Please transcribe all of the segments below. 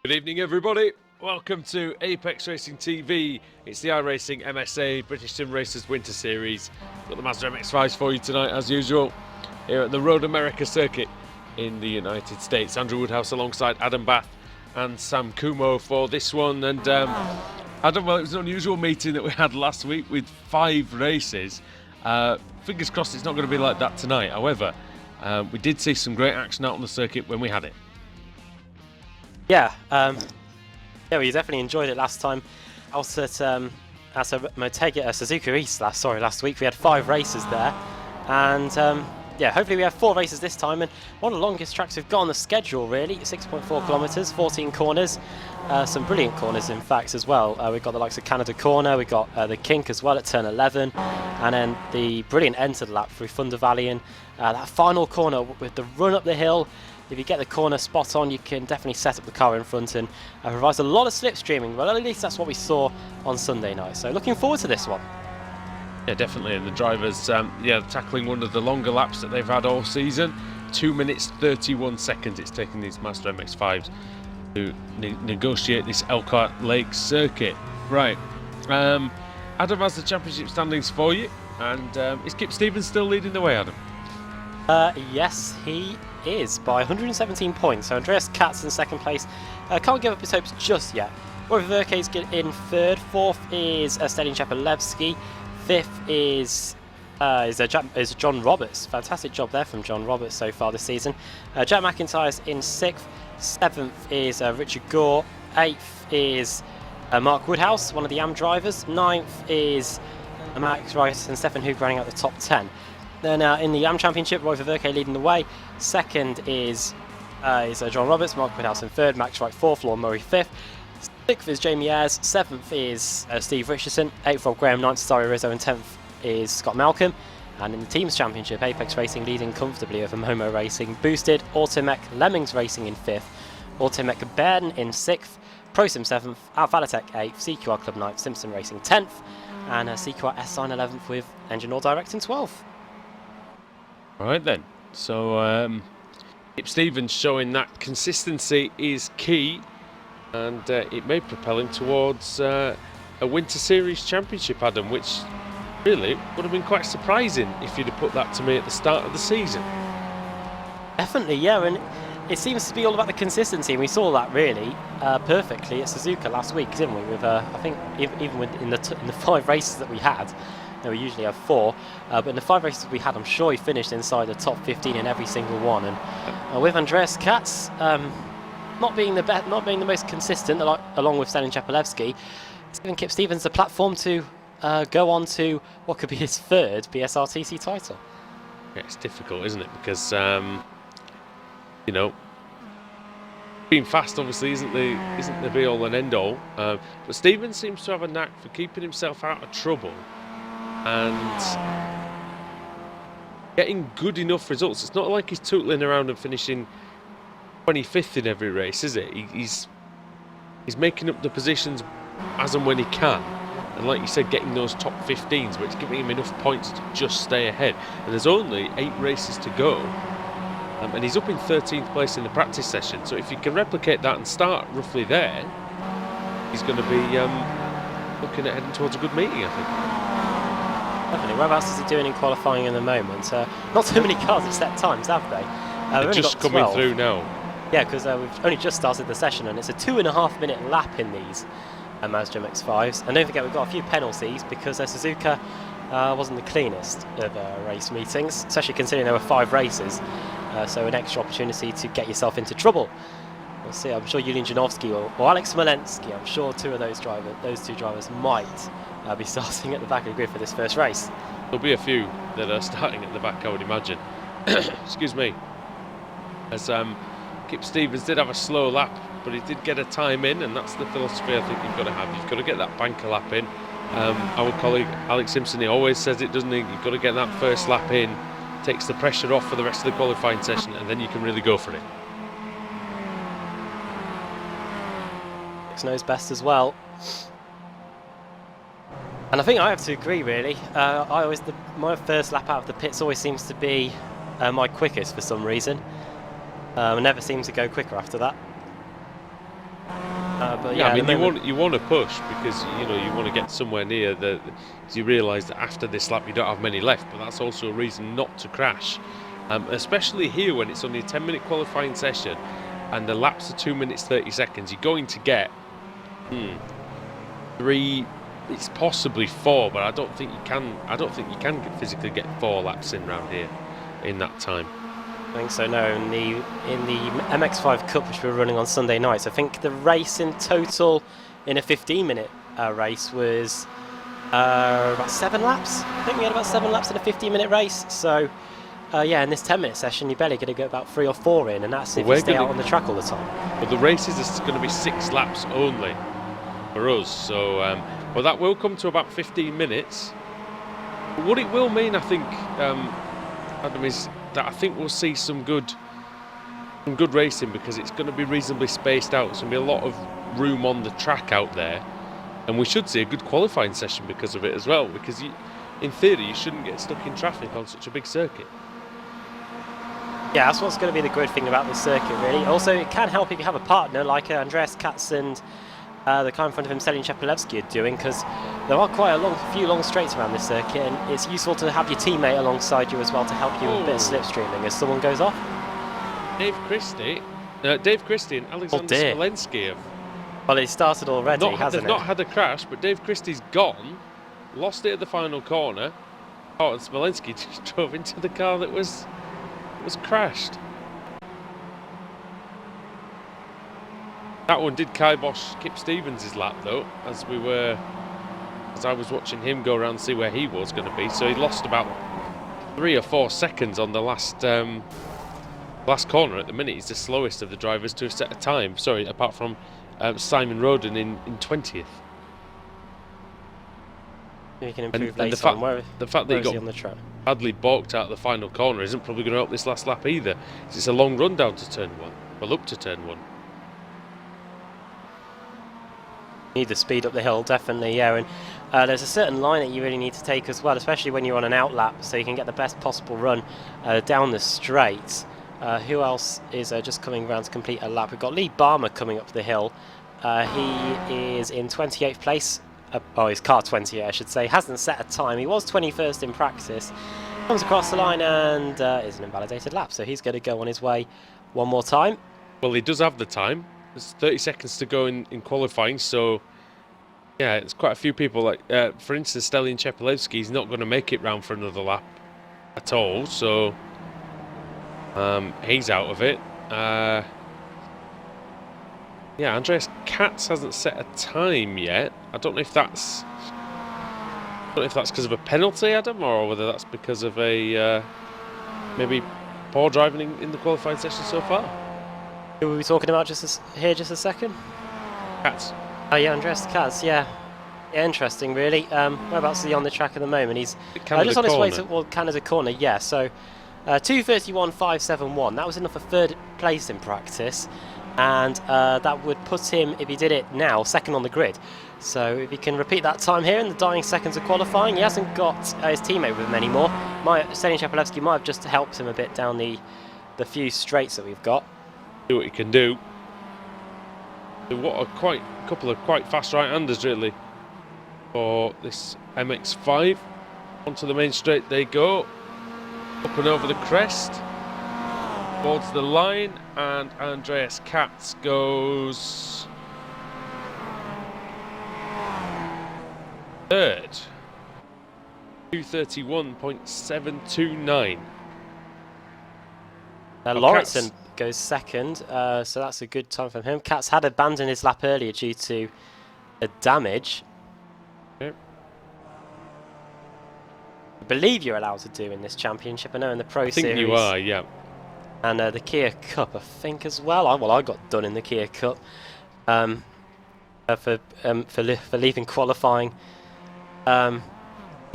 Good evening, everybody. Welcome to Apex Racing TV. It's the iRacing MSA British Sim Racers Winter Series. Got the Mazda MX-5s for you tonight, as usual, here at the Road America circuit in the United States. Andrew Woodhouse alongside Adam Bath and Sam Kumo for this one. And Adam, well, it was an unusual meeting that we had last week with 5 races. Fingers crossed it's not going to be like that tonight. However, we did see some great action out on the circuit when we had it. Yeah, we definitely enjoyed it last time. Also at Suzuka East last week we had 5 races there, and yeah, hopefully we have 4 races this time. And one of the longest tracks we've got on the schedule, really, 6.4 kilometers, 14 corners, some brilliant corners in fact as well. We've got the likes of Canada Corner, we've got the Kink as well at turn 11, and then the brilliant end to the lap through Thunder Valley, and that final corner with the run up the hill. If you get the corner spot on, you can definitely set up the car in front, and provides a lot of slipstreaming. Well, at least that's what we saw on Sunday night. So looking forward to this one. Yeah, definitely. And the drivers, tackling one of the longer laps that they've had all season. 2 minutes 31 seconds it's taken these Mazda MX-5s to negotiate this Elkhart Lake circuit. Right. Adam has the championship standings for you, and is Kip Stevens still leading the way, Adam? Yes, he is by 117 points. So Andreas Katz in second place. Can't give up his hopes just yet. Roy Verke's in third. Fourth is Stelian Chapelevsky. Fifth is John Roberts. Fantastic job there from John Roberts so far this season. Jack McIntyre's in sixth. Seventh is Richard Gore. Eighth is Mark Woodhouse, one of the AM drivers. Ninth is Max Rice and Stefan Hug running out the top 10. Then in the AM Championship, Roy Verke leading the way. Second is John Roberts, Mark Woodhouse in third, Max Wright fourth, Lord Murray fifth. Sixth is Jamie Ayres, seventh is Steve Richardson, eighth Rob Graham, ninth Starry Rizzo, and 10th is Scott Malcolm. And in the Teams Championship, Apex Racing leading comfortably over Momo Racing, Boosted, Automech Lemmings Racing in fifth, Automech Ben in sixth, ProSim seventh, Alphalatech 8th, CQR Club 9th, Simpson Racing 10th, and CQR S-Sign 11th with Engine All Direct in 12th. Alright then, so Kip Stevens showing that consistency is key, and it may propel him towards a Winter Series championship, Adam, which really would have been quite surprising if you'd have put that to me at the start of the season. Definitely, yeah, and it seems to be all about the consistency, and we saw that really perfectly at Suzuka last week, didn't we? With I think even in the 5 races that we had. We usually have 4, but in the 5 races we had, I'm sure he finished inside the top 15 in every single one. And with Andreas Katz not being the most consistent, along with Stelian Chapelevsky, it's given Kip Stevens the platform to go on to what could be his 3rd BSRTC title. Yeah, it's difficult, isn't it? Because being fast obviously isn't the be all and end all. But Stevens seems to have a knack for keeping himself out of trouble and getting good enough results. It's not like he's tootling around and finishing 25th in every race, is it? He's making up the positions as and when he can, and like you said, getting those top 15s, which is giving him enough points to just stay ahead. And there's only 8 races to go, and he's up in 13th place in the practice session. So if you can replicate that and start roughly there, he's going to be looking at heading towards a good meeting, I think. Definitely. Whereabouts is he doing in qualifying in the moment? Not too many cars at set times, have they? They're just coming through now. Yeah, because we've only just started the session, and it's a 2.5-minute lap in these Mazda MX-5s. And don't forget, we've got a few penalties because Suzuka wasn't the cleanest of race meetings, especially considering there were 5 races. So an extra opportunity to get yourself into trouble. We'll see. I'm sure Julian Janowski or Alex Smolensky, I'm sure those two drivers might be starting at the back of the grid for this first race. There'll be a few that are starting at the back, I would imagine. Excuse me. As Kip Stevens did have a slow lap, but he did get a time in, and that's the philosophy I think you've got to have. You've got to get that banker lap in. Our colleague Alex Simpson, he always says it, doesn't he? You've got to get that first lap in, takes the pressure off for the rest of the qualifying session, and then you can really go for it. Alex knows best as well. And I think I have to agree, really. My first lap out of the pits always seems to be my quickest for some reason. Never seems to go quicker after that. But Yeah, yeah, I at the mean, moment, you want to push because you want to get somewhere near the. You realise that after this lap you don't have many left, but that's also a reason not to crash, especially here when it's only a 10-minute qualifying session, and the laps are 2 minutes 30 seconds. You're going to get 3. It's possibly 4, but I don't think you can. I don't think you can physically get 4 laps in round here in that time. I think so. No, in the MX5 Cup, which we're running on Sunday nights, I think the race in total in a 15-minute race was about 7 laps. I think we had about 7 laps in a 15-minute race. So, yeah, in this 10-minute session, you're barely going to get about 3 or 4 in, and that's if you stay out on the track all the time. But the races is going to be 6 laps only for us. So, well, that will come to about 15 minutes. But what it will mean, I think, Adam, is that I think we'll see some good racing because it's going to be reasonably spaced out. There's going to be a lot of room on the track out there, and we should see a good qualifying session because of it as well. Because in theory, you shouldn't get stuck in traffic on such a big circuit. Yeah, that's what's going to be the good thing about this circuit, really. Also, it can help if you have a partner like Andreas Katz and the car in front of him, Selin Chepelevsky, are doing, because there are quite a few long straights around this circuit, and it's useful to have your teammate alongside you as well to help you with a bit of slipstreaming as someone goes off. Dave Christie and Alexander Smolensky have. Well, it started already, hasn't it? They've not had a crash, but Dave Christie's gone, lost it at the final corner. Oh, and Smolensky just drove into the car that was crashed. That one did kibosh Kip Stevens' lap though, as I was watching him go around to see where he was going to be. So he lost about 3 or 4 seconds on the last corner. At the minute, he's the slowest of the drivers to have set a time. Sorry, apart from Simon Roden in 20th. You can improve and the fact that he got on the track? badly balked out of the final corner isn't probably going to help this last lap either. It's a long run down to turn 1. Well, up to turn 1. Need the speed up the hill, definitely, yeah. And there's a certain line that you really need to take as well, especially when you're on an outlap, so you can get the best possible run down the straight. Who else is just coming around to complete a lap? We've got Lee Barmer coming up the hill. He is in 28th place. He's car 28, I should say. Hasn't set a time. He was 21st in practice. Comes across the line and is an invalidated lap, so he's going to go on his way one more time. Well, he does have the time. There's 30 seconds to go in qualifying, so yeah, it's quite a few people. Like, for instance, Stelin Chepelevsky is not going to make it round for another lap at all, so he's out of it. Yeah, Andreas Katz hasn't set a time yet. I don't know if that's because of a penalty, Adam, or whether that's because of a maybe poor driving in the qualifying session so far. Who were we talking about just a second? Katz. Oh yeah, Andreas Katz, yeah. Interesting, really. Whereabouts is he on the track at the moment? He's just on his way to Canada Corner, yeah. So 2:31.571. That was enough for 3rd place in practice, and that would put him, if he did it now, 2nd on the grid. So if he can repeat that time here in the dying seconds of qualifying, he hasn't got his teammate with him anymore. Stelin Chepelevsky might have just helped him a bit down the few straights that we've got. See what he can do. What a couple of quite fast right-handers, really, for this MX5. Onto the main straight they go. Up and over the crest. Towards the line, and Andreas Katz goes 3rd. 2:31.729. Lauritsen goes 2nd, so that's a good time from him. Katz had abandoned his lap earlier due to a damage. Yep. I believe you're allowed to do in this championship. I know in the Pro Series. I think you are, yeah. And the Kia Cup, I think, as well. I got done in the Kia Cup for leaving qualifying and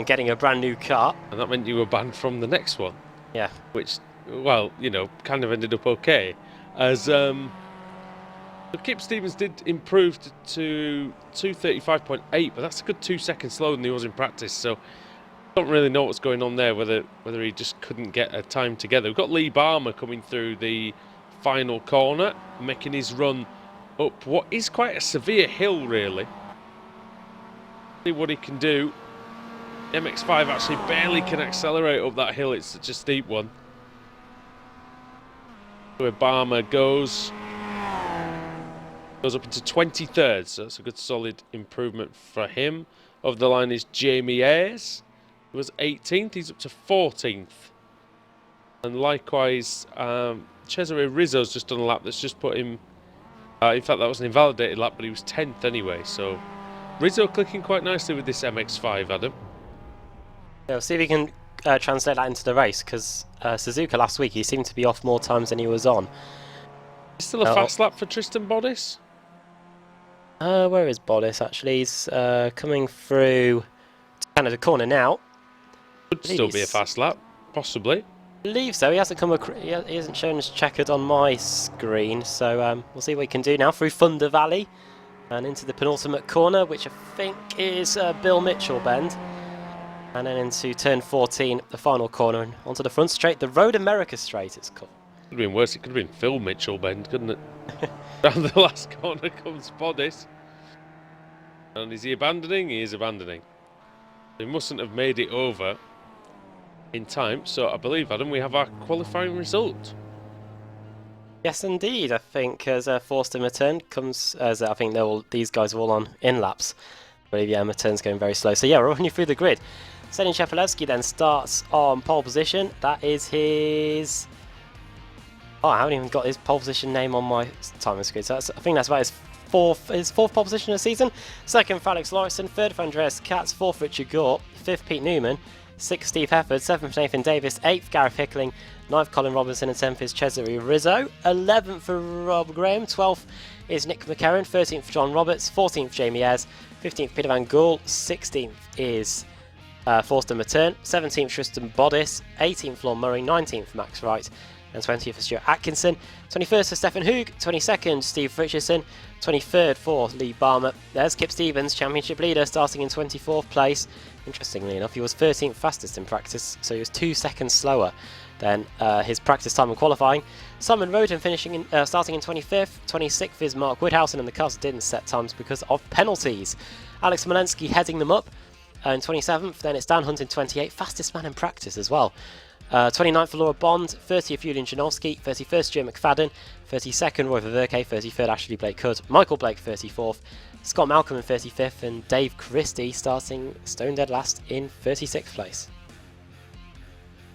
getting a brand new car. And that meant you were banned from the next one. Yeah. Which, well, kind of ended up okay. As Kip Stevens did improve to 2:35.8, but that's a good 2 seconds slower than he was in practice. So I don't really know what's going on there, whether he just couldn't get a time together. We've got Lee Barmer coming through the final corner, making his run up what is quite a severe hill, really. See what he can do. MX-5 actually barely can accelerate up that hill. It's such a steep one. Where Barmer goes up into 23rd, so that's a good solid improvement for him. Over the line is Jamie Ayres, who was 18th. He's up to 14th. And likewise, Cesare Rizzo's just done a lap that's just put him... in fact, that was an invalidated lap, but he was 10th anyway. So Rizzo clicking quite nicely with this MX-5, Adam. Yeah, we'll see if we can translate that into the race, because Suzuka last week, he seemed to be off more times than he was on. Still a fast lap for Tristan Bottas? Where is Bottas, actually? He's coming through Canada corner now. Could still be a fast lap, possibly. I believe so. He hasn't he hasn't shown us checkered on my screen, so we'll see what he can do now through Thunder Valley and into the penultimate corner, which I think is Bill Mitchell bend, and then into turn 14, the final corner, and onto the front straight, the Road America straight. It's called. Could have been worse. It could have been Phil Mitchell bend, couldn't it? Down the last corner comes Bottas, and is he abandoning? He is abandoning. He mustn't have made it over in time, so I believe, Adam, we have our qualifying result. Yes, indeed. I think as Forster Matern comes, as I think these guys are all on in laps. I believe, yeah, Matern's going very slow. So yeah, we're running through the grid. Senin Chepelevsky then starts on pole position. That is his... Oh, I haven't even got his pole position name on my timer screen. So I think that's about his fourth pole position of the season. Second for Alex Lauritsen, third for Andreas Katz, fourth Richard Gore, fifth Pete Newman, 6th Steve Hefford, 7th Nathan Davis, 8th Gareth Hickling, 9th Colin Robinson and 10th is Cesare Rizzo, 11th for Rob Graham, 12th is Nick McCarron, 13th John Roberts, 14th Jamie Ayres, 15th Peter Van Gool, 16th is Forster Matern, 17th Tristan Bottas, 18th Lon Murray, 19th Max Wright and 20th for Stuart Atkinson, 21st for Stefan Hoog, 22nd Steve Richardson, 23rd for Lee Barmer. There's Kip Stevens, championship leader, starting in 24th place. Interestingly enough, he was 13th fastest in practice, so he was 2 seconds slower than his practice time in qualifying. Simon Roden finishing starting in 25th, 26th is Mark Woodhousen, and the cars didn't set times because of penalties. Alex Malensky heading them up in 27th, then it's Dan Hunt in 28th, fastest man in practice as well. 29th for Laura Bond, 30th Julian Janowski, 31st Joe McFadden, 32nd Roy Ververke, 33rd Ashley Blake Hood, Michael Blake 34th, Scott Malcolm in 35th, and Dave Christie starting stone dead last in 36th place.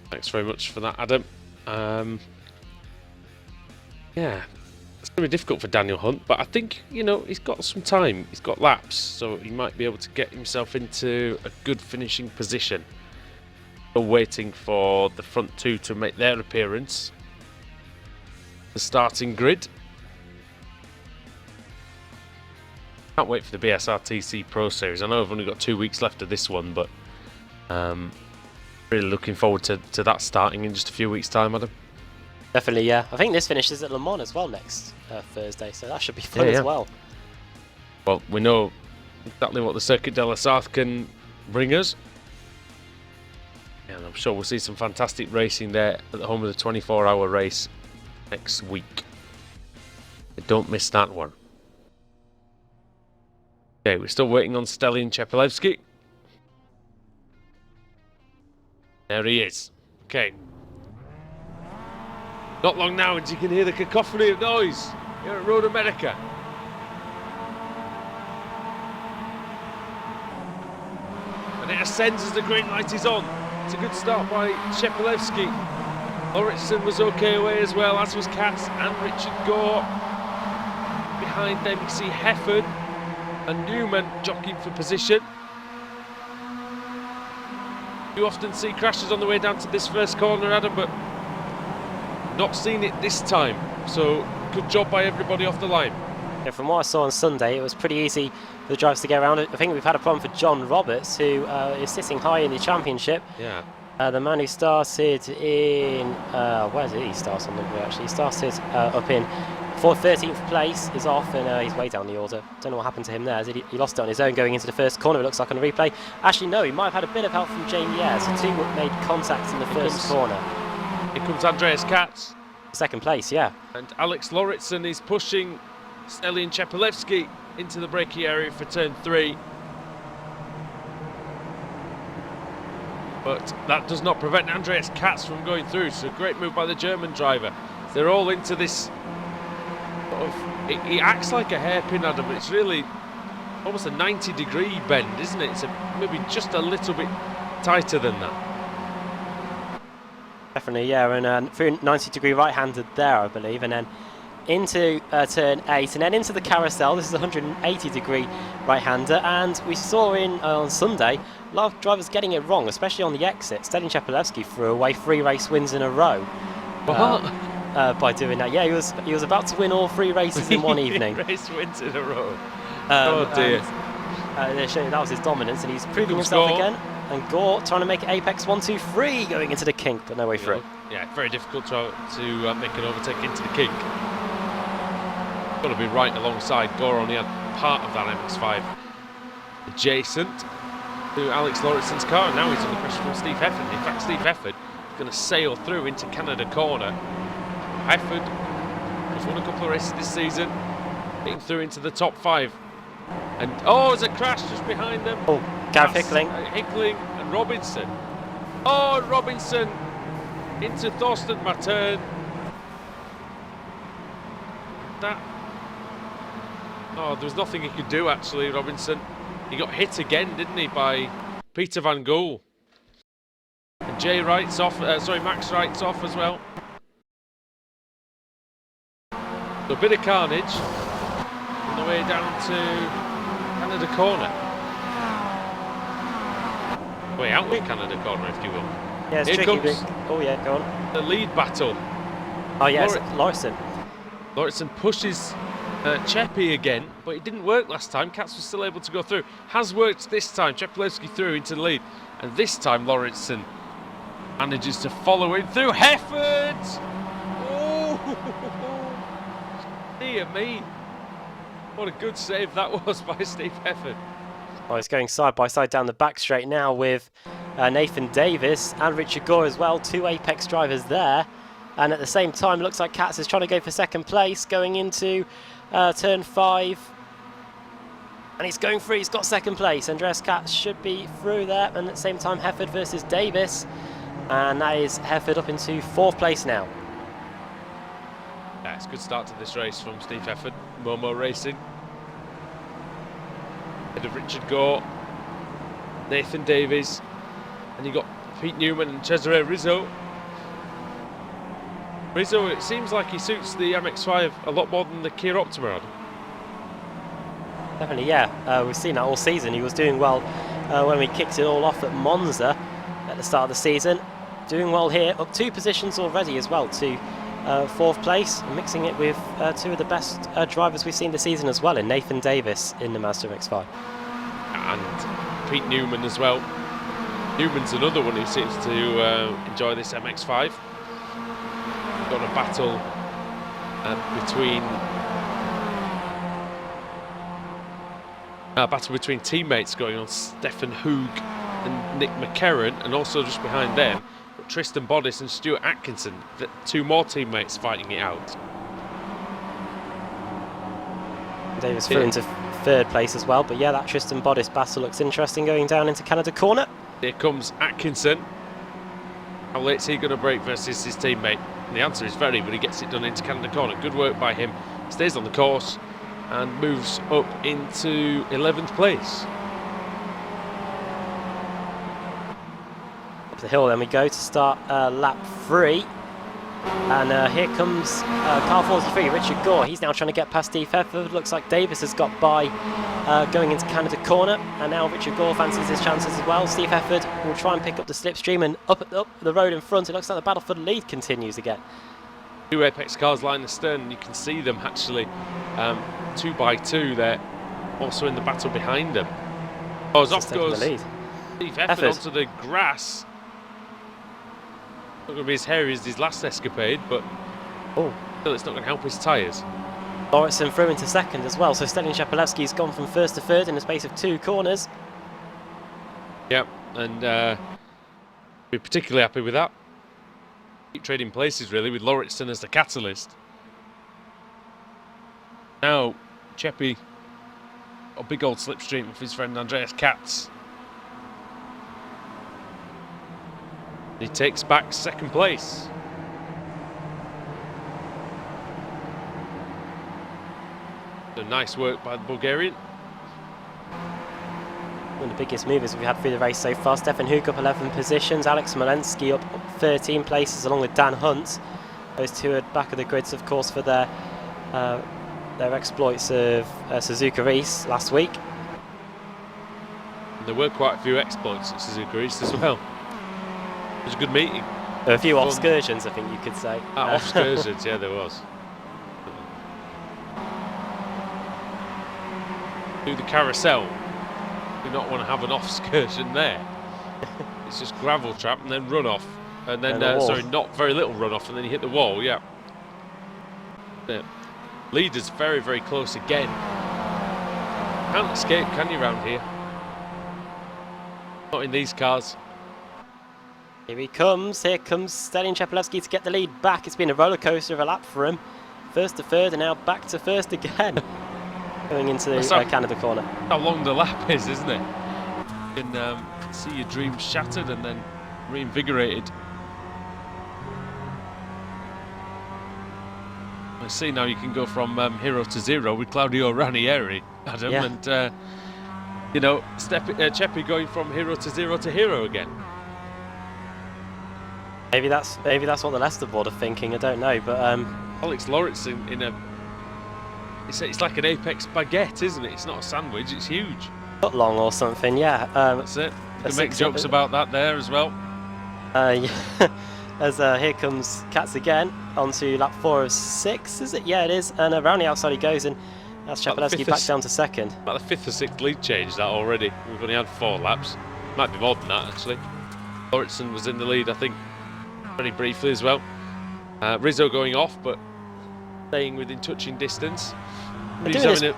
Thanks very much for that, Adam. Yeah, it's going to be difficult for Daniel Hunt, but I think, you know, he's got some time. He's got laps, so he might be able to get himself into a good finishing position. Still waiting for the front two to make their appearance. The starting grid. Can't wait for the BSR TC Pro Series. I know I've only got 2 weeks left of this one, but really looking forward to that starting in just a few weeks' time, Adam. Definitely, yeah. I think this finishes at Le Mans as well next Thursday, so that should be fun as well. Well, we know exactly what the Circuit de la Sarthe can bring us. And I'm sure we'll see some fantastic racing there at the home of the 24-hour race next week. Don't miss that one. Okay, we're still waiting on Stelian Chepelevsky. There he is. Okay. Not long now and you can hear the cacophony of noise here at Road America. And it ascends as the green light is on. It's a good start by Chepelevsky. Lauritsen was okay away as well, as was Katz and Richard Gore. Behind them you see Hefford and Newman jockeying for position. You often see crashes on the way down to this first corner, Adam, but not seen it this time. So good job by everybody off the line. Yeah, from what I saw on Sunday, it was pretty easy for the drivers to get around. I think we've had a problem for John Roberts, who is sitting high in the championship. Yeah. The man who started in... where did he start on the grid, actually? He started up in 13th place, is off, and he's way down the order. Don't know what happened to him there. He lost it on his own going into the first corner, it looks like on the replay. Actually, no, he might have had a bit of help from Jamie Ayres. The two made contact in the first corner. Here comes Andreas Katz. Second place, yeah. And Alex Lauritsen is pushing Stelian Chepelevsky into the braking area for turn 3. But that does not prevent Andreas Katz from going through. It's a great move by the German driver. They're all into this sort of, it acts like a hairpin, Adam, but it's really almost a 90-degree bend, isn't it? It's maybe just a little bit tighter than that. Definitely, yeah, and through 90-degree right-handed there, I believe, and then into turn 8, and then into the carousel. This is a 180-degree right-hander, and we saw on Sunday a lot of drivers getting it wrong, especially on the exit. Stelian Chepelevsky threw away 3 race wins in a row by doing that. Yeah, he was about to win all 3 races in one evening. 3 race wins in a row. Oh dear. That was his dominance, and he's proving himself again. And Gore trying to make it apex 1, 2, 3, going into the kink, but no way through. Yeah, very difficult to make an overtake into the kink. Got to be right alongside Gore. Only had part of that MX-5 adjacent to Alex Lauritsen's car, and now he's under pressure from Steve Hefford. In fact, Steve Hefford is going to sail through into Canada Corner. Hefford has won a couple of races this season, getting through into the top 5. And there's a crash just behind them. Oh, Gareth Hickling. Hickling and Robinson. Oh, Robinson into Thorsten Matern. There was nothing he could do, actually, Robinson. He got hit again, didn't he, by Peter van Gool. And Max Wright's off as well. So a bit of carnage on the way down to Canada Corner. Way out with Canada Corner, if you will. Yeah, it's Here tricky. comes Oh yeah, go on. the lead battle. Oh yeah, Lauritsen. Lauritsen pushes Cheppy again, but it didn't work last time. Katz was still able to go through. Has worked this time. Chepelevsky through into the lead, and this time Lauritsen manages to follow him through. Hefford! Oh, dear me! What a good save that was by Steve Hefford. Oh, he's going side by side down the back straight now with Nathan Davis and Richard Gore as well. 2 Apex drivers there. And at the same time, looks like Katz is trying to go for second place, going into turn 5. And he's going through, he's got second place. Andreas Katz should be through there. And at the same time, Hefford versus Davis. And that is Hefford up into 4th place now. Yeah, it's a good start to this race from Steve Hefford, Momo Racing. Head of Richard Gore, Nathan Davies, and you got Pete Newman and Cesare Rizzo. Rizzo, it seems like he suits the MX-5 a lot more than the Kia Optima. Definitely, yeah. We've seen that all season. He was doing well when we kicked it all off at Monza at the start of the season. Doing well here, up 2 positions already as well to 4th place, mixing it with 2 of the best drivers we've seen this season as well, in Nathan Davis in the Mazda MX-5. And Pete Newman as well. Newman's another one who seems to enjoy this MX-5. Got a battle between teammates going on. Stefan Hoog and Nick McCarron, and also just behind them Tristan Bodis and Stuart Atkinson, 2 more teammates fighting it out. Davis through into 3rd place as well, but yeah, that Tristan Bodis battle looks interesting going down into Canada Corner. Here comes Atkinson. How late's he going to break versus his teammate? And the answer is very, but he gets it done into Canada Corner. Good work by him. Stays on the course and moves up into 11th place. Up the hill then we go to start lap 3. And here comes car 43, Richard Gore. He's now trying to get past Steve Hefford. Looks like Davis has got by going into Canada Corner. And now Richard Gore fancies his chances as well. Steve Hefford will try and pick up the slipstream, and up the road in front, it looks like the battle for the lead continues again. 2 Apex cars line astern, and you can see them actually 2 by 2 there, also in the battle behind them. As off goes Steve Hefford onto the grass. Not going to be as hairy as his last escapade, but still it's not going to help his tyres. Lauritsen through into 2nd as well, so Stelian Chepelevsky's gone from 1st to 3rd in the space of 2 corners. Yep, and we're particularly happy with that. Keep trading places really, with Lauritsen as the catalyst. Now, Cheppy, a big old slipstream with his friend Andreas Katz. He takes back second place. So nice work by the Bulgarian. One of the biggest movers we've had through the race so far. Stefan Hug up 11 positions. Alex Smolensky up 13 places along with Dan Hunt. Those two are back of the grids, of course, for their exploits of Suzuka Reese last week. And there were quite a few exploits at Suzuka Reese as well. It was a good meeting. There were a few off-excursions, I think you could say. Off-excursions, yeah, there was. Do the carousel. Do not want to have an off-excursion there. It's just gravel trap and then run off. And then, sorry, not very little run off and then you hit the wall, yeah. Leader's very, very close again. Can't escape, can you, round here? Not in these cars. Here he comes. Here comes Stelian Chepelevsky to get the lead back. It's been a roller coaster of a lap for him. First to third and now back to first again. Going into the Canada corner. How long the lap is, isn't it? You can see your dreams shattered and then reinvigorated. I see now you can go from hero to zero with Claudio Ranieri, Adam, yeah. And you know, Cheppy going from hero to hero again. Maybe that's what the Leicester board are thinking. I don't know, but Alex Lauritsen in a it's like an Apex baguette, isn't it? It's not a sandwich. It's huge. Foot long or something, yeah. That's it. You can make jokes about that there as well. Yeah. As here comes Katz again onto lap 4 of 6, is it? Yeah, it is. And around the outside he goes, and that's Chepelevsky back down to second. About the 5th or 6th lead change that already. We've only had 4 laps. Might be more than that actually. Lauritsen was in the lead, I think, very briefly as well. Rizzo going off, but staying within touching distance. They're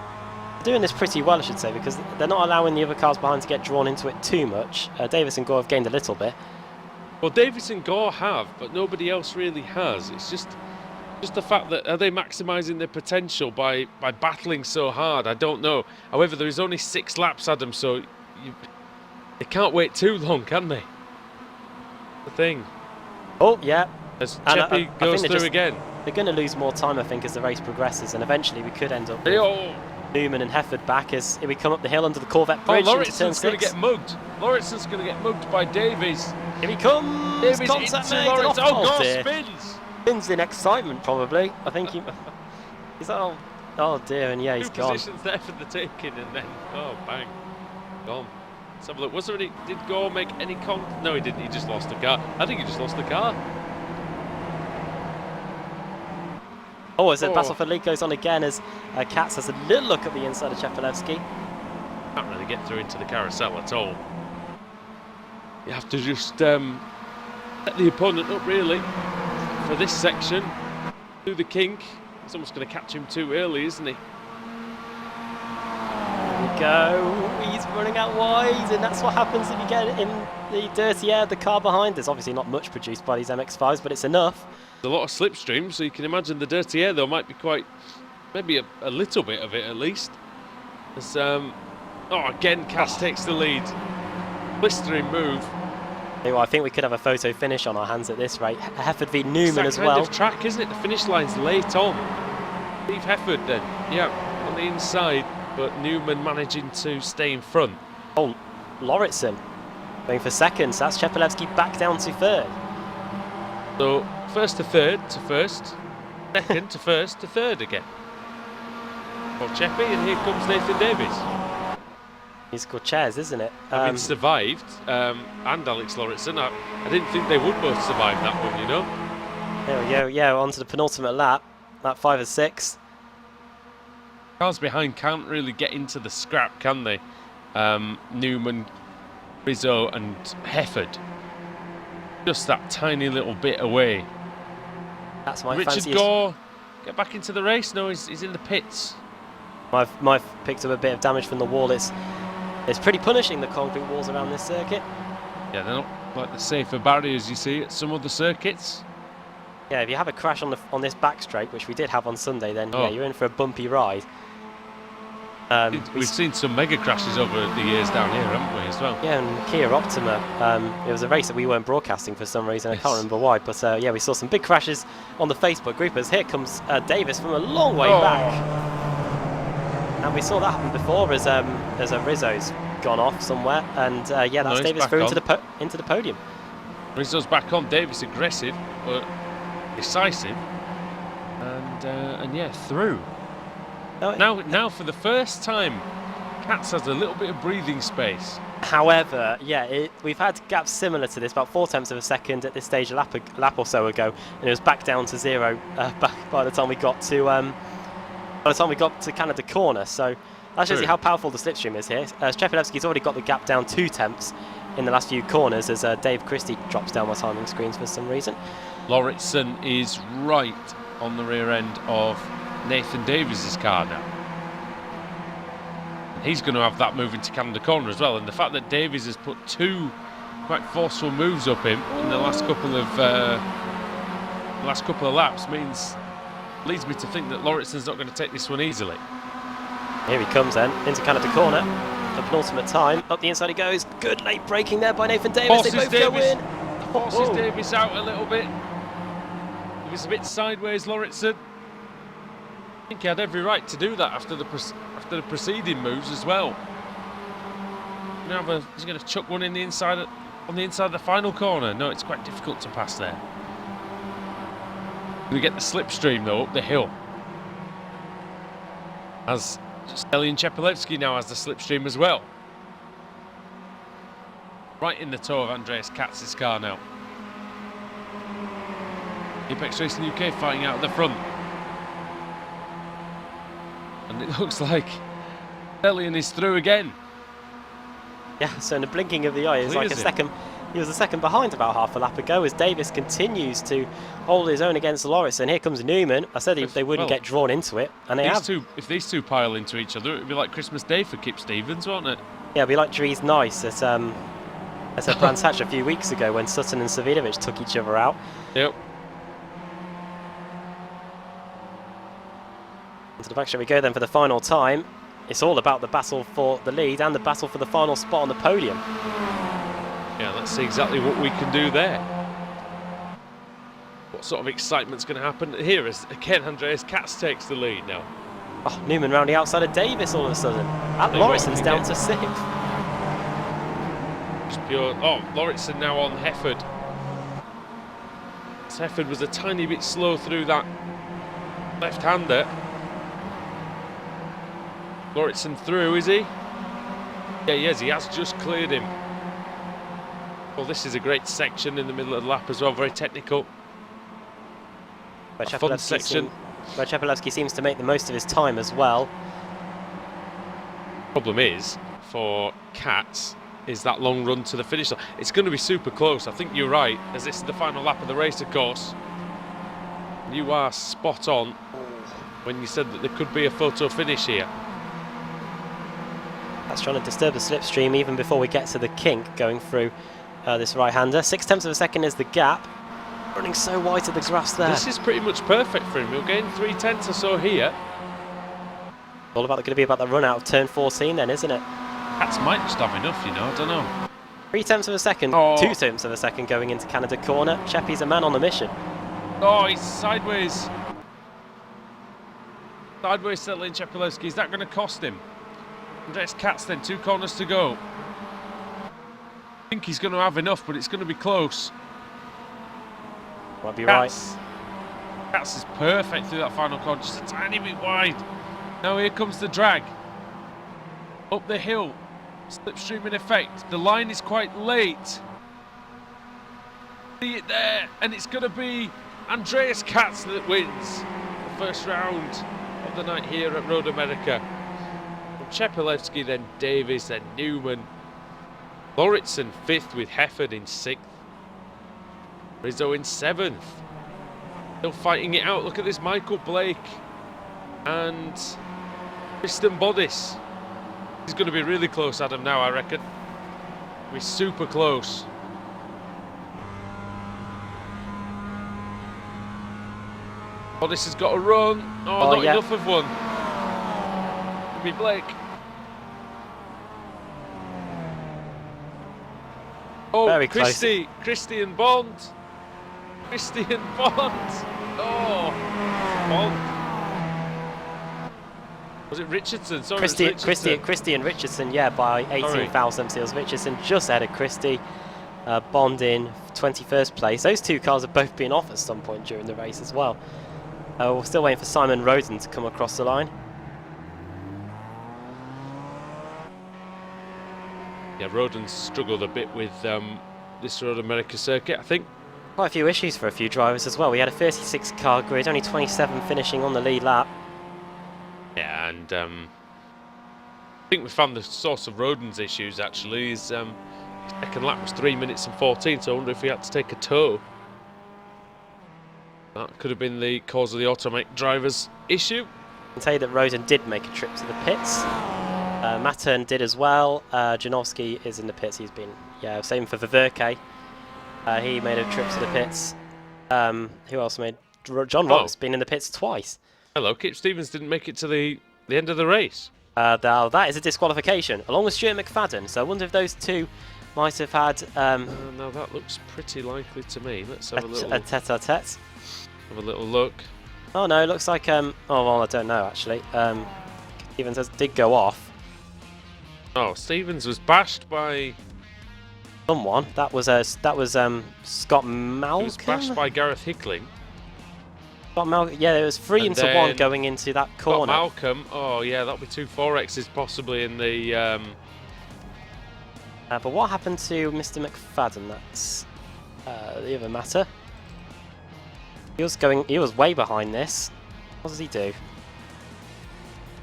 doing this pretty well, I should say, because they're not allowing the other cars behind to get drawn into it too much. Davis and Gore have gained a little bit. Well, Davis and Gore have, but nobody else really has. It's just the fact that, are they maximising their potential by battling so hard? I don't know. However, there is only 6 laps, Adam, so they can't wait too long, can they? The thing. Oh, yeah. As Cheppy goes through again. They're going to lose more time, I think, as the race progresses, and eventually we could end up with Newman and Hefford back as we come up the hill under the Corvette bridge. Oh, Lauritsen's going to get mugged. Lauritsen's going to get mugged by Davies. Here he comes. Davies into Lauritsen. Oh, God, spins. Spins in excitement, probably. I think he's oh dear, and yeah, he's gone. 2 positions there for the taking, and then bang, gone. Let's have a look. Was there any? Did Gore make any No, he didn't. He just lost the car. I think he just lost the car. Oh, as the battle for lead goes on again, as Katz has a little look at the inside of Chepelevsky. Can't really get through into the carousel at all. You have to just set the opponent up, really, for this section. Do the kink. He's almost going to catch him too early, isn't he? There we go. He's running out wide, and that's what happens if you get in the dirty air of the car behind. There's obviously not much produced by these MX-5s, but it's enough. There's a lot of slipstream, so you can imagine the dirty air, though, might be maybe a little bit of it at least. As, again, Cass takes the lead. Blistering move. Well, I think we could have a photo finish on our hands at this rate. Hefford v Newman as well. It's that kind of track, isn't it? The finish line's late on. Leave Hefford then, yeah, on the inside, but Newman managing to stay in front. Oh, Lauritsen going for second, so that's Chepelevsky back down to third. So, first to third to first, second to first to third again. For Cheppy, and here comes Nathan Davies. Musical chairs, isn't it? Having survived, and Alex Lauritsen, I didn't think they would both survive that one, you know? There we go, yeah, on to the penultimate lap, lap 5 of 6. Cars behind can't really get into the scrap, can they? Newman, Rizzo and Hefford. Just that tiny little bit away. That's my Richard fanciest. Gore, get back into the race. No, he's in the pits. I've picked up a bit of damage from the wall. It's pretty punishing, the concrete walls around this circuit. Yeah, they're not like the safer barriers you see at some other circuits. Yeah, if you have a crash on this back straight, which we did have on Sunday, then yeah, Oh. you're in for a bumpy ride. We've seen some mega crashes over the years down here, haven't we, as well? Yeah, and Kia Optima, it was a race that we weren't broadcasting for some reason. I can't remember why, but yeah, we saw some big crashes on the Facebook group. As here comes Davis from a long way back, and we saw that happen before as a Rizzo's gone off somewhere, and yeah, that's Davis through into the podium. Rizzo's back on. Davis aggressive but decisive, and yeah, through. Now, for the first time, Katz has a little bit of breathing space. However, yeah, we've had gaps similar to this, about 0.4 of a second at this stage a lap or so ago, and it was back down to 0 by the time we got to Canada Corner. So that shows you how powerful the slipstream is here. Szczepilewski's already got the gap down 0.2 in the last few corners as Dave Christie drops down my timing screens for some reason. Lauritsen is right on the rear end of Nathan Davies' car now. He's going to have that move into Canada Corner as well, and the fact that Davies has put 2 quite forceful moves up him in the last couple of laps leads me to think that Lauritsen's not going to take this one easily. Here he comes then into Canada Corner. The penultimate time, up the inside he goes. Good late braking there by Nathan Davis. They both go in. Forces Davis out a little bit. He was a bit sideways, Lauritsen. I think he had every right to do that after the preceding moves as well. Now he's going to chuck one on the inside of the final corner. No, it's quite difficult to pass there. We get the slipstream though up the hill. As Stelian Szczepilewski now has the slipstream as well. Right in the toe of Andreas Katz's car now. Apex Racing UK fighting out at the front. And it looks like Stelian is through again. Yeah, so in the blinking of the eye, it's like a second. He was a second behind about half a lap ago as Davis continues to hold his own against Lauritsen. Here comes Newman. I said they wouldn't get drawn into it, and they have. If these two pile into each other, it would be like Christmas Day for Kip Stevens, won't it? Yeah, it'd be like Dries Nice at Brands Hatch a few weeks ago when Sutton and Savinovic took each other out. Yep. Into the back straight we go then for the final time. It's all about the battle for the lead and the battle for the final spot on the podium. Yeah, let's see exactly what we can do there. What sort of excitement's going to happen here as again Andreas Katz takes the lead now. Oh, Newman round the outside of Davis all of a sudden. Lauritsen's down to 6th. Just pure. Oh, Lauritsen now on Hefford. Hefford was a tiny bit slow through that left-hander. Lauritsen through, is he? Yeah, he is. He has just cleared him. Well, this is a great section in the middle of the lap as well. Very technical. A fun section. Where Szczepilewski seems to make the most of his time as well. Problem is, for Katz, is that long run to the finish line. It's going to be super close. I think you're right, as this is the final lap of the race, of course. You are spot on when you said that there could be a photo finish here. That's trying to disturb the slipstream even before we get to the kink going through this right-hander. 0.6 of a second is the gap. Running so wide to the grass there. This is pretty much perfect for him. He'll gain 0.3 or so here. All going to be about the run out of turn 14 then, isn't it? Katz might just have enough, you know, I don't know. 0.3 of a second, 0.2 of a second going into Canada Corner. Cheppy's a man on a mission. Oh, he's sideways. Sideways settling Szczepilewski. Is that going to cost him? Andreas Katz then, 2 corners to go. I think he's going to have enough, but it's going to be close. Might be right. Katz is perfect through that final corner, just a tiny bit wide. Now here comes the drag. Up the hill, slipstream in effect. The line is quite late. See it there, and it's going to be Andreas Katz that wins the first round of the night here at Road America. From Szczepilewski, then Davis, then Newman. Lauritsen 5th with Hefford in 6th. Rizzo in 7th. Still fighting it out. Look at this, Michael Blake and Tristan Bodis. He's going to be really close, Adam, now, I reckon. We're super close. Oh, this has got to run. Oh, not enough of one. Give me Blake. Oh, very Christie. close. Christie and Bond. Christie and Bond. Oh, Bond. Was it Richardson? Sorry, Christie and Richardson, yeah, by 18 thousandths. It was Richardson just ahead of Christie. Bond in 21st place. Those two cars have both been off at some point during the race as well. We're still waiting for Simon Roden to come across the line. Yeah, Roden's struggled a bit with this Road America circuit, I think. Quite a few issues for a few drivers as well. We had a 36 car grid, only 27 finishing on the lead lap. Yeah, and I think we found the source of Roden's issues actually is his second lap was 3 minutes and 14, so I wonder if he had to take a tow. That could have been the cause of the automatic driver's issue. I can tell you that Roden did make a trip to the pits. Mattern did as well. Janowski is in the pits. He's been, yeah, same for Viverke. He made a trip to the pits. Who else made? John Roberts been in the pits twice. Hello, Kip Stevens didn't make it to the end of the race. Now that is a disqualification, along with Stuart McFadden. So I wonder if those two might have had. Now that looks pretty likely to me. Let's have a tete-a-tete. Have a little look. Oh no, it looks like oh well, I don't know actually. Stevens did go off. Oh, Stevens was bashed by someone. That was Scott Malcolm. He was bashed by Gareth Hickling. Scott Malcolm. Yeah, it was 3 into 1 going into that corner. Scott Malcolm. Oh yeah, that'll be 2 4Xs possibly in the. But what happened to Mr. McFadden? That's the other matter. He was way behind this. What does he do?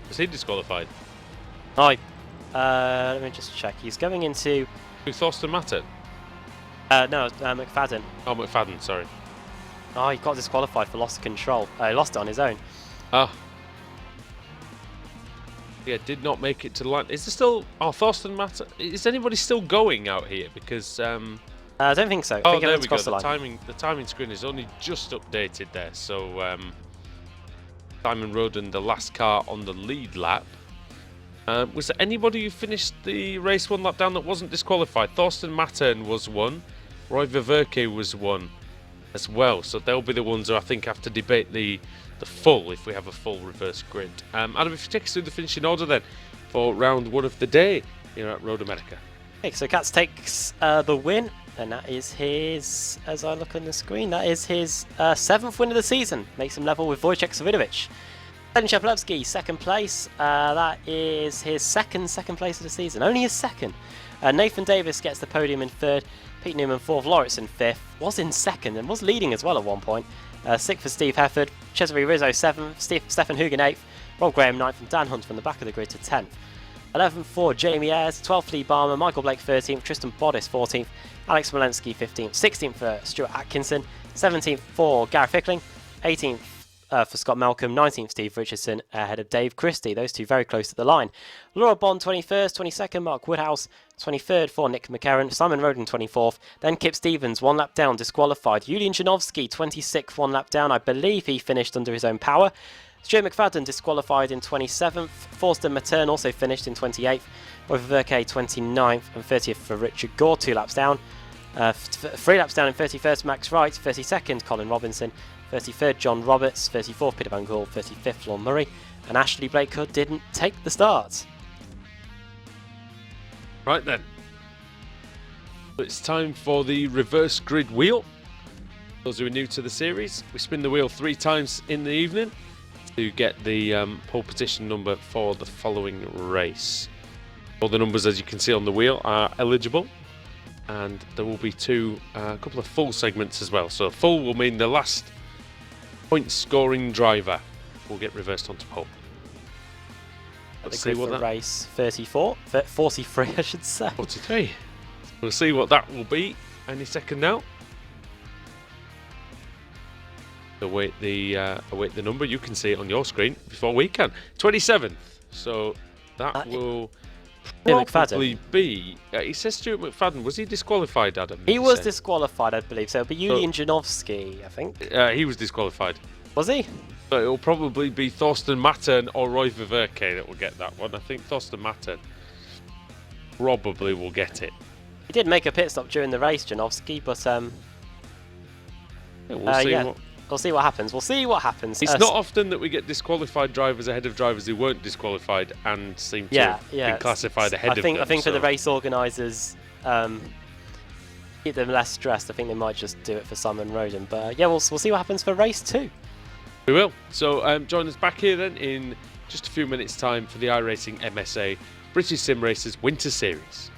Was he disqualified? Oh, let me just check. He's going into. Who, Thorsten Mattern? No, McFadden. Oh, McFadden, sorry. Oh, he got disqualified for loss of control. He lost it on his own. Ah. Yeah, did not make it to the line. Is there still... Oh, Thorsten Mattern... Is anybody still going out here? Because... I don't think so. Oh, there we go. The timing screen is only just updated there. So, Simon Roden, the last car on the lead lap. Was there anybody who finished the race 1 lap down that wasn't disqualified? Thorsten Mattern was one. Roy Viverke was one as well. So they'll be the ones who I think have to debate the full, if we have a full reverse grid. Adam, if you take us through the finishing order then for round 1 of the day here at Road America. Okay, so Katz takes the win, and that is his, as I look on the screen, that is his 7th win of the season. Makes him level with Wojciech Savidovic. Then Shepelevsky, 2nd place. That is his second place of the season. Only his 2nd. Nathan Davis gets the podium in 3rd. Pete Newman 4th. Lauritsen 5th. Was in 2nd and was leading as well at one point. 6th for Steve Hefford. Cesare Rizzo 7th. Stefan Hugen 8th. Rob Graham 9th. And Dan Hunt from the back of the grid to 10th. 11th for Jamie Ayres. 12th Lee Barmer. Michael Blake 13th. Tristan Bodis 14th. Alex Smolensky 15th. 16th for Stuart Atkinson. 17th for Gareth Hickling. 18th for Scott Malcolm, 19th Steve Richardson ahead of Dave Christie. Those two very close to the line. Laura Bond 21st, 22nd Mark Woodhouse, 23rd for Nick McCarron, Simon Roden 24th, then Kip Stevens 1 lap down disqualified. Julian Janowski 26th, 1 lap down. I believe he finished under his own power. Stuart McFadden disqualified in 27th. Thorsten Mattern also finished in 28th. Roy Viverke 29th and 30th for Richard Gore, 2 laps down. 3 laps down in 31st Max Wright, 32nd Colin Robinson, 33rd John Roberts, 34th Peter Van Gool, 35th Lon Murray, and Ashley Blake Hood didn't take the start. Right then, it's time for the reverse grid wheel. Those who are new to the series, we spin the wheel 3 times in the evening to get the pole position number for the following race. All the numbers, as you can see on the wheel, are eligible, and there will be a couple of full segments as well. So full will mean the last point scoring driver will get reversed onto pole. Let's see what that race 43 I should say. 43. We'll see what that will be any second now. Await the number. You can see it on your screen before we can. 27th. So that will probably be. He says Stuart McFadden. Was he disqualified, Adam? He was disqualified, I believe. So it'll be Julian Janowski, I think. He was disqualified. Was he? So it'll probably be Thorsten Mattern or Roy Ververke that will get that one. I think Thorsten Mattern probably will get it. He did make a pit stop during the race, Janowski, but Yeah, we'll see yeah, what. we'll see what happens. We'll see what happens. It's not often that we get disqualified drivers ahead of drivers who weren't disqualified and seem to have been classified ahead of them. I think for the race organisers, keep them less stressed. I think they might just do it for Simon Roden. But yeah, we'll see what happens for race 2. We will. So join us back here then in just a few minutes' time for the iRacing MSA British Sim Racers Winter Series.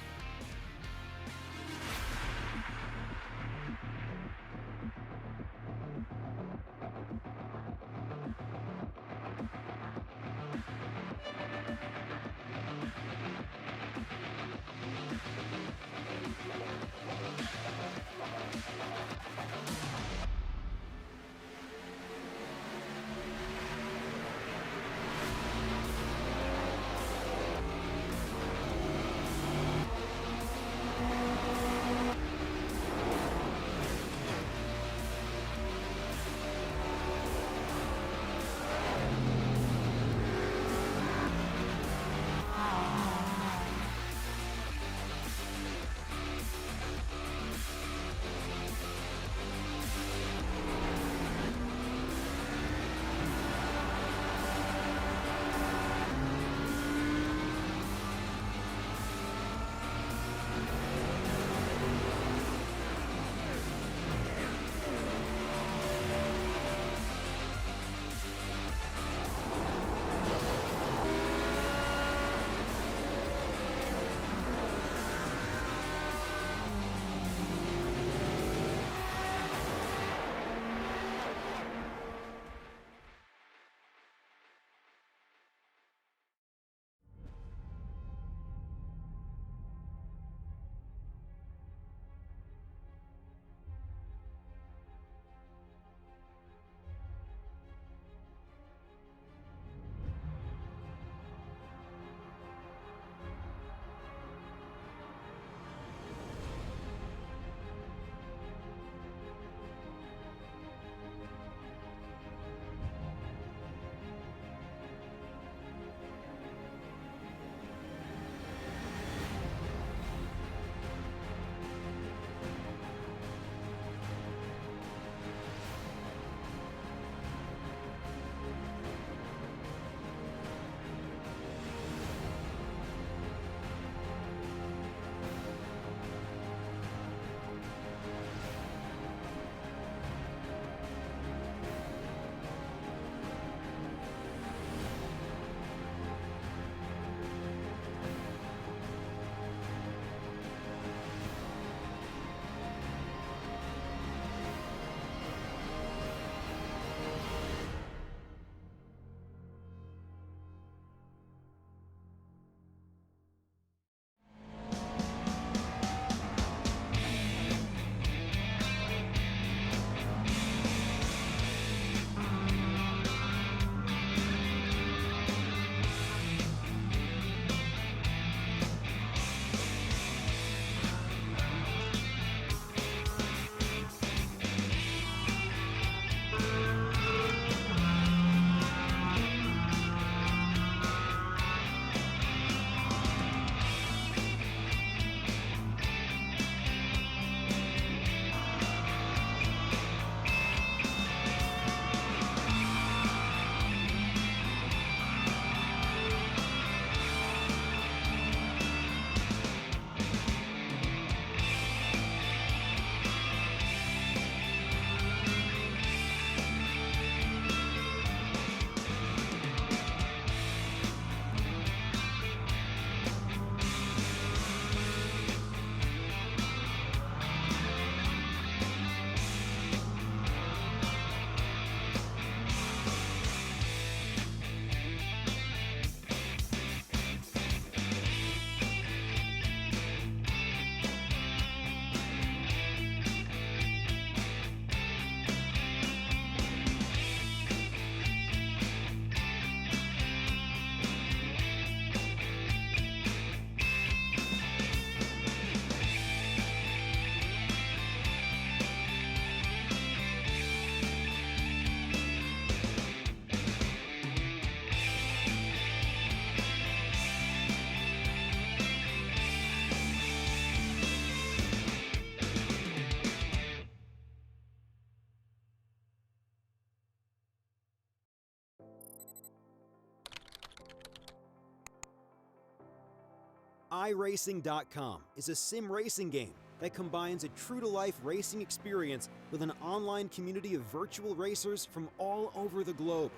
iRacing.com is a sim racing game that combines a true-to-life racing experience with an online community of virtual racers from all over the globe.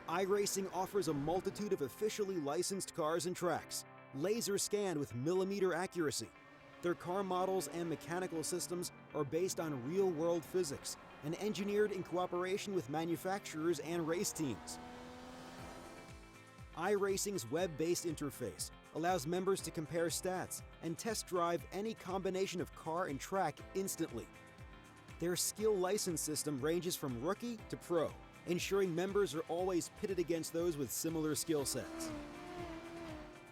iRacing offers a multitude of officially licensed cars and tracks, laser scanned with millimeter accuracy. Their car models and mechanical systems are based on real-world physics and engineered in cooperation with manufacturers and race teams. iRacing's web-based interface allows members to compare stats and test drive any combination of car and track instantly. Their skill license system ranges from rookie to pro, ensuring members are always pitted against those with similar skill sets.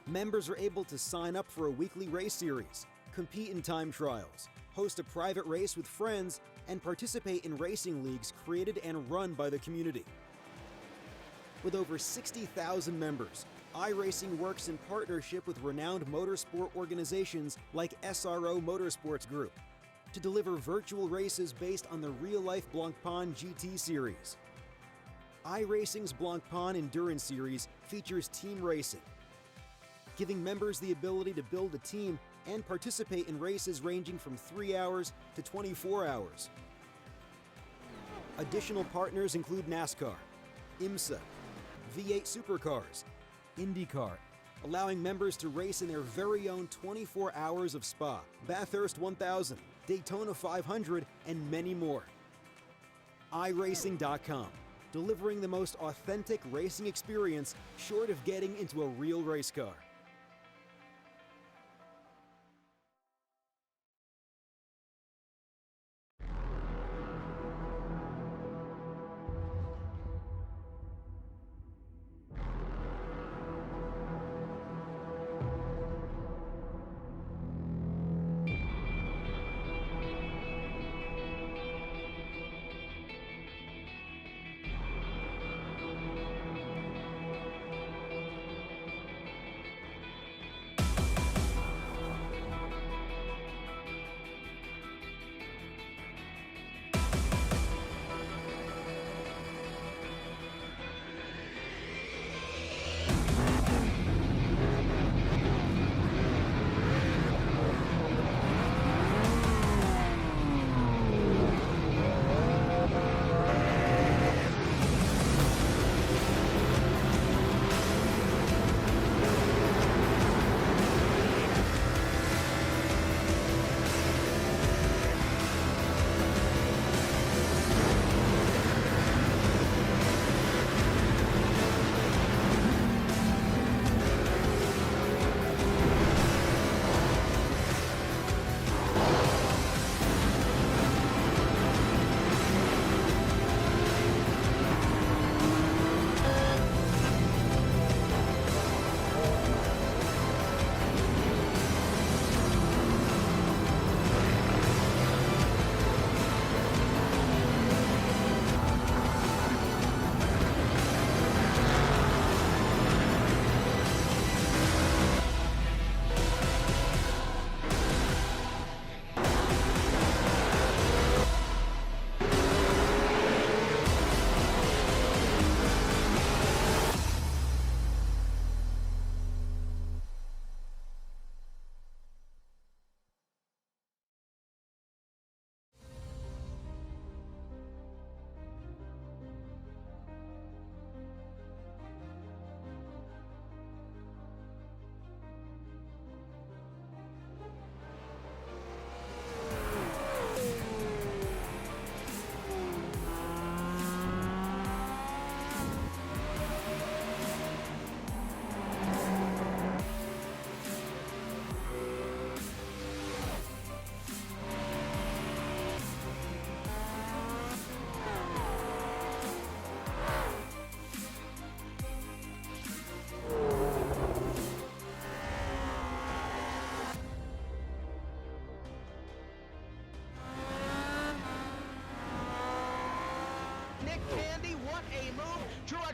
Members are able to sign up for a weekly race series, compete in time trials, host a private race with friends, and participate in racing leagues created and run by the community. With over 60,000 members, iRacing works in partnership with renowned motorsport organizations like SRO Motorsports Group to deliver virtual races based on the real-life Blancpain GT series. iRacing's Blancpain Endurance Series features team racing, giving members the ability to build a team and participate in races ranging from 3 hours to 24 hours. Additional partners include NASCAR, IMSA, V8 Supercars, IndyCar, allowing members to race in their very own 24 hours of Spa, Bathurst 1000, Daytona 500, and many more. iRacing.com, delivering the most authentic racing experience short of getting into a real race car.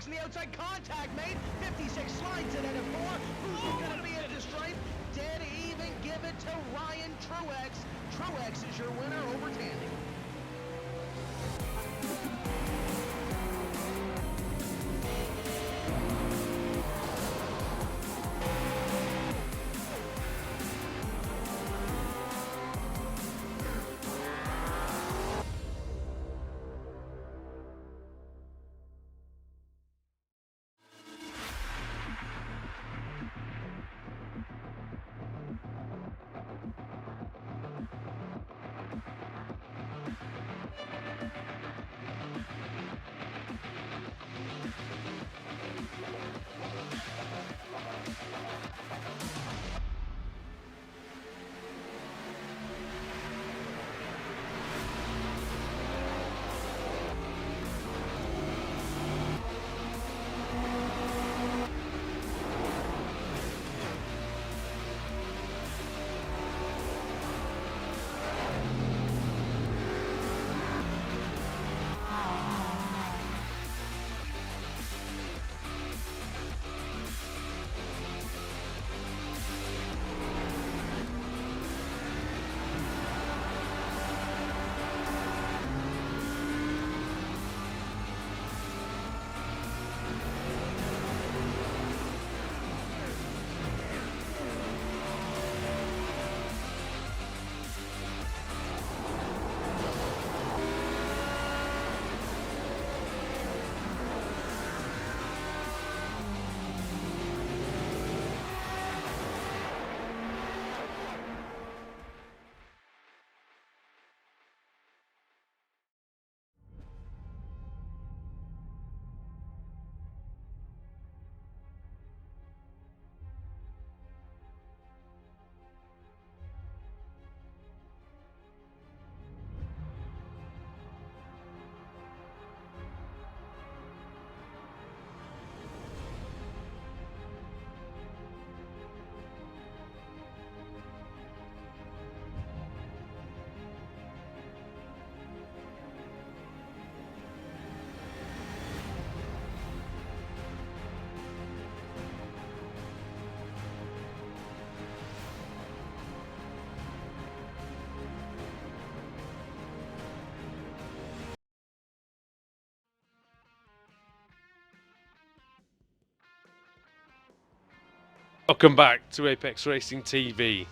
in the outside, contact made, 56 slides it into 4, who's going to be at the stripe, dead even, give it to Ryan Truex. Truex is your winner over Tandy. Welcome back to Apex Racing TV,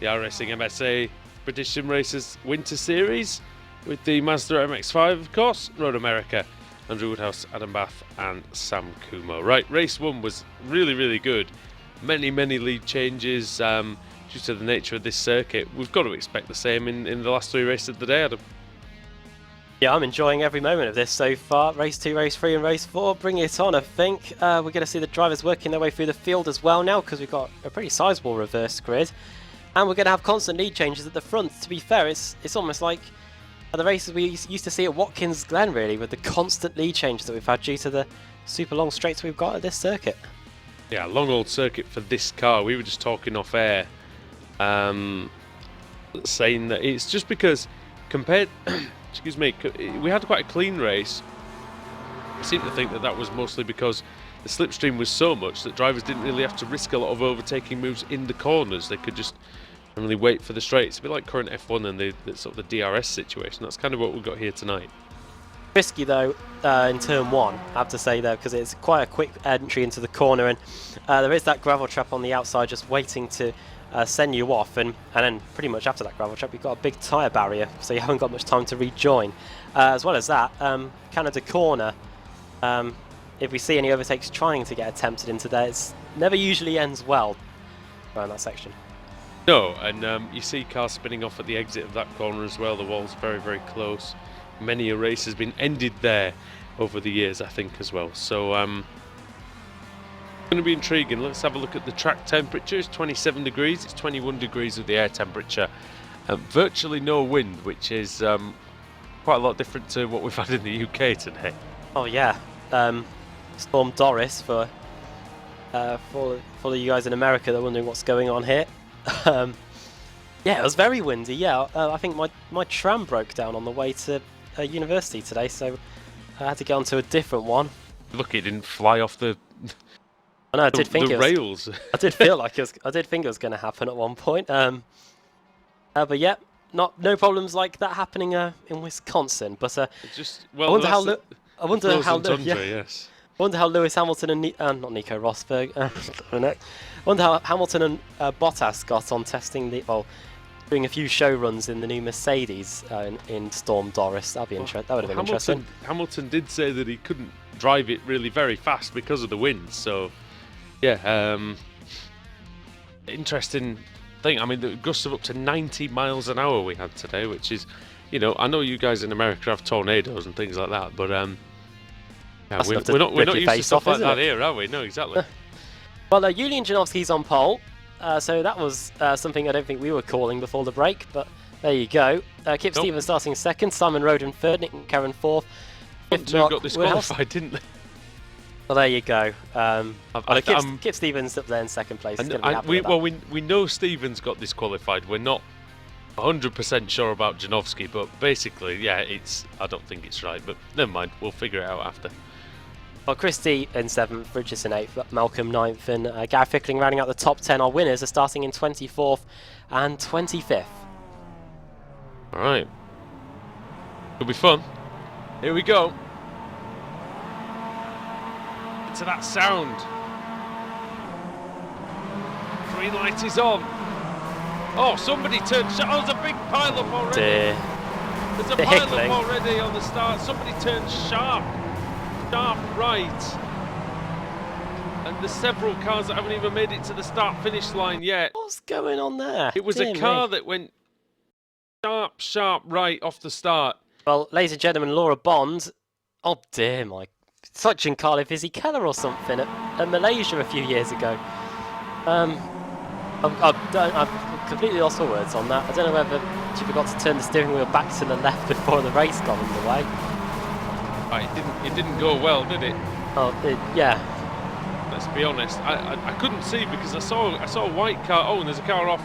the iRacing MSA British Sim Racers Winter Series with the Mazda MX-5, of course, Road America, Andrew Woodhouse, Adam Bath and Sam Kumo. Right, race 1 was really good. Many lead changes due to the nature of this circuit. We've got to expect the same in the last 3 races of the day, Adam. Yeah, I'm enjoying every moment of this so far. Race 2, Race 3 and Race 4, bring it on, I think. We're going to see the drivers working their way through the field as well now, because we've got a pretty sizable reverse grid. And we're going to have constant lead changes at the front. To be fair, it's almost like the races we used to see at Watkins Glen, really, with the constant lead changes that we've had due to the super long straights we've got at this circuit. Yeah, long old circuit for this car. We were just talking off air, saying that it's just because compared... excuse me, we had quite a clean race. I seem to think that that was mostly because the slipstream was so much that drivers didn't really have to risk a lot of overtaking moves in the corners. They could just really wait for the straights. A bit like current F1 and the sort of the DRS situation. That's kind of what we've got here tonight. Risky though in turn 1, I have to say though, because it's quite a quick entry into the corner, and there is that gravel trap on the outside just waiting to send you off, and then pretty much after that gravel trap you've got a big tyre barrier, so you haven't got much time to rejoin. As well as that, Canada corner, if we see any overtakes trying to get attempted into there, it's never usually ends well around that section. No, and you see cars spinning off at the exit of that corner as well. The wall's very close. Many a race has been ended there over the years, I think, as well. So going to be intriguing. Let's have a look at the track temperature. It's 27 degrees. It's 21 degrees with the air temperature. Virtually no wind, which is quite a lot different to what we've had in the UK today. Oh yeah, Storm Doris for you guys in America that are wondering what's going on here. Yeah, it was very windy. Yeah, I think my tram broke down on the way to university today, so I had to get onto a different one. Look, it didn't fly off the. I know, I did think the rails. I did feel like it was. I did think it was going to happen at one point. But yeah, no problems like that happening in Wisconsin. But just I wonder how. Yes. I wonder how Lewis Hamilton and not Nico Rosberg. I wonder how Hamilton and Bottas got on testing doing a few show runs in the new Mercedes in Storm Doris. That'd be interesting. That would have been interesting. Hamilton did say that he couldn't drive it really very fast because of the wind. So. Yeah, interesting thing. I mean, the gusts of up to 90 miles an hour we had today, which is, I know you guys in America have tornadoes and things like that, but yeah, we're not used to stuff like that here, are we? No, exactly. Well, Julian Janowski's on pole, so that was something I don't think we were calling before the break, but there you go. Kip Stevens starting second, Simon Roden third, Nick McCarron fourth. Two got disqualified, didn't they? Well, there you go. Kip Stevens up there in second place. We know Stevens got disqualified. We're not 100% sure about Janowski, but basically, yeah, I don't think it's right. But never mind, we'll figure it out after. Well, Christie in 7th, Richardson 8th, Malcolm 9th, and Gareth Fickling rounding out the top 10. Our winners are starting in 24th and 25th. All right. It'll be fun. Here we go. To that sound. Green light is on. Oh, somebody turned. Oh, there's a big pile up already. There's a pile up already on the start. Somebody turned sharp right. And there's several cars that haven't even made it to the start-finish line yet. What's going on there? It was a car that went sharp right off the start. Well, ladies and gentlemen, Laura Bond. Oh dear, my. It's like Giancarlo Fisichella or something at Malaysia a few years ago. I've completely lost my words on that. I don't know whether she forgot to turn the steering wheel back to the left before the race got underway. It didn't go well, did it? Oh, yeah. Let's be honest. I couldn't see because I saw a white car. Oh, and there's a car off.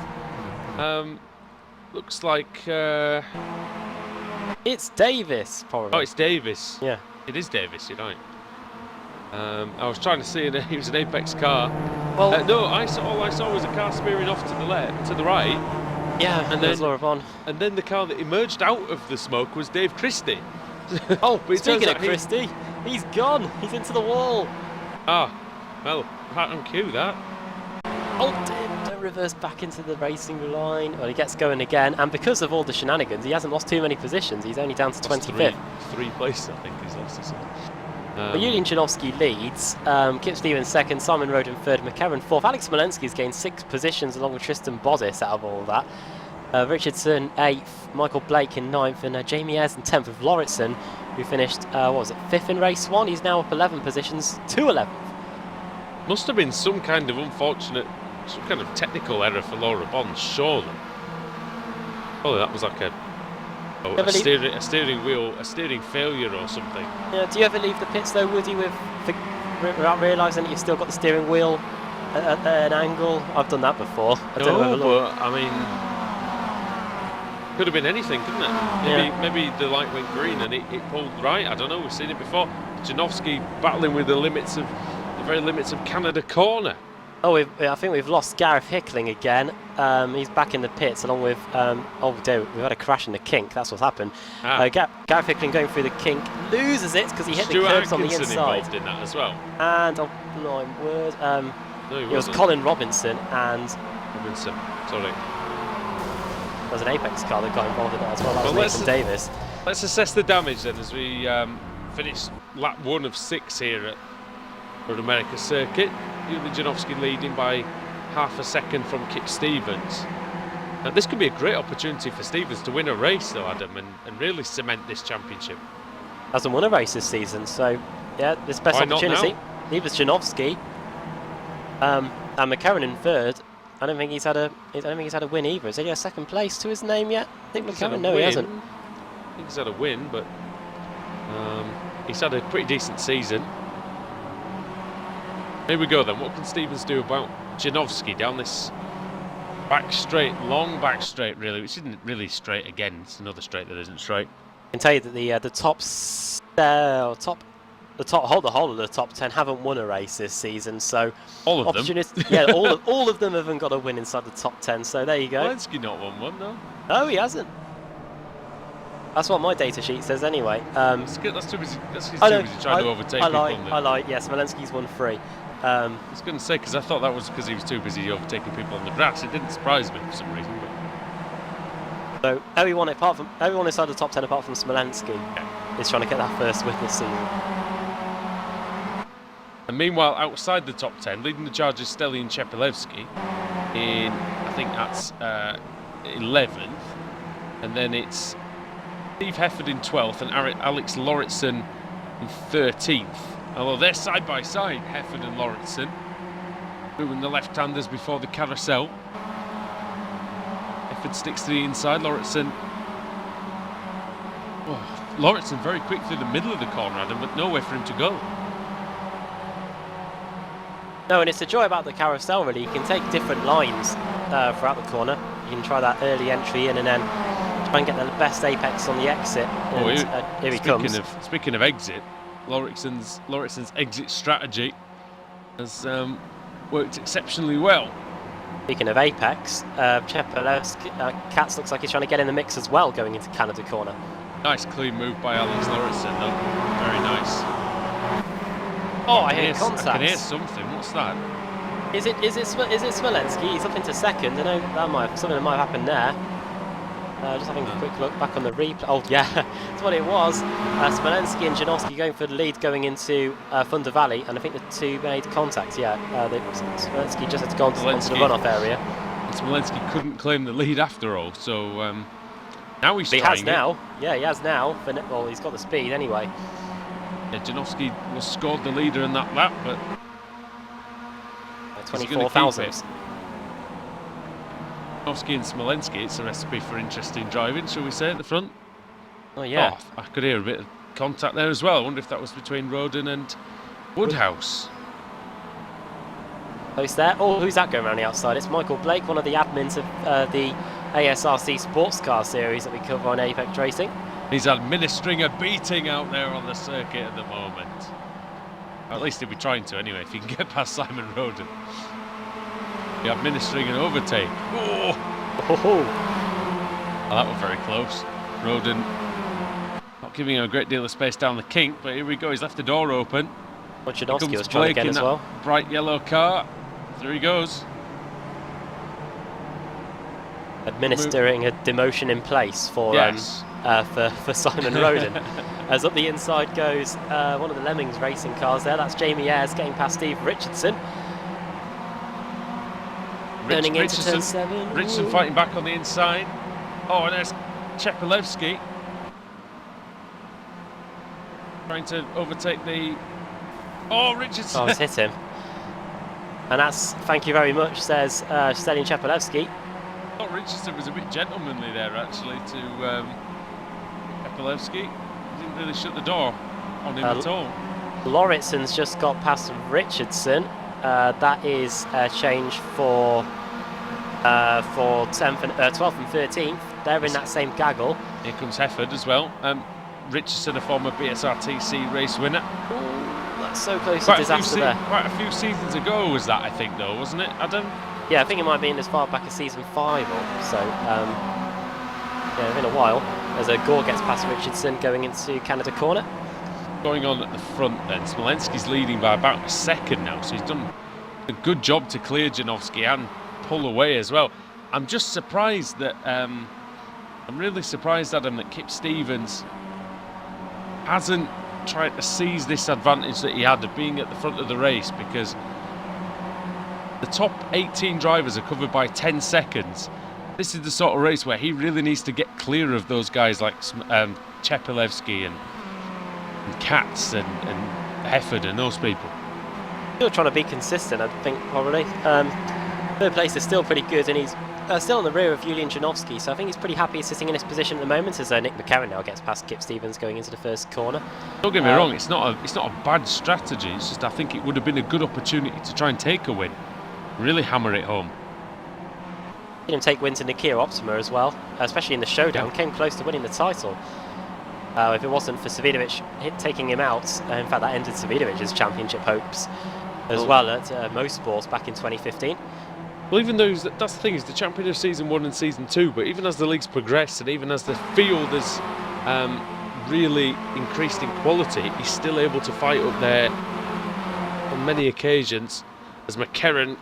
Looks like. It's Davis, probably. Oh, it's Davis. Yeah. It is Davis, you're right. I was trying to see he was an Apex car. Well, no, all I saw was a car spearing off to the right. Yeah, and there's Laura Vaughn. And then the car that emerged out of the smoke was Dave Christie. Oh, speaking of Christie, he's gone. He's into the wall. Ah, well, right on cue that. Don't reverse back into the racing line. Well, he gets going again, and because of all the shenanigans, he hasn't lost too many positions. He's only down to 25th. Three places, I think he's lost this one. But Julian Janowski leads, Kip Stevens second, Simon Roden third, McCarron fourth. Alex Smolensky's gained 6 positions along with Tristan Bodis out of all of that. Richardson 8th, Michael Blake in 9th, and Jamie Ayres in 10th with Lauritsen, who finished, 5th in race 1. He's now up 11 positions to 11th. Must have been some kind of unfortunate, some kind of technical error for Laura Bonds, surely. Oh, that was like a steering wheel, a steering failure or something. Yeah, do you ever leave the pits though, Woody, without realising that you've still got the steering wheel at an angle? I've done that before. But I mean, could have been anything, couldn't it? Maybe the light went green and it pulled right. I don't know. We've seen it before. Janowski battling with the very limits of Canada Corner. Oh, I think we've lost Gareth Hickling again. He's back in the pits along with, we've had a crash in the kink. That's what's happened. Gareth Hickling going through the kink, loses it because he hit the curbs on the inside. Involved in that as well. And, oh my word, no, it was Colin Robinson and... Sorry. There was an Apex car that got involved in that as well. That was Nathan Davis. Let's assess the damage then as we finish lap 1 of 6 here at Road America Circuit. Julian Janowski leading by half a second from Kip Stevens. Now this could be a great opportunity for Stevens to win a race though, Adam, and really cement this championship. Hasn't won a race this season, so yeah, this best opportunity. Neither Janowski. And McCarron in third. I don't think he's had a win either. Has he got a second place to his name yet? I think McCarron. No, he hasn't. I think he's had a win, but he's had a pretty decent season. Here we go then. What can Stevens do about Janowski down this back straight, long back straight really, which isn't really straight again. It's another straight that isn't straight. I can tell you that the whole of the top 10 haven't won a race this season, so all of them. Yeah, all of them haven't got a win inside the top 10. So there you go. Smolensky not won one, no. No, he hasn't. That's what my data sheet says anyway. That's too busy. He's too busy trying to overtake people. I lied. Yes, Smolensky's won 3. I was going to say, because I thought that was because he was too busy overtaking people on the grass. It didn't surprise me for some reason. But... So everyone inside the top 10 apart from Smolensky is trying to get that first win this season. And meanwhile, outside the top 10, leading the charge is Stelian Chepelevsky in, I think that's 11th. And then it's Steve Hefford in 12th and Alex Lauritsen in 13th. Although they're side by side, Hefford and Lauritsen, doing the left-handers before the carousel. Hefford sticks to the inside, Lauritsen. Oh, Lauritsen very quick through the middle of the corner, Adam, but nowhere for him to go. No, and it's the joy about the carousel really. You can take different lines throughout the corner. You can try that early entry in and then try and get the best apex on the exit. And, here he comes. Speaking of exit, Lauritsen's exit strategy has worked exceptionally well. Speaking of apex, Katz looks like he's trying to get in the mix as well going into Canada Corner. Nice clean move by Alex Lauritsen though. Very nice. Oh, I hear contact. I can hear something. What's that? Is it Smolensky? He's up into second. I know something might have happened there. Just having a quick look back on the replay. Oh yeah, that's what it was. Smolensky and Janowski going for the lead going into Thunder Valley, and I think the two made contact. Yeah, Smolensky just had to go onto the runoff area. Smolensky couldn't claim the lead after all, so now he's trying. He has now. Yeah, he has now. Well, he's got the speed anyway. Yeah, Janowski was scored the leader in that lap, but 24,000. Janowski and Smolensky, it's a recipe for interesting driving, shall we say, at the front. Oh yeah. Oh, I could hear a bit of contact there as well. I wonder if that was between Roden and Woodhouse. Close there. Oh, who's that going around the outside? It's Michael Blake, one of the admins of the ASRC Sports Car Series that we cover on Apex Racing. He's administering a beating out there on the circuit at the moment. At least he'll be trying to anyway, if he can get past Simon Roden. He's administering an overtake. Oh! Oh, that was very close. Roden not giving him a great deal of space down the kink, but here we go, he's left the door open. Janowski was trying again as well. Bright yellow car. There he goes. administering a demotion in place for Yes. for Simon Roden. As up the inside goes one of the Lemmings racing cars there. That's Jamie Ayres getting past Steve Richardson. Turning into turn 7. Richardson fighting back on the inside. Oh, and there's Chepelevsky trying to overtake the... Oh, Richardson! Oh, it's hit him. And that's, thank you very much, says Stelin Chepelevsky. I thought Richardson was a bit gentlemanly there, actually, to Chepelevsky. He didn't really shut the door on him at all. Lauritson's just got past Richardson. That is a change for 12th and 13th. They're in that same gaggle. Here comes Hefford as well. Richardson, a former BSR TC race winner. Ooh, that's so close to disaster there. Quite a few seasons ago was that, I think, though, wasn't it, Adam? Yeah, I think it might be in as far back as season 5 or so. Yeah, in a while. As Gore gets past Richardson going into Canada corner. Going on at the front then, Smolensky's leading by about a second now, so he's done a good job to clear Janowski and pull away as well. I'm just surprised that, I'm really surprised, Adam, that Kip Stevens hasn't tried to seize this advantage that he had of being at the front of the race, because the top 18 drivers are covered by 10 seconds. This is the sort of race where he really needs to get clear of those guys like Chepelevsky and Katz and Hefford and those people. Still trying to be consistent, I think, probably. Third place is still pretty good, and he's still in the rear of Julian Janowski, so I think he's pretty happy sitting in this position at the moment as Nick McCarron now gets past Kip Stevens going into the first corner. Don't get me wrong, it's not a bad strategy, it's just I think it would have been a good opportunity to try and take a win. Really hammer it home. Seen him take wins in Nikia Optima as well, especially in the showdown. Came close to winning the title. If it wasn't for Savidovic taking him out, in fact that ended Savidovic's championship hopes as well at Motorsports back in 2015. Well, even though that's the thing, is the champion of season 1 and season 2, but even as the leagues progress and even as the field has really increased in quality, he's still able to fight up there on many occasions, as McCarron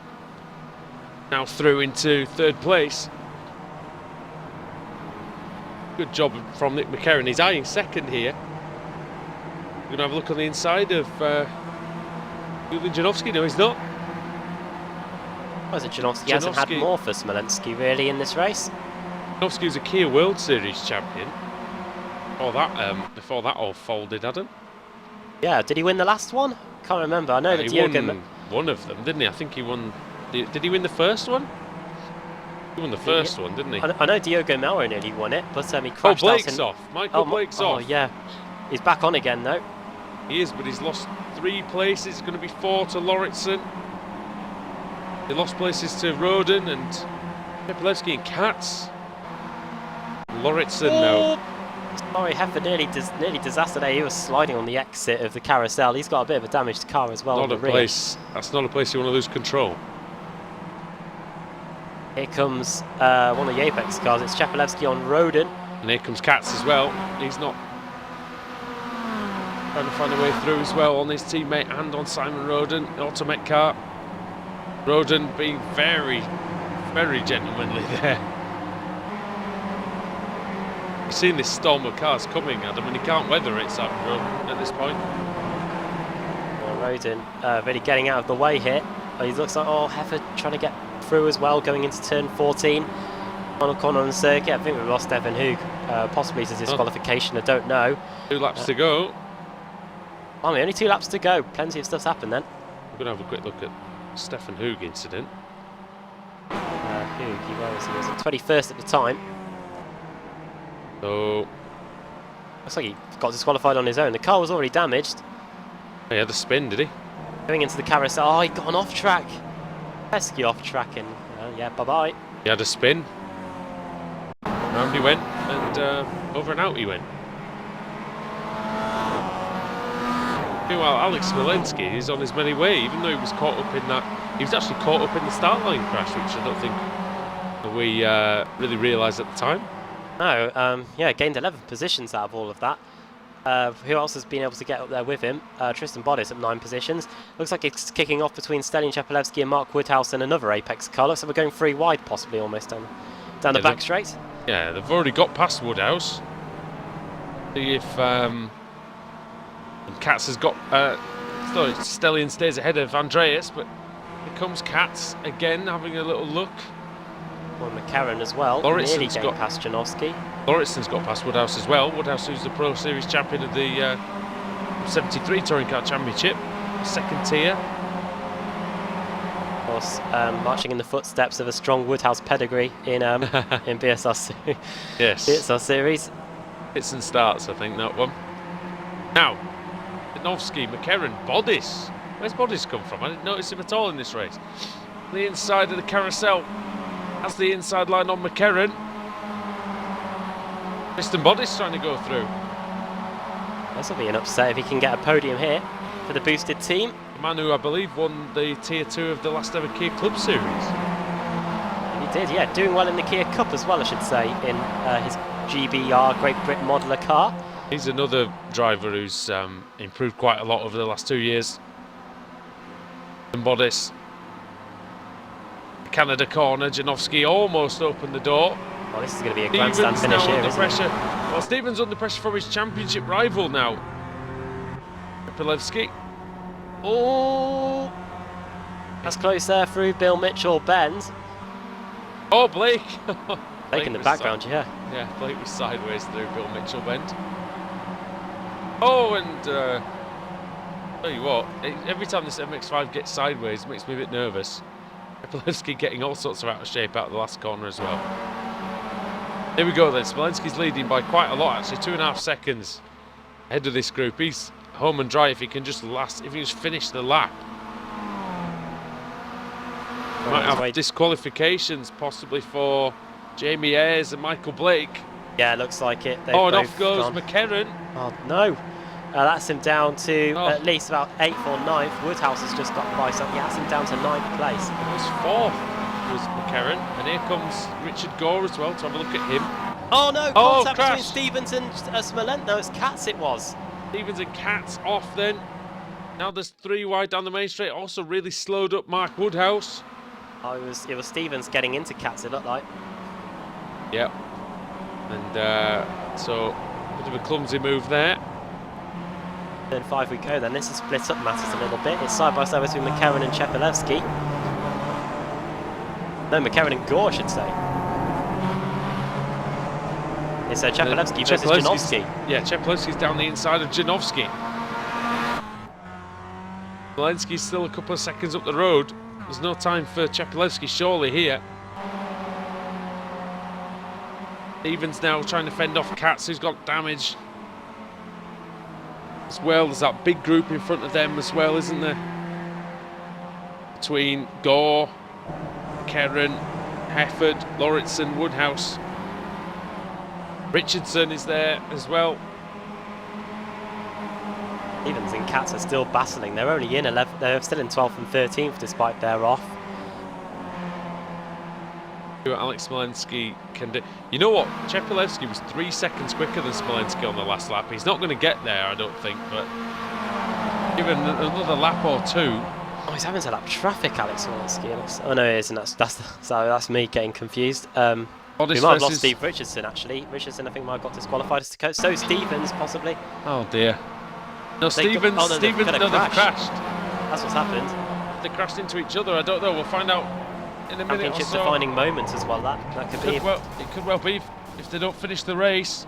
now through into third place. Good job from Nick McCarron. He's eyeing second here. We're going to have a look on the inside of Julian Janowski. No, he's not. Was it Janowski hasn't had more for Smolensky really in this race? Janowski was a Kia World Series champion. Before that all folded, Adam. Yeah, did he win the last one? Can't remember. I know that he won one of them, didn't he? I think he won. Did he win the first one? He won the first one, didn't he? I know Diogo Melro nearly won it, but he crashed Blake's out. off. Michael Blake's off. Oh yeah, he's back on again though. He is, but he's lost 3 places. It's going to be 4 to Lauritsen. He lost places to Roden and Chepelevsky and Katz. Lauritsen now. Sorry, Hefford nearly disaster there. He was sliding on the exit of the carousel. He's got a bit of a damaged car as well. That's not a place you want to lose control. Here comes one of the Apex cars. It's Chepelevsky on Roden. And here comes Katz as well. He's not trying to find a way through as well on his teammate and on Simon Roden, Automet car. Roden being very, very gentlemanly there. You've seen this storm of cars coming, Adam, and he can't weather it, Simon Roden, at this point. Well, Roden really getting out of the way here. He looks like, Hefford trying to get through as well, going into turn 14. Final corner on the circuit. I think we lost Evan Hoog, possibly to disqualification, I don't know. 2 laps to go. Only 2 laps to go. Plenty of stuff's happened then. We're going to have a quick look at Stefan Hoog incident. Hoog, where was he? Was 21st at the time. So looks like he got disqualified on his own. The car was already damaged. He had the spin, did he? Going into the carousel. He got an off track. Pesky off track, and yeah, bye bye. He had a spin. Round he went, and over and out he went. Meanwhile, Alex Smolensky is on his merry way, even though he was caught up in that. He was actually caught up in the start line crash, which I don't think we really realised at the time. No, yeah, gained 11 positions out of all of that. Who else has been able to get up there with him? Tristan Bodice at 9 positions. Looks like it's kicking off between Stelin Chepelevsky and Mark Woodhouse and another Apex car. Looks like we're going 3 wide, possibly almost down Down the back straight. Yeah, they've already got past Woodhouse. See if Katz has got. So Stellion stays ahead of Andreas, but here comes Katz again, having a little look. Well, McCarron as well. Nearly getting past Janowski. Lauritsen's got past Woodhouse as well. Woodhouse, who's the Pro Series champion of the 73 Touring Car Championship, second tier. Of course, marching in the footsteps of a strong Woodhouse pedigree in BSR Yes. BSR Series. Hits and starts, I think, that one. Now, Janowski, McCarron, Bodis. Where's Bodis come from? I didn't notice him at all in this race. The inside of the carousel has the inside line on McCarron. Mr. Bodis trying to go through. This will be an upset if he can get a podium here for the boosted team. The man who I believe won the Tier 2 of the last ever Kia Club Series. He did, yeah. Doing well in the Kia Cup as well, I should say, in his GBR Great Britain modeler car. He's another driver who's improved quite a lot over the last 2 years. And Bodis. Canada corner, Janowski almost opened the door. Well, this is going to be a grandstand finish here, under isn't pressure. it? Well, Stevens under pressure from his championship rival now. Pilevsky. Oh! That's close there through Bill Mitchell bend. Oh, Blake! Blake in the background, yeah. Yeah, Blake was sideways through Bill Mitchell bend. Oh, and tell you what, every time this MX-5 gets sideways, it makes me a bit nervous. Pilevsky getting all sorts of out of shape out of the last corner as well. Here we go then. Smolensky's leading by quite a lot, actually, 2.5 seconds ahead of this group. He's home and dry if he can just finish the lap. Might have disqualifications possibly for Jamie Ayres and Michael Blake. Yeah, it looks like it. Oh, and off goes McCarron. Oh no. That's him down to at least about 8th or 9th. Woodhouse has just got by, so that's him down to 9th place. It was 4th was McCarron, and here comes Richard Gore as well to have a look at him. Oh no, contact between crash. Stevens and Smolensk. No, it's Katz it was. Stevens and Katz off then. Now there's 3 wide down the main straight. Also really slowed up Mark Woodhouse. Oh, it was Stevens getting into Katz, it looked like. Yep. And so a bit of a clumsy move there. Turn 5 we go then. This has split up matters a little bit. It's side by side between McCarron and Chepelevsky. No, McCarron and Gore, I should say. It's Chepelevsky versus Janowski. Yeah, Chepelevsky's down the inside of Janowski. Smolensky's still a couple of seconds up the road. There's no time for Chepelevsky surely here. Stevens now trying to fend off Katz, who's got damage as well. There's that big group in front of them as well, isn't there? Between Gore, Kerran, Hefford, Lauritsen, Woodhouse. Richardson is there as well. Stevens and Katz are still battling. They're only in 11th. They're still in 12th and 13th despite they're off. What Alex Smolensky can do. You know what? Chepelevsky was 3 seconds quicker than Smolensky on the last lap. He's not going to get there, I don't think, but given another lap or 2. Oh, he's having to lap traffic, Alex Smolensky. Oh no, he isn't. That's me getting confused. We might have lost Steve Richardson actually. Richardson, I think, might have got disqualified as to coach. So Stevens possibly. Oh dear. No, Stevens. They've crashed. That's what's happened. They crashed into each other. I don't know. We'll find out in a minute or so. Championship defining moment as well. That could be. It could well be if they don't finish the race.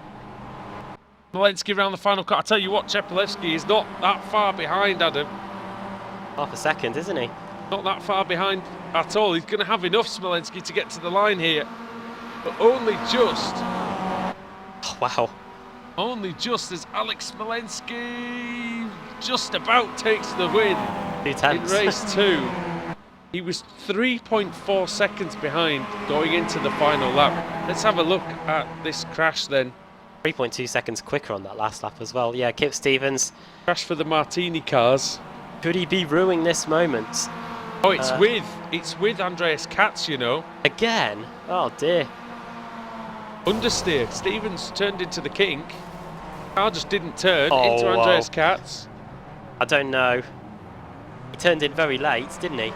Smolensky around the final cut. I tell you what, Chepelevsky is not that far behind, Adam. Half a second, isn't he? Not that far behind at all. He's going to have enough, Smolensky, to get to the line here. But only just. Oh, wow. Only just as Alex Smolensky just about takes the win in race 2. He was 3.4 seconds behind going into the final lap. Let's have a look at this crash then. 3.2 seconds quicker on that last lap as well. Yeah, Kip Stevens. Crash for the Martini cars. Could he be ruining this moment? Oh, it's with Andreas Katz, you know. Again? Oh dear. Understeer. Stevens turned into the kink. Car just didn't turn into Andreas Katz. I don't know. He turned in very late, didn't he?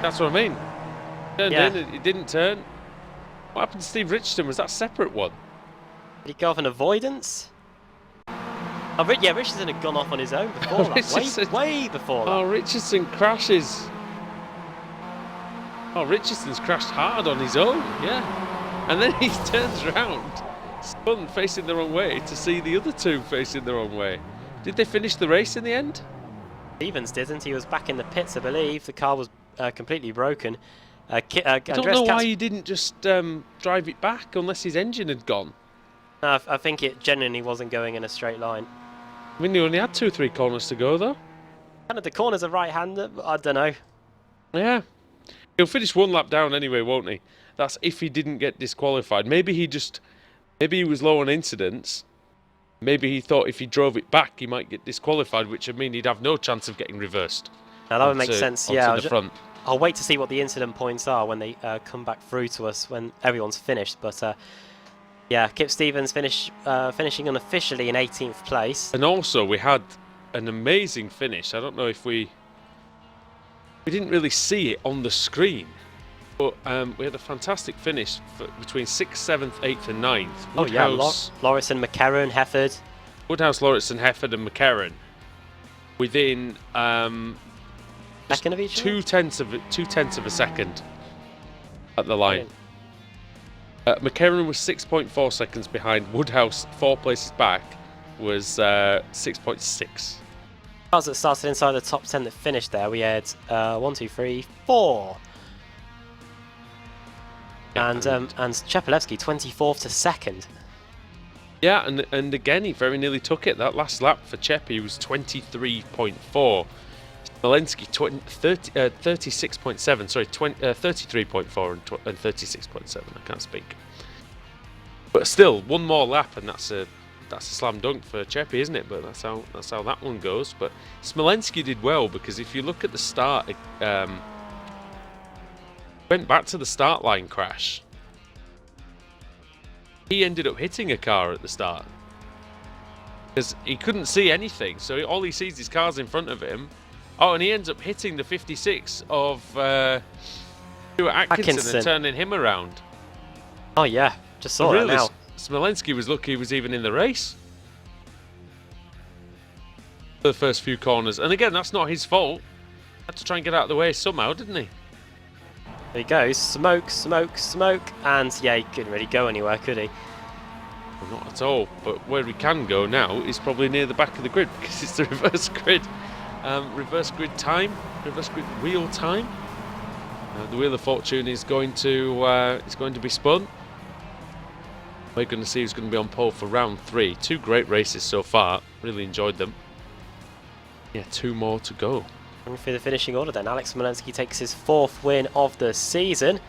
That's what I mean. Turned in, it didn't turn. What happened to Steve Richardson? Was that a separate one? Did he go off an avoidance? Oh, yeah, Richardson had gone off on his own before that. Richardson- Way before that. Oh, Richardson crashes. Oh, Richardson's crashed hard on his own, yeah. And then he turns around, spun facing the wrong way to see the other two facing the wrong way. Did they finish the race in the end? Stevens didn't. He was back in the pits, I believe. The car was completely broken. I don't know why he didn't just drive it back unless his engine had gone. I think it genuinely wasn't going in a straight line. I mean, he only had 2 or 3 corners to go, though. Kind of the corner's a right-hander, but I don't know. Yeah. He'll finish 1 lap down anyway, won't he? That's if he didn't get disqualified. Maybe he was low on incidents. Maybe he thought if he drove it back, he might get disqualified, which would mean he'd have no chance of getting reversed. Now that would make sense, yeah. Onto the front. I'll wait to see what the incident points are when they come back through to us when everyone's finished. But yeah, Kip Stevens finishing unofficially in 18th place. And also, we had an amazing finish. I don't know if we didn't really see it on the screen, but we had a fantastic finish between 6th, 7th, 8th and 9th. Oh yeah, Lauritsen, McCarron, Hefford. Woodhouse, Lauritsen, Hefford and McCarron within second of each other? 2/10 of a second at the line. McCarron was 6.4 seconds behind. Woodhouse, 4 places back, was 6.6. Cars that started inside the top 10 that finished there, we had 1, 2, 3, 4. And Chepelevsky 24th to 2nd. Yeah, and again, he very nearly took it. That last lap for Cheppy was 23.4. Smolensky 36.7. Sorry, 33.4 and 36.7. I can't speak. But still, 1 more lap, and that's a slam dunk for Cheppy, isn't it? But that's how that one goes. But Smolensky did well, because if you look at the start, went back to the start line crash. He ended up hitting a car at the start because he couldn't see anything, so all he sees is cars in front of him. Oh, and he ends up hitting the 56 of Stuart Atkinson and turning him around. Oh yeah, just saw that now. Smolensky was lucky he was even in the race for the first few corners. And again, that's not his fault. Had to try and get out of the way somehow, didn't he? There he goes. Smoke, smoke, smoke. And yeah, he couldn't really go anywhere, could he? Well, not at all. But where he can go now is probably near the back of the grid, because it's the reverse grid. Reverse grid time, reverse grid wheel time. The Wheel of Fortune is going to be spun. We're going to see who's going to be on pole for round 3. 2 great races so far. Really enjoyed them. Yeah, 2 more to go. And for the finishing order then, Alex Smolensky takes his 4th win of the season.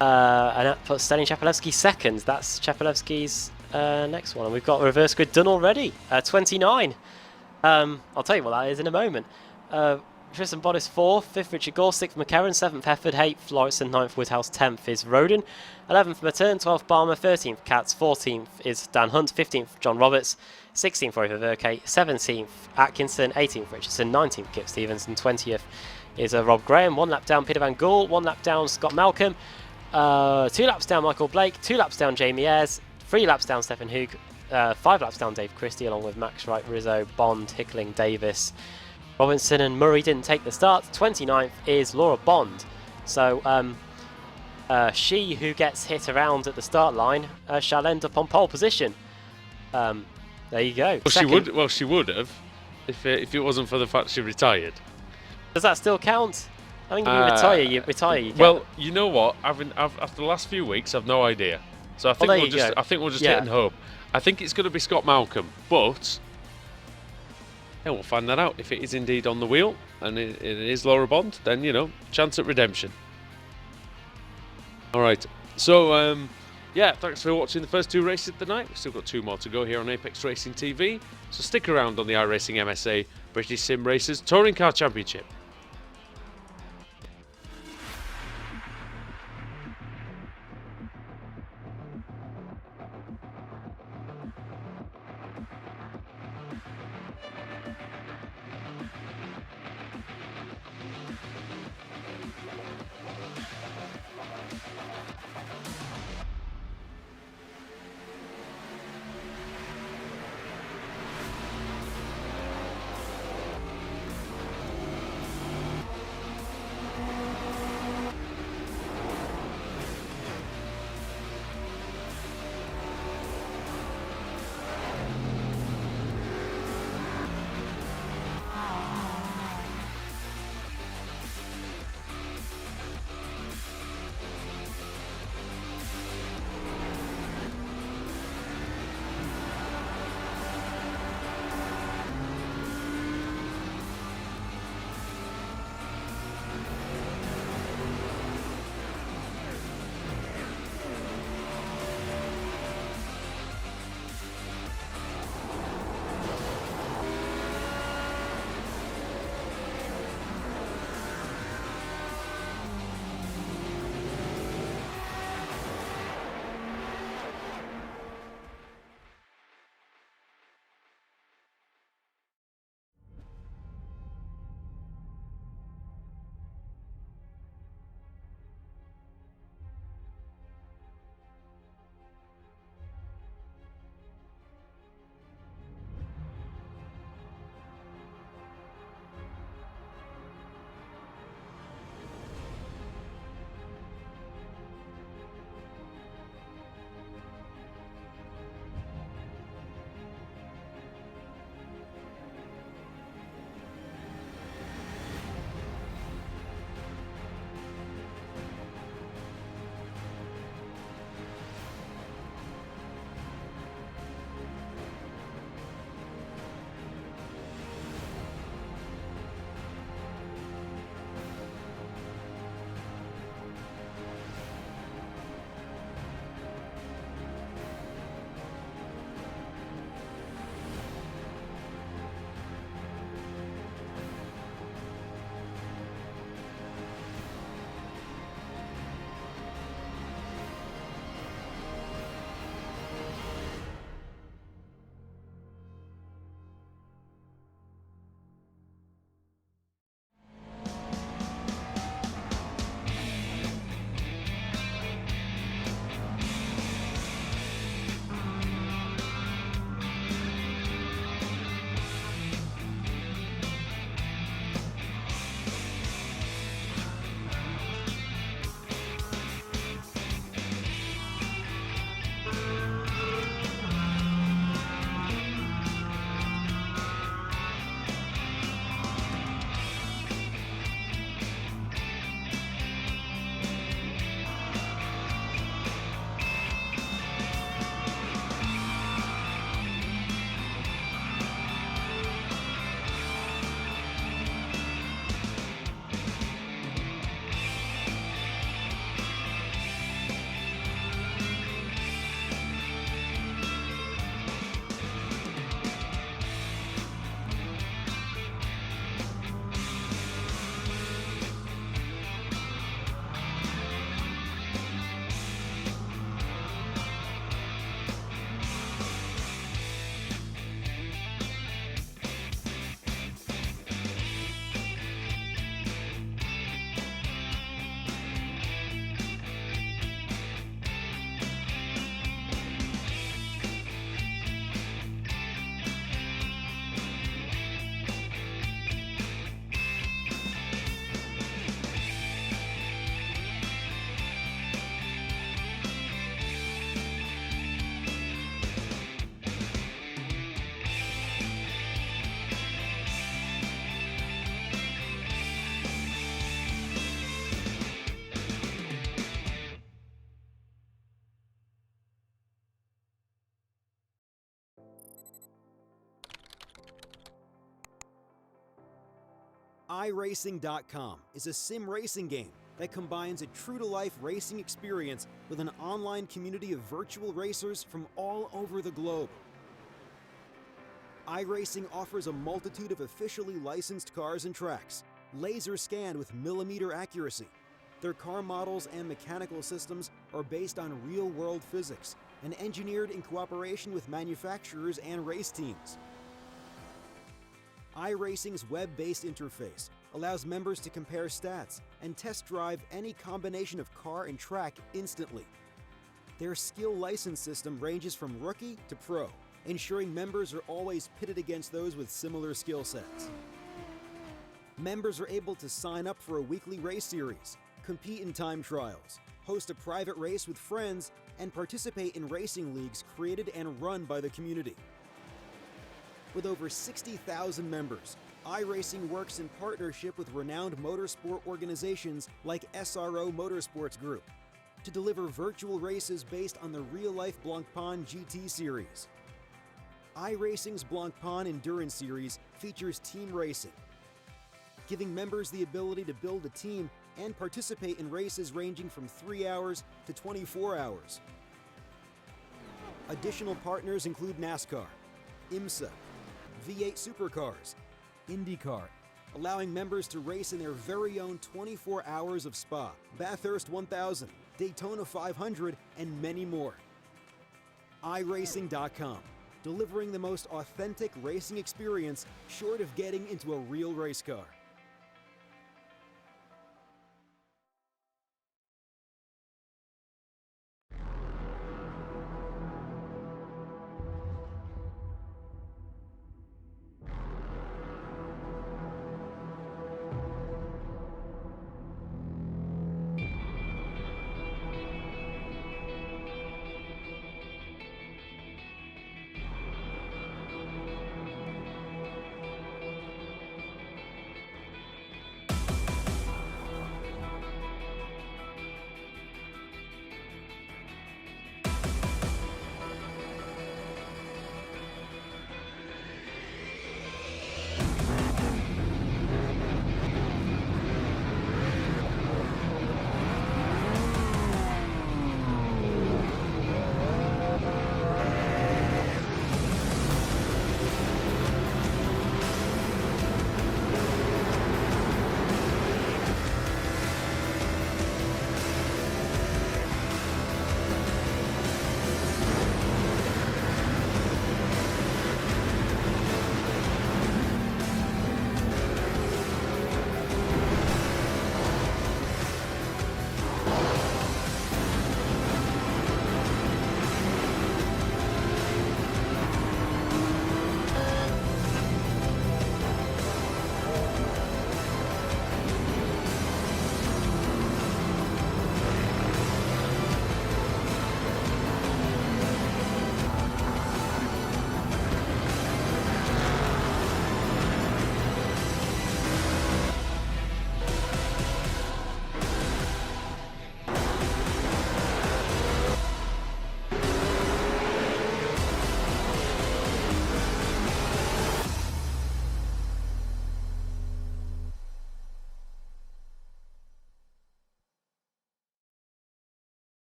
And that puts Stanley Chepelevsky 2nd. That's Chepelevsky's next one. And we've got reverse grid done already. 29. I'll tell you what that is in a moment. Tristan Bodis 4th, 5th Richard Gore, 6th McCarron, 7th Hefford, 8th Lauritsen, 9th Woodhouse, 10th is Roden, 11th Matern, 12th Barmer, 13th Katz, 14th is Dan Hunt, 15th John Roberts, 16th Roy Verke, 17th Atkinson, 18th Richardson, 19th Kip Stevens, and 20th is Rob Graham. 1 lap down Peter Van Gool, 1 lap down Scott Malcolm, 2 laps down Michael Blake, 2 laps down Jamie Ayres, 3 laps down Stephen Hoog, 5 laps down Dave Christie, along with Max Wright, Rizzo, Bond, Hickling, Davis, Robinson and Murray didn't take the start. 29th is Laura Bond. So she, who gets hit around at the start line, shall end up on pole position. There you go. Well, she would have if it wasn't for the fact she retired. Does that still count? I think if you retire. You well, you know what? After the last few weeks, I've no idea. So I think we'll just hit and hope. I think it's going to be Scott Malcolm, but yeah, we'll find that out. If it is indeed on the wheel and it is Laura Bond, then, you know, chance at redemption. All right. So, yeah, thanks for watching the first 2 races of the night. We've still got 2 more to go here on Apex Racing TV. So stick around on the iRacing MSA British Sim Racers Touring Car Championship. iRacing.com is a sim racing game that combines a true-to-life racing experience with an online community of virtual racers from all over the globe. iRacing offers a multitude of officially licensed cars and tracks, laser scanned with millimeter accuracy. Their car models and mechanical systems are based on real-world physics and engineered in cooperation with manufacturers and race teams. iRacing's web-based interface allows members to compare stats and test drive any combination of car and track instantly. Their skill license system ranges from rookie to pro, ensuring members are always pitted against those with similar skill sets. Members are able to sign up for a weekly race series, compete in time trials, host a private race with friends, and participate in racing leagues created and run by the community. With over 60,000 members, iRacing works in partnership with renowned motorsport organizations like SRO Motorsports Group to deliver virtual races based on the real-life Blancpain GT series. iRacing's Blancpain Endurance Series features team racing, giving members the ability to build a team and participate in races ranging from 3 hours to 24 hours. Additional partners include NASCAR, IMSA, V8 Supercars, IndyCar, allowing members to race in their very own 24 hours of Spa, Bathurst 1000, Daytona 500, and many more. iRacing.com, delivering the most authentic racing experience short of getting into a real race car.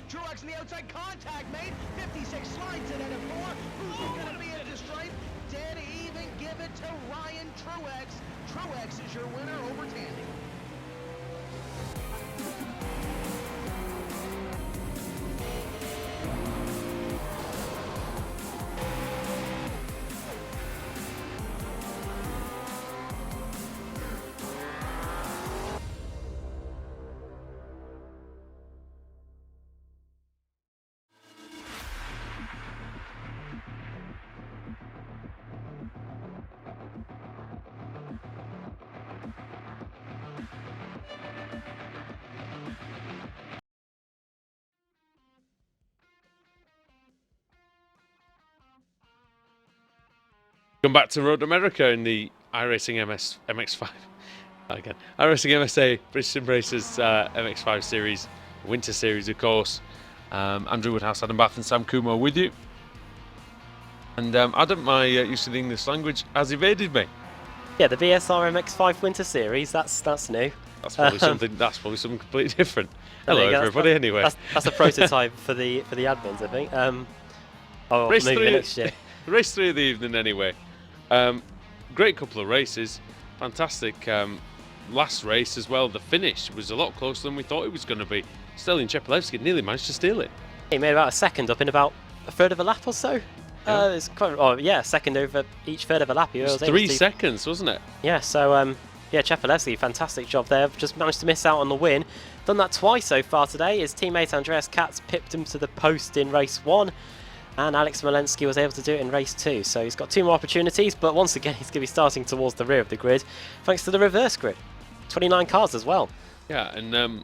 Truex in the outside, contact made. 56 slides it at a 4. Who's going to be into stripe? Dead even, give it to Ryan Truex. Truex is your winner over Tandy. Come back to Road America in the iRacing MX5. Again, iRacing MSA British Sim Racers MX5 Series, Winter Series, of course. Andrew Woodhouse, Adam Bath, and Sam Kumo with you. And Adam, my use of the English language has evaded me. Yeah, the BSR MX5 Winter Series. That's new. That's probably something. That's probably something completely different. There Hello, you go. everybody. Anyway, that's a prototype for the admins, I think. Oh, race maybe three, next year. race 3 of the evening. Anyway, great couple of races. Fantastic last race as well. The finish was a lot closer than we thought it was going to be. Stallion Chepelevsky nearly managed to steal it. He made about a second up in about a third of a lap or so. Yeah. It's quite, second over each third of a lap. It was 3 seconds, wasn't it? Yeah, so Chepelevsky, fantastic job there. Just managed to miss out on the win. Done that twice so far today. His teammate Andreas Katz pipped him to the post in race 1, and Alex Malensky was able to do it in race 2. So he's got 2 more opportunities, but once again he's going to be starting towards the rear of the grid, thanks to the reverse grid. 29 cars as well. Yeah, and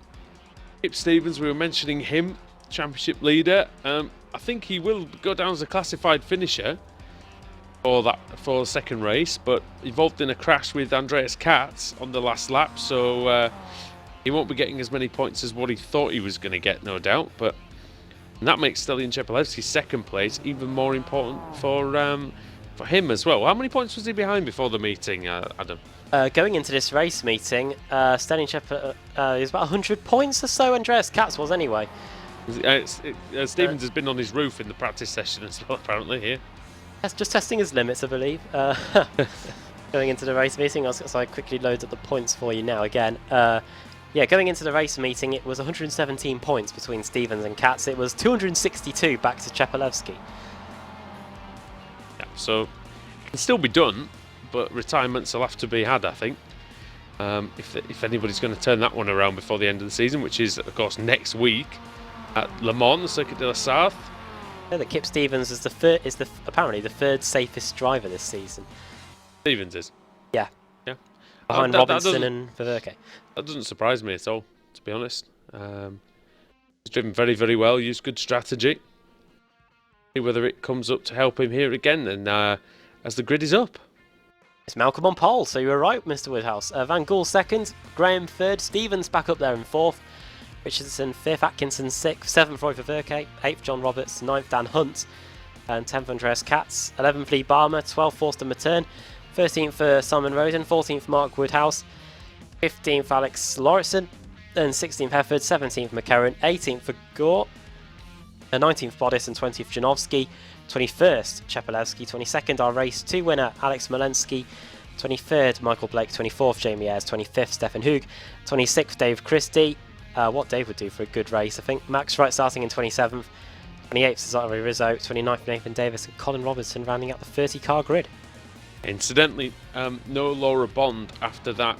Kip Stevens, we were mentioning him, championship leader. I think he will go down as a classified finisher for the second race, but involved in a crash with Andreas Katz on the last lap, so he won't be getting as many points as what he thought he was going to get, no doubt. But and that makes Stallion Chepelevsky's second place even more important for him as well. How many points was he behind before the meeting, Adam? Going into this race meeting, Stallion Chepelevsky is about 100 points or so. Andreas Katz was anyway. Stevens has been on his roof in the practice session as well, apparently, here. That's just testing his limits, I believe. Going into the race meeting, so I quickly loaded the points for you now again. Going into the race meeting, it was 117 points between Stevens and Katz. It was 262 back to Chepelevsky. Yeah, so it can still be done, but retirements will have to be had, I think. If anybody's going to turn that one around before the end of the season, which is, of course, next week at Le Mans, Circuit de la Sarthe. Yeah, that Kip Stevens is apparently the third safest driver this season. Stevens is? Yeah. Yeah. Behind Robinson and Ververke. That doesn't surprise me at all, to be honest. He's driven very, very well, used good strategy. See whether it comes up to help him here again, and as the grid is up. It's Malcolm on pole, so you were right, Mr. Woodhouse. Van Gool second, Graham third, Stevens back up there in fourth, Richardson fifth, Atkinson sixth, seventh Roy Ververke, eighth John Roberts, ninth Dan Hunt, and 10th Andreas Katz, 11th Lee Barmer, 12th Forster Matern, 13th for Simon Rosen, 14th Mark Woodhouse, 15th Alex Lauritsen, then 16th Hefford, 17th McCarran, 18th for Gore, 19th Bodis and 20th Janowski, 21st Chepelevsky, 22nd our race 2 winner Alex Malensky, 23rd Michael Blake, 24th Jamie Ayres, 25th Stefan Hoog, 26th Dave Christie, what Dave would do for a good race I think, Max Wright starting in 27th, 28th Cesare Rizzo, 29th Nathan Davis and Colin Robertson rounding out the 30 car grid. Incidentally, no Laura Bond after that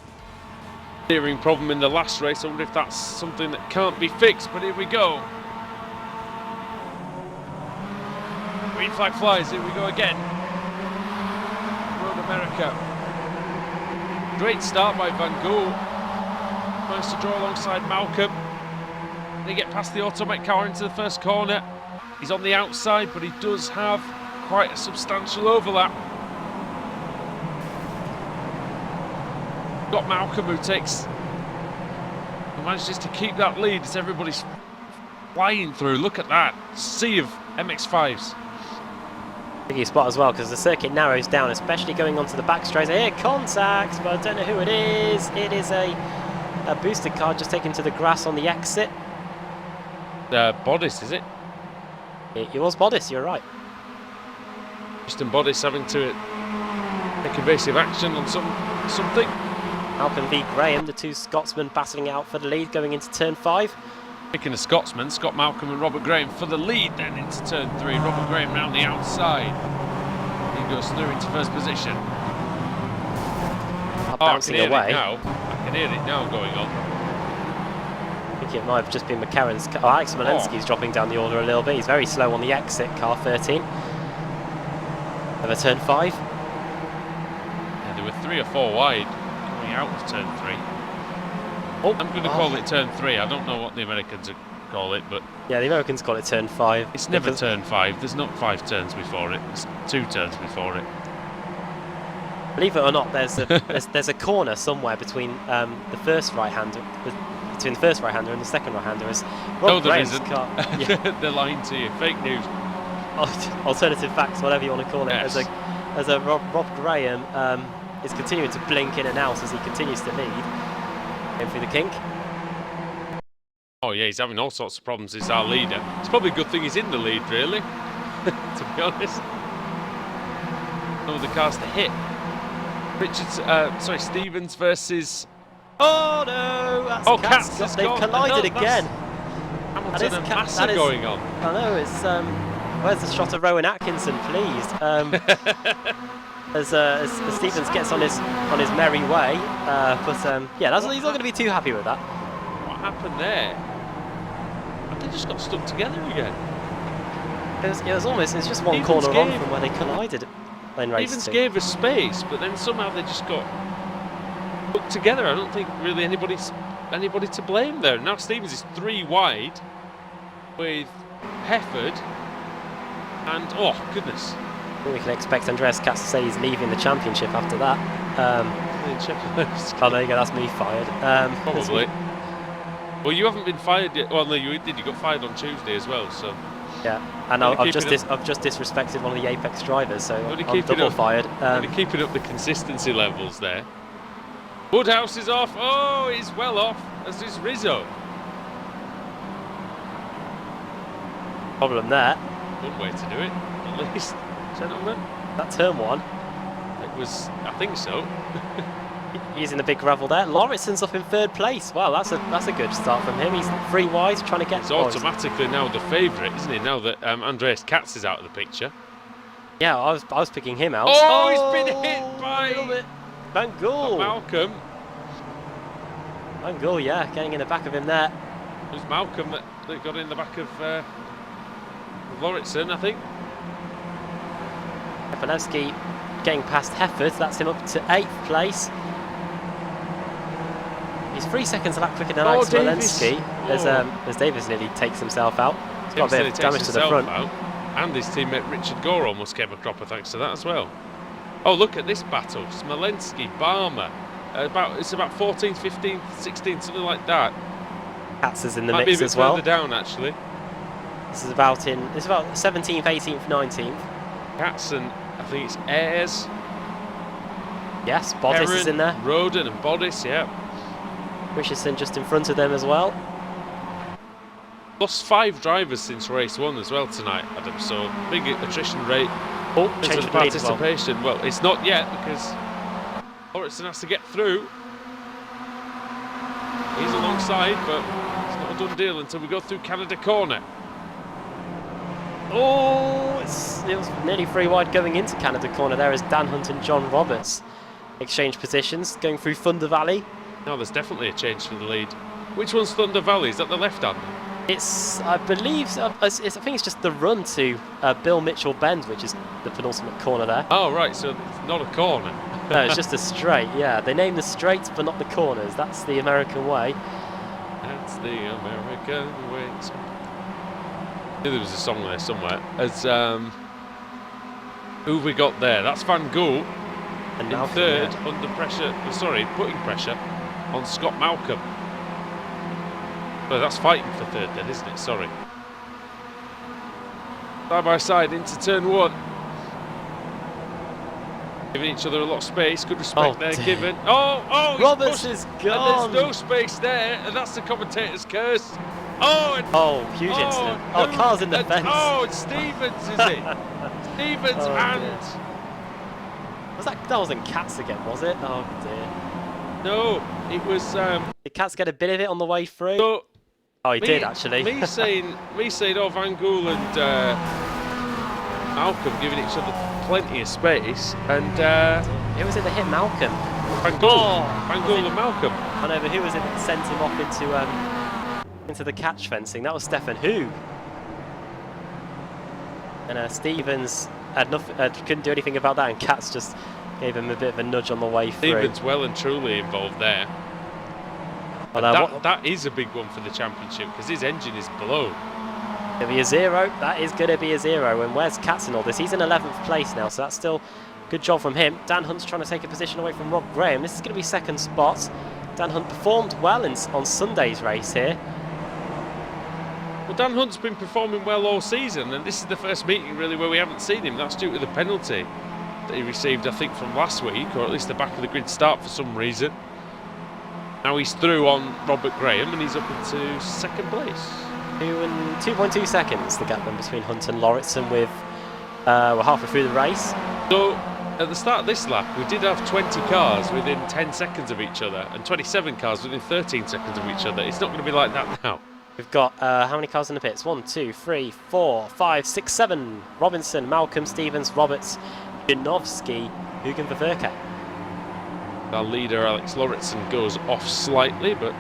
steering problem in the last race. I wonder if that's something that can't be fixed, but here we go. Green flag flies, here we go again. Road America. Great start by Van Gool. Managed to draw alongside Malcolm. They get past the Automatic car into the first corner. He's on the outside, but he does have quite a substantial overlap. Got Malcolm who manages to keep that lead as everybody's flying through. Look at that sea of MX5s. Tricky spot as well because the circuit narrows down, especially going onto the back straight. Here, contact, but I don't know who it is. It is a boosted car just taken to the grass on the exit. Bodis, is it? It was Bodis, you're right. Justin Bodis having to take evasive action on something. Malcolm v Graham, the two Scotsmen battling it out for the lead going into turn 5. Picking a Scotsman, Scott Malcolm and Robert Graham for the lead then into turn 3. Robert Graham round the outside. He goes through into first position. Bouncing away. I can hear it now going on. I think it might have just been McCarran's car. Alex Malensky's dropping down the order a little bit. He's very slow on the exit, car 13. Over turn 5. Yeah, there were 3 or 4 wide coming out of turn 3. I'm going to call it turn 3. I don't know what the Americans call it, but yeah, the Americans call it turn 5. It's never turn 5. There's not 5 turns before it. There's 2 turns before it. Believe it or not, there's a corner somewhere between the first right-hander, between the first right-hander and the second right-hander. As No, Rob there Graham's isn't. car, yeah, They're lying to you. Fake news. alternative facts, whatever you want to call it. Yes. As a Rob Graham is continuing to blink in and out as he continues to lead. Going through the kink. Oh yeah, he's having all sorts of problems. He's our leader. It's probably a good thing he's in the lead, really. To be honest. Some of the cars to hit. Stevens versus. Oh no! That's Katz has they've gone. collided again. Hamilton and Massa going on. I know, it's where's the shot of Rowan Atkinson, please? As Stevens gets on his merry way, yeah, he's not going to be too happy with that. What happened there? They just got stuck together again. It's just one Stevens corner on from where they collided. Stevens gave us space, but then somehow they just got stuck together. I don't think really anybody to blame there. Now Stevens is 3 wide with Hefford, and oh goodness. I think we can expect Andreas Katz to say he's leaving the championship after that. Oh, there you go, that's me fired. Probably. Well, you haven't been fired yet. Well, no, you did. You got fired on Tuesday as well, so. Yeah, and I've just disrespected one of the Apex drivers, so I'm double fired. Keeping up the consistency levels there. Woodhouse is off. Oh, he's well off, as is Rizzo. Problem there. One way to do it, at least, gentlemen. That turn one. It was, I think so. Using the big gravel there. Lauritson's up in 3rd place. Wow, that's a good start from him. He's 3 wide, trying to get. He's automatically now the favourite, isn't he? Now that Andreas Katz is out of the picture. Yeah, I was picking him out. Oh, he's been hit by Van Gool. Malcolm. Van Gool, yeah, getting in the back of him there. It was Malcolm that got in the back of Lauritsen, I think. Stefanowski getting past Hefford. That's him up to 8th place. He's 3 seconds a lap quicker than Alex Walensky as Davis nearly takes himself out. He's got a bit of damage to the front. And his teammate Richard Gore almost came a cropper thanks to that as well. Oh, look at this battle. Smolensky, Barmer. It's about 14th, 15th, 16th, something like that. Katz is in the Might mix be a bit as well. further down, actually. It's about 17th, 18th, 19th. Katz and I think it's Ayres. Yes, Bodis is in there. Roden and Bodis, yeah. Richardson just in front of them as well. Lost 5 drivers since race 1 as well tonight, Adam. So big attrition rate. Oh, change of participation. Well, it's not yet because Lauritsen has to get through. He's alongside, but it's not a done deal until we go through Canada Corner. Oh, it was nearly 3 wide going into Canada Corner there as Dan Hunt and John Roberts exchange positions going through Thunder Valley. No, there's definitely a change for the lead. Which one's Thunder Valley? Is that the left hand? It's, I believe, I think it's just the run to Bill Mitchell Bend, which is the penultimate corner there. Oh, right, so it's not a corner. No, it's just a straight, yeah. They name the straights but not the corners. That's the American way. That's the American way. I knew there was a song there somewhere. As who have we got there? That's Van Gool And in Malcolm, 3rd, yeah. under pressure. Sorry, putting pressure on Scott Malcolm. Well, that's fighting for 3rd then, isn't it? Sorry. Side by side into turn 1. Giving each other a lot of space. Good respect there given. Oh, Roberts is gone. And there's no space there, and that's the commentator's curse. Oh, and huge incident. Oh, car's in the fence. Oh, it's Stevens, is it? Stevens and... That wasn't Katz again, was it? Oh, dear. No, it was... Did Katz get a bit of it on the way through? So, he did, actually. me saying, oh, Van Gool and Malcolm giving each other plenty of space, and... Who was it that hit Malcolm? Van Gool and Malcolm. I know, but who was it that sent him off into the catch fencing? That was Stefan Hu. And Stevens couldn't do anything about that, and Katz just gave him a bit of a nudge on the way through. Stevens well and truly involved there. That is a big one for the championship because his engine is blown. It'll be a 0. That is going to be a 0. And where's Katz in all this? He's in 11th place now, so that's still Good job from him. Dan Hunt's trying to take a position away from Rob Graham. This is going to be second spot. Dan Hunt performed well on Sunday's race here. Well, Dan Hunt's been performing well all season, and this is the first meeting really where we haven't seen him. That's due to the penalty that he received, I think, from last week, or at least the back of the grid start for some reason. Now he's through on Robert Graham, and he's up into second place. 2.2 seconds, the gap then between Hunt and Lauritsen with, we're halfway through the race. So, at the start of this lap, we did have 20 cars within 10 seconds of each other, and 27 cars within 13 seconds of each other. It's not going to be like that now. We've got how many cars in the pits? 1, 2, 3, 4, 5, 6, 7. Robinson, Malcolm, Stevens, Roberts, Janowski, Hugen Ververke. Our leader, Alex Lauritsen, goes off slightly, but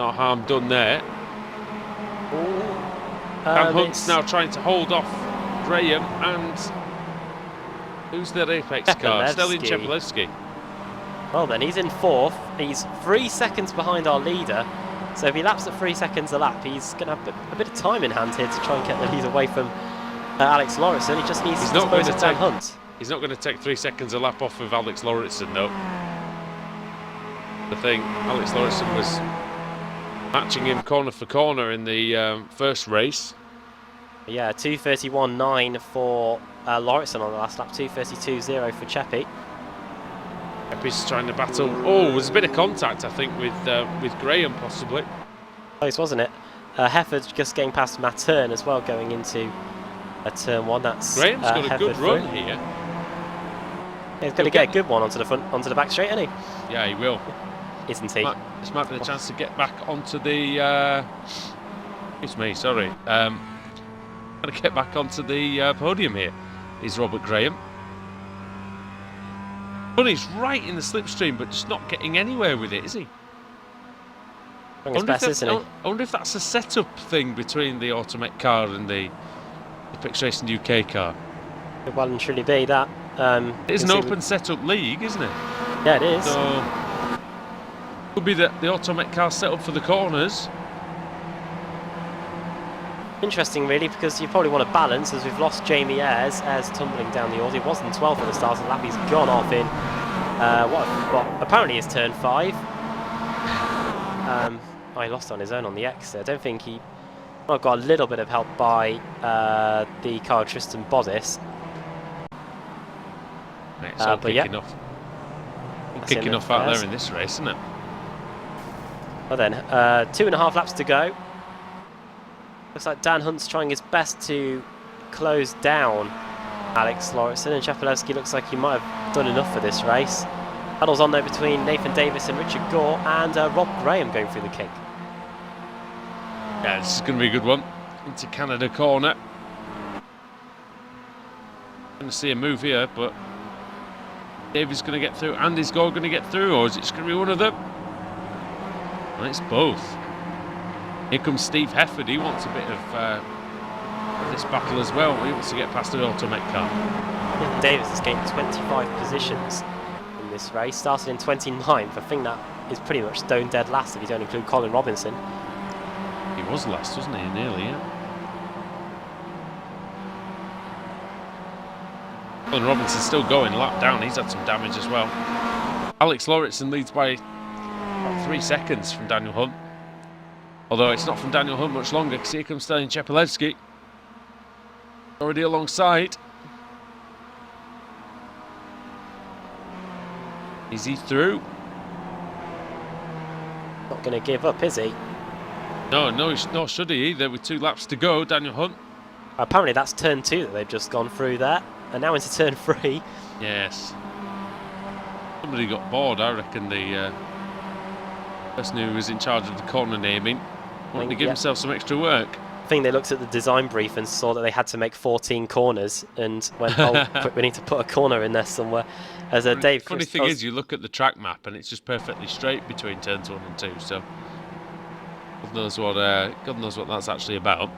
no harm done there. Dan Hunt's now trying to hold off Graham, and who's their apex car? Stelin Chepelevsky. Well then, he's in fourth. He's 3 seconds behind our leader. So if he laps at 3 seconds a lap, he's going to have a bit of time in hand here to try and get the lead away from Alex Lauritsen. He just needs to dispose of Dan Hunt. He's not going to take 3 seconds a lap off of Alex Lauritsen, though. The thing, Alex Lauritsen was matching him corner for corner in the first race. Yeah, 2:31.9 for Lauritsen on the last lap, 2:32.0 for Cheppy. Cheppy's trying to battle. Oh, there's a bit of contact, I think, with Graham, possibly. Close, wasn't it? Hefford just getting past Mattern as well, going into turn 1. That's Graham's got a good run here. Yeah, he's going to get a good one onto the back straight, isn't he? Yeah, he will. Isn't he? This might be the chance to get back onto the. Excuse me, sorry. Going to get back onto the podium here. Is Robert Graham. But he's right in the slipstream, but just not getting anywhere with it, is he? I wonder if that's a setup thing between the Automech car and the Apex Racing UK car. Could well and truly be that. It is an open setup league, isn't it? Yeah, it is. So could be that the Automech car set up for the corners. Interesting, really, because you probably want to balance, as we've lost Jamie Ayres. Ayres tumbling down the order. He was in 12th at the start of the lap. He's gone off in what apparently is turn 5. He lost on his own on the exit. I don't think he got a little bit of help by the car of Tristan Bodis. It's all kicking off. Kicking off out Ayres there in this race, isn't it? Well then, 2.5 laps to go. Looks like Dan Hunt's trying his best to close down Alex Lauritsen, and Chepelevsky looks like he might have done enough for this race. Battles on there between Nathan Davis and Richard Gore, and Rob Graham going through the kick. Yeah, this is going to be a good one. Into Canada corner. Going to see a move here, but Davis going to get through. Andy's Gore going to get through, or is it just going to be one of them? Well, it's both. Here comes Steve Hefford. He wants a bit of this battle as well. He wants to get past the Automech car. Davis has gained 25 positions in this race. Started in 29th. I think that is pretty much stone dead last if you don't include Colin Robinson. He was last, wasn't he? Nearly, yeah. Colin Robinson's still going, lap down. He's had some damage as well. Alex Lauritsen leads by about 3 seconds from Daniel Hunt. Although it's not from Daniel Hunt much longer, because here comes Stelin Chepelevsky. Already alongside. Is he through? Not going to give up, is he? No, nor should he either, with 2 laps to go, Daniel Hunt. Apparently that's turn 2 that they've just gone through there, and now into turn 3. Yes. Somebody got bored, I reckon, the person who was in charge of the corner naming. Wanted to give himself some extra work. I think they looked at the design brief and saw that they had to make 14 corners and went, oh, quick, we need to put a corner in there somewhere. As Dave. Funny thing is, you look at the track map and it's just perfectly straight between turns 1 and 2. So God knows what that's actually about.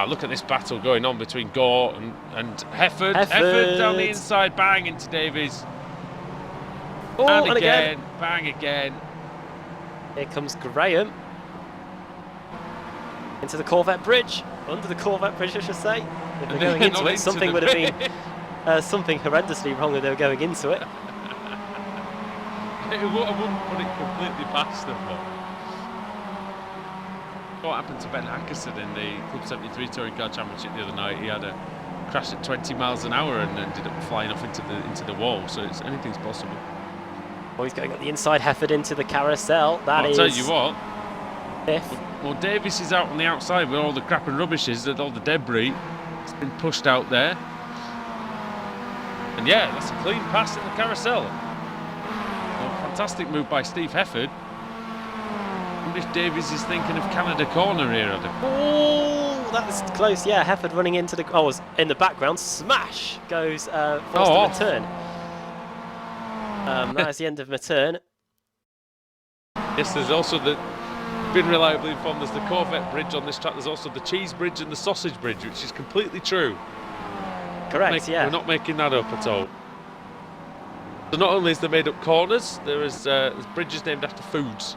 Look at this battle going on between Gore and Hefford. Hefford down the inside, bang into Davies. Oh, and again, bang again. Here comes Graham. Into the Corvette bridge. Under the Corvette bridge, I should say. If they're going into it, something would have been something horrendously wrong when they were going into it. I wouldn't put it completely past them, but what happened to Ben Ackerson in the Club 73 Touring Car Championship the other night? He had a crash at 20 miles an hour and ended up flying off into the wall. So anything's possible. Oh, he's going on the inside, Hefford into the carousel. I'll tell you what. Fifth. Well, Davis is out on the outside with all the crap and rubbish, all the debris. It's been pushed out there. And yeah, that's a clean pass in the carousel. Fantastic move by Steve Hefford. I wonder if Davies is thinking of Canada Corner here, Adam. Oh, that's close. Yeah, Hefford running into the... Oh, in the background. Smash goes Foster Matern. That is the end of Matern. Yes, there's also been reliably informed there's the Corvette bridge on this track. There's also the cheese bridge and the sausage bridge, which is completely true. Correct, yeah. We're not making that up at all. So not only is there made up corners, there's bridges named after foods.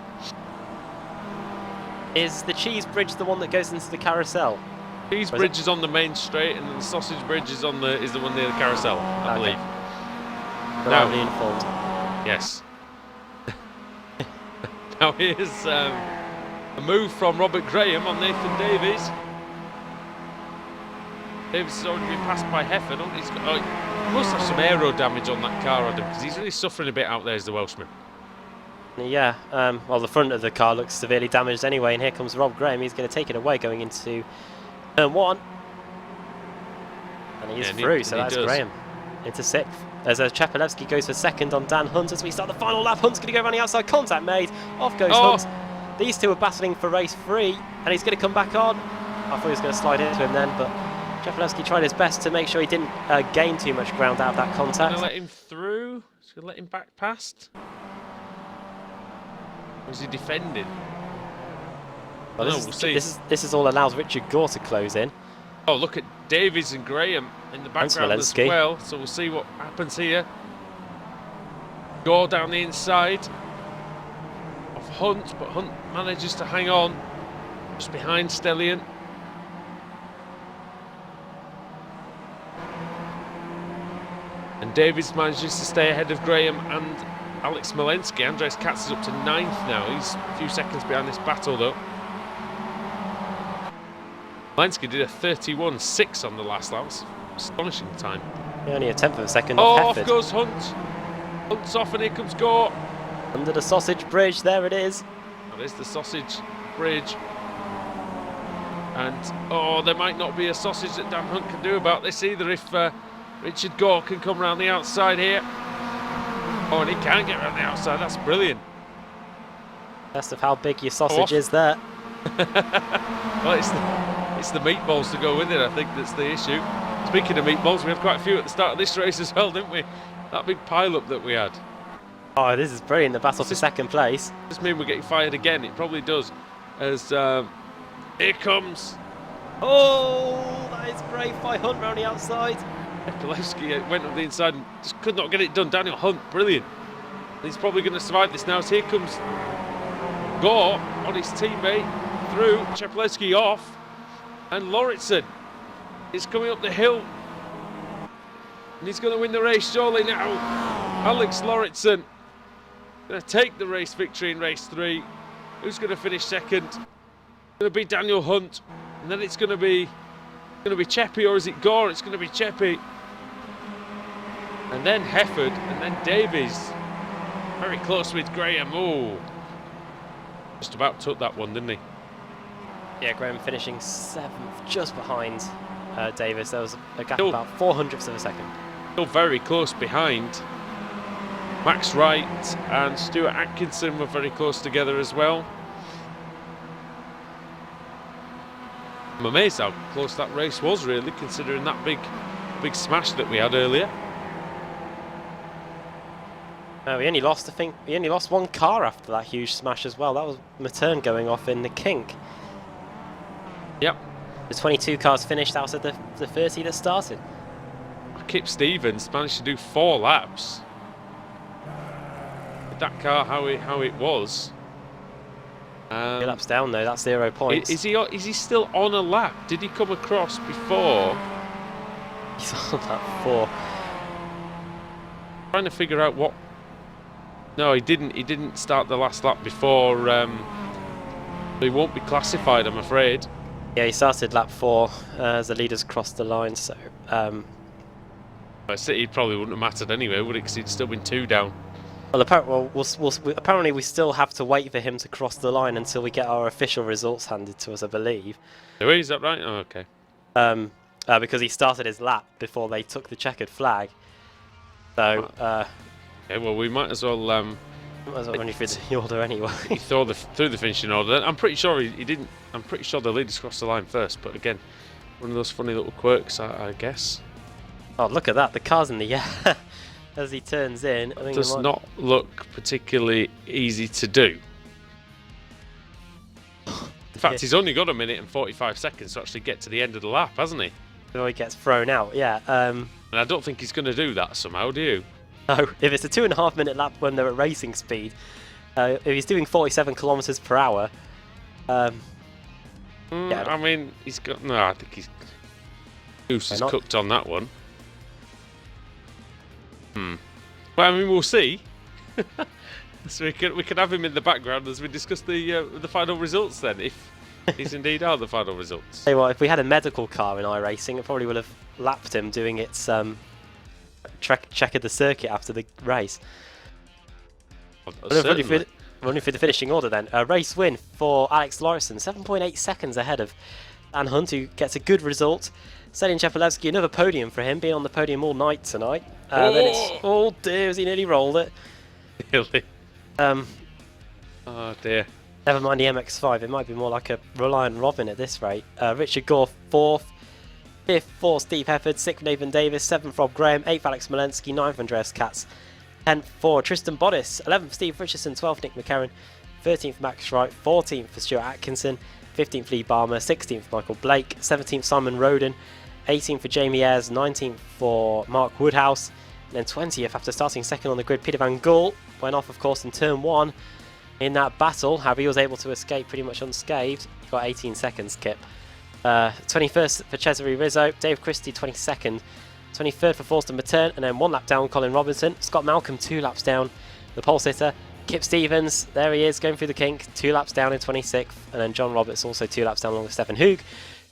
Is the cheese bridge the one that goes into the carousel? Cheese bridge is on the main straight, and the sausage bridge is the one near the carousel, I believe. Reliably informed. Yes. Now here's a move from Robert Graham on Nathan Davies. Davies has already been passed by Hefford. He must have some aero damage on that car, Adam, because he's really suffering a bit out there as the Welshman. Yeah, well, the front of the car looks severely damaged anyway, and here comes Rob Graham. He's going to take it away going into turn 1. And he is through, so that's Graham into 6th. As Chapelewski goes for 2nd on Dan Hunt as we start the final lap. Hunt's going to go around the outside, contact made, off goes Hunt. These two are battling for race 3, and he's going to come back on. I thought he was going to slide into him then, but Chapelewski tried his best to make sure he didn't gain too much ground out of that contact. Going to let him through? He's going to let him back past? Or is he defending? Well, we'll see. This is all allows Richard Gore to close in. Oh, look at Davies and Graham in the background as well. So we'll see what happens here. Gore down the inside of Hunt, but Hunt manages to hang on just behind Stellion. And Davies manages to stay ahead of Graham and Alex Smolensky. Andres Katz is up to 9th now. He's a few seconds behind this battle though. Smolensky did a 31.6 on the last lap. That's astonishing time. Yeah, only a 10th of a second off Hefford. Off goes Hunt. Hunt's off and here comes Gore. Under the sausage bridge, there it is. That is the sausage bridge. And, there might not be a sausage that Dan Hunt can do about this either if Richard Gore can come around the outside here. Oh, and he can get around the outside. That's brilliant. Best of how big your sausage is there. Well, it's the meatballs to go with it, I think, that's the issue. Speaking of meatballs, we had quite a few at the start of this race as well, didn't we? That big pile-up that we had. Oh, this is brilliant, the battle for 2nd place. Does this mean we're getting fired again? It probably does. As here comes... Oh, that is brave by Hunt round the outside. Chapelewski went up the inside and just could not get it done. Daniel Hunt, brilliant. He's probably going to survive this now. So here comes Gore on his teammate through, Chapelewski off, and Lauritsen is coming up the hill. And he's going to win the race surely now. Alex Lauritsen going to take the race victory in race 3. Who's going to finish 2nd? It's going to be Daniel Hunt, and then it's going to be Cheppy, or is it Gore? It's going to be Cheppy. And then Hefford, and then Davies. Very close with Graham. Oh, just about took that one, didn't he? Yeah, Graham finishing 7th, just behind Davies. There was a gap about 0.04 of a second. Still very close behind. Max Wright and Stuart Atkinson were very close together as well. I'm amazed how close that race was, really, considering that big smash that we had earlier. We only lost, I think, one car after that huge smash as well. That was Matern going off in the kink. Yep. The 22 cars finished out of the 30 that started. Kip Stevens managed to do 4 laps. With that car how it was. 3 laps down though, that's 0 points. Is he still on a lap? Did he come across before? He's on lap 4. trying to figure out what. No, he didn't. He didn't start the last lap before. He won't be classified, I'm afraid. Yeah, he started lap 4 as the leaders crossed the line. So It probably wouldn't have mattered anyway, would it? Because he'd still been 2 down. well, apparently we still have to wait for him to cross the line until we get our official results handed to us, I believe. Oh, is that right? Oh, okay. Because he started his lap before they took the checkered flag. So Okay, well, we might as well. might as well run you through the order anyway. through the finishing order. I'm pretty sure he didn't. I'm pretty sure the leaders crossed the line first. But again, one of those funny little quirks, I guess. Oh, look at that! The car's in the air as he turns in. I think Does not look particularly easy to do. In fact, he's only got 1 minute and 45 seconds to actually get to the end of the lap, hasn't he? before he gets thrown out. Yeah. And I don't think he's going to do that somehow, do you? No, if it's a 2.5 minute lap when they're at racing speed, if he's doing 47 kilometers per hour. Yeah, I mean, he's got. No, I think he's. Goose is cooked on that one. Well, I mean, we'll see. So we can have him in the background as we discuss the final results. Then, if these indeed are the final results. Tell you what, if we had a medical car in iRacing, it probably would have lapped him doing its check of the circuit after the race. Running through the finishing order then. Race win for Alex Lauritsen, 7.8 seconds ahead of Dan Hunt, who gets a good result. Stelian Chepelevsky, another podium for him, being on the podium all night tonight. Then it's, oh dear, as he nearly rolled it. Really? Oh dear. Never mind the MX-5, it might be more like a Reliant Robin at this rate. Richard Gore, 4th. 5th for Steve Hefford, 6th Nathan Davis, 7th Rob Graham, 8th Alex Smolensky, 9th Andreas Katz, 10th for Tristan Bodis, 11th Steve Richardson, 12th Nick McCarron, 13th Max Wright, 14th for Stuart Atkinson, 15th Lee Barmer, 16th Michael Blake, 17th Simon Roden, 18th for Jamie Ayres, 19th for Mark Woodhouse, and then 20th after starting second on the grid, Peter Van Gool went off of course in turn 1 in that battle. However, he was able to escape pretty much unscathed. He got 18 seconds, Kip. 21st for Cesare Rizzo, Dave Christie 22nd, 23rd for Forster Matern, and then 1 lap down Colin Robinson. Scott Malcolm 2 laps down, the pole sitter. Kip Stevens, there he is, going through the kink, 2 laps down in 26th, and then John Roberts also 2 laps down along with Stefan Hoog,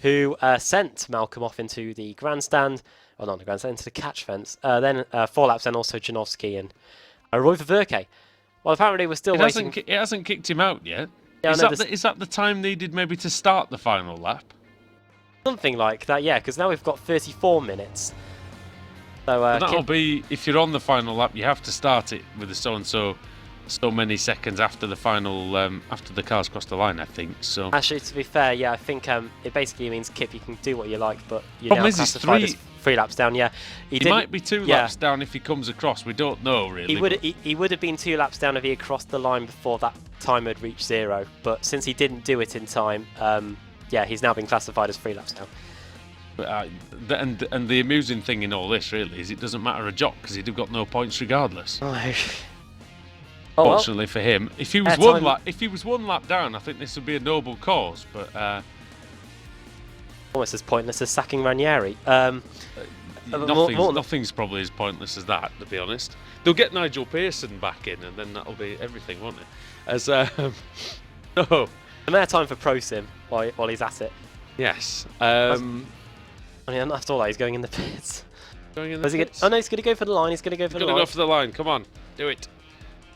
who sent Malcolm off into the grandstand, or not the grandstand, into the catch fence. Then 4 laps down also Janowski and Roy Ververke. Well, apparently we're still waiting. It hasn't kicked him out yet. Yeah, Is that the time needed maybe to start the final lap? Something like that, yeah, because now we've got 34 minutes. So that'll be, if you're on the final lap, you have to start it with the so many seconds after the final, after the cars cross the line, I think. So actually, to be fair, yeah, I think it basically means, Kip, you can do what you like, but you're Problem now is he's classified as 3 laps down. Yeah, he might be 2 laps down if he comes across. We don't know really. He would have been 2 laps down if he had crossed the line before that time had reached 0. But since he didn't do it in time, yeah, he's now been classified as 3 laps down. But, and the amusing thing in all this really is it doesn't matter a jot because he'd have got no points regardless. Oh, fortunately for him, if he was one lap down, I think this would be a noble cause. But almost as pointless as sacking Ranieri. Nothing's probably as pointless as that, to be honest. They'll get Nigel Pearson back in, and then that'll be everything, won't it? As no. Some airtime for ProSim while he's at it. Yes. I mean, after all that, he's going in the pits. Going in the pits? Oh no, he's going to go for the line. He's going to go for the line. Go for the line. Come on, do it.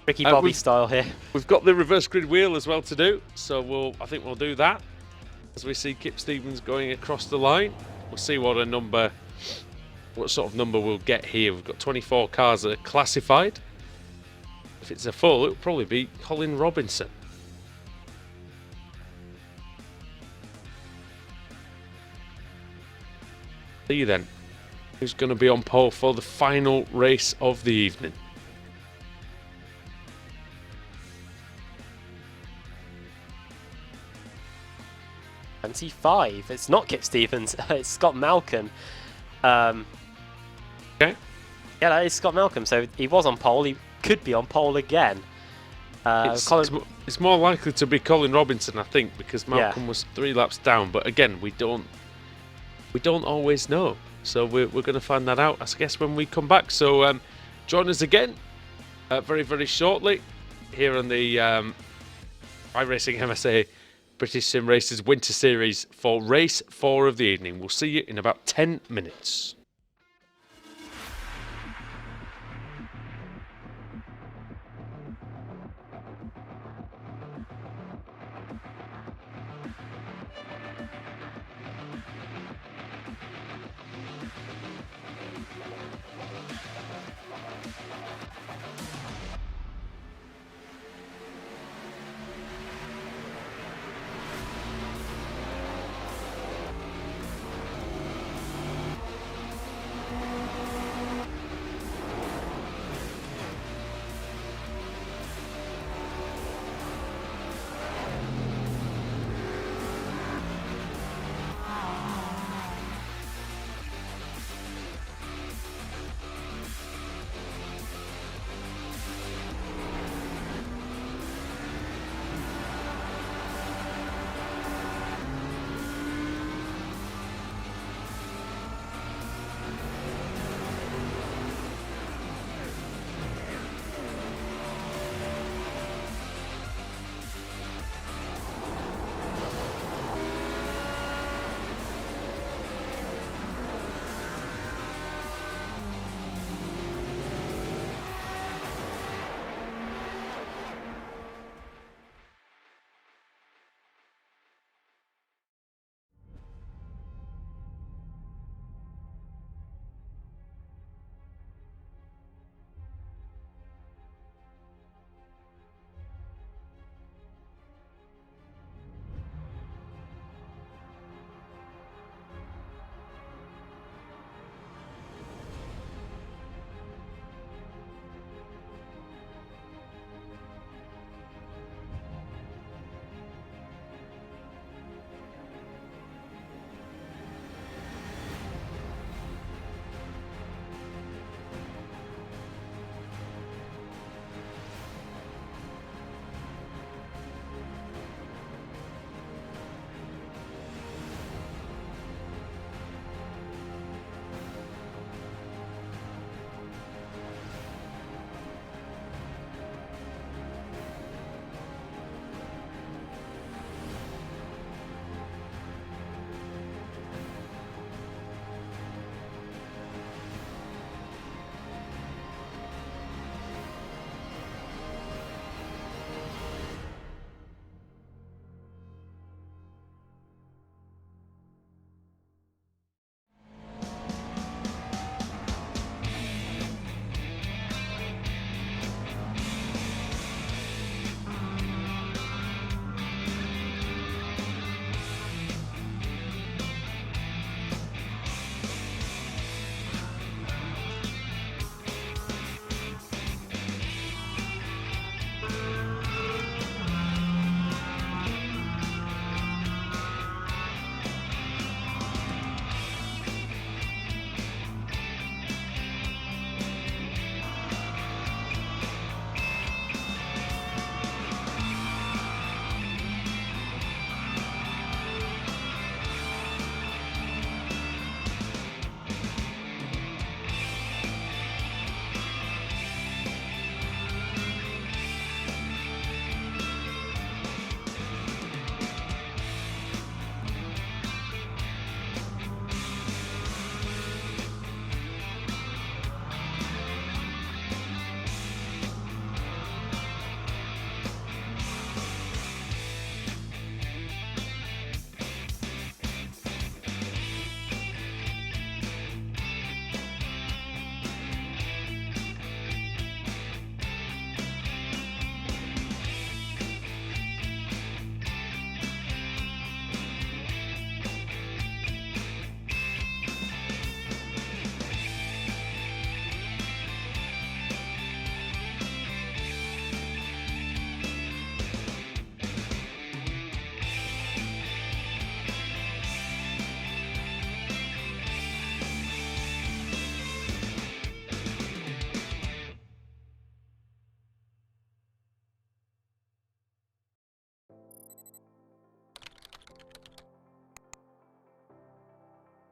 Ricky Bobby style here. We've got the reverse grid wheel as well to do, so I think we'll do that as we see Kip Stevens going across the line. We'll see what sort of number we'll get here. We've got 24 cars that are classified. If it's a full, it'll probably be Colin Robinson. See you then. Who's going to be on pole for the final race of the evening? It's not Kip Stevens, it's Scott Malcolm. Okay. Yeah, that is Scott Malcolm, so he was on pole, he could be on pole again. It's more likely to be Colin Robinson, I think, because Malcolm was 3 laps down, but again, we don't always know. So we're going to find that out, I guess, when we come back. So join us again very, very shortly here on the iRacing MSA British Sim Racers Winter Series for race 4 of the evening. We'll see you in about 10 minutes.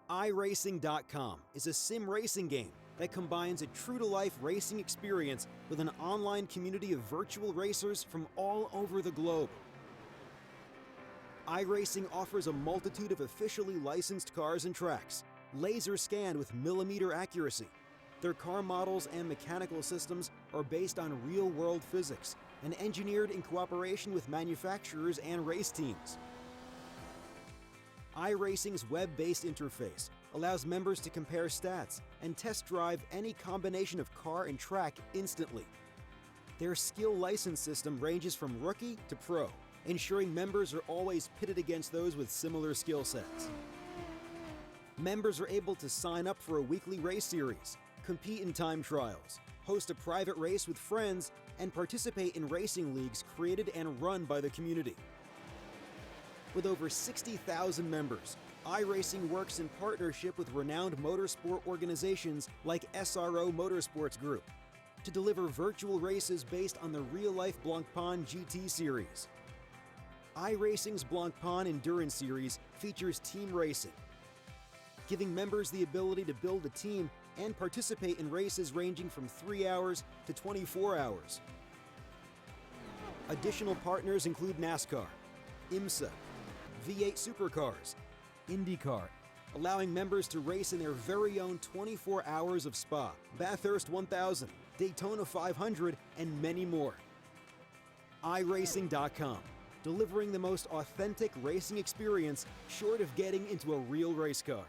iRacing.com is a sim racing game that combines a true-to-life racing experience with an online community of virtual racers from all over the globe. iRacing offers a multitude of officially licensed cars and tracks, laser scanned with millimeter accuracy. Their car models and mechanical systems are based on real-world physics and engineered in cooperation with manufacturers and race teams. iRacing's web-based interface allows members to compare stats and test drive any combination of car and track instantly. Their skill license system ranges from rookie to pro, ensuring members are always pitted against those with similar skill sets. Members are able to sign up for a weekly race series, compete in time trials, host a private race with friends, and participate in racing leagues created and run by the community. With over 60,000 members, iRacing works in partnership with renowned motorsport organizations like SRO Motorsports Group to deliver virtual races based on the real-life Blancpain GT series. iRacing's Blancpain Endurance Series features team racing, giving members the ability to build a team and participate in races ranging from 3 hours to 24 hours. Additional partners include NASCAR, IMSA, V8 Supercars, IndyCar, allowing members to race in their very own 24 hours of Spa, Bathurst 1000, Daytona 500, and many more. iRacing.com, delivering the most authentic racing experience short of getting into a real race car.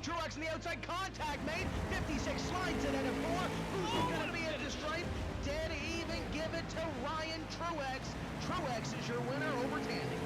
Truex in the outside, contact made. 56 slides it at a 4. Who's going to be at the stripe? Dead even, give it to Ryan Truex. Truex is your winner over Tandy.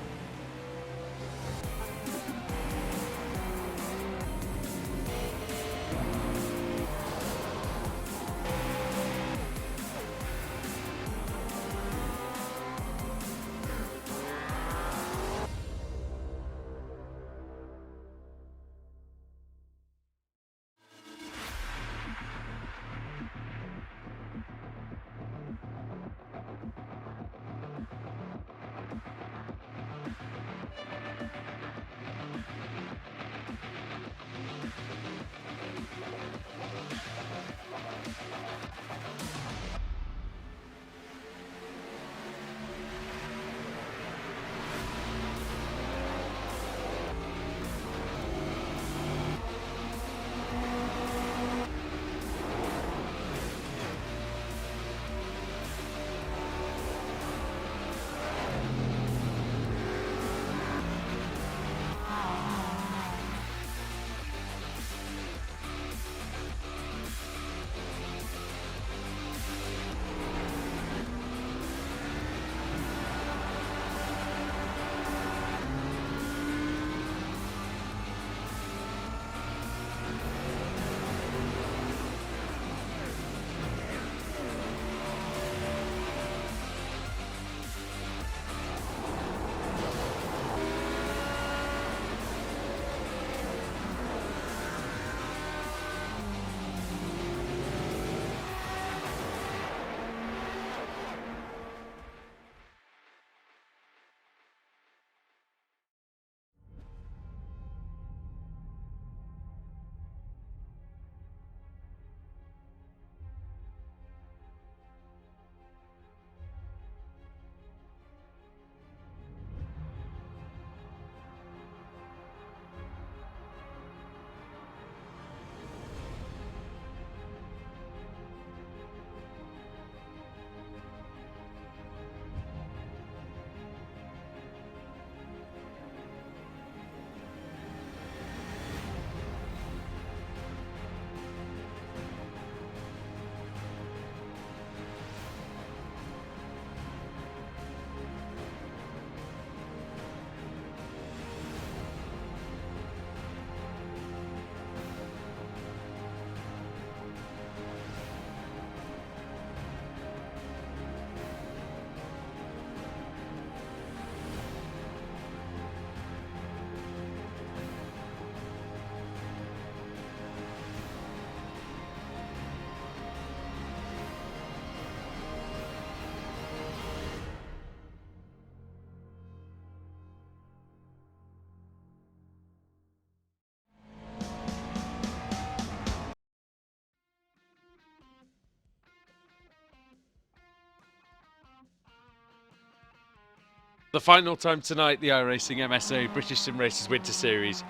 The final time tonight, the iRacing MSA British Sim Races Winter Series.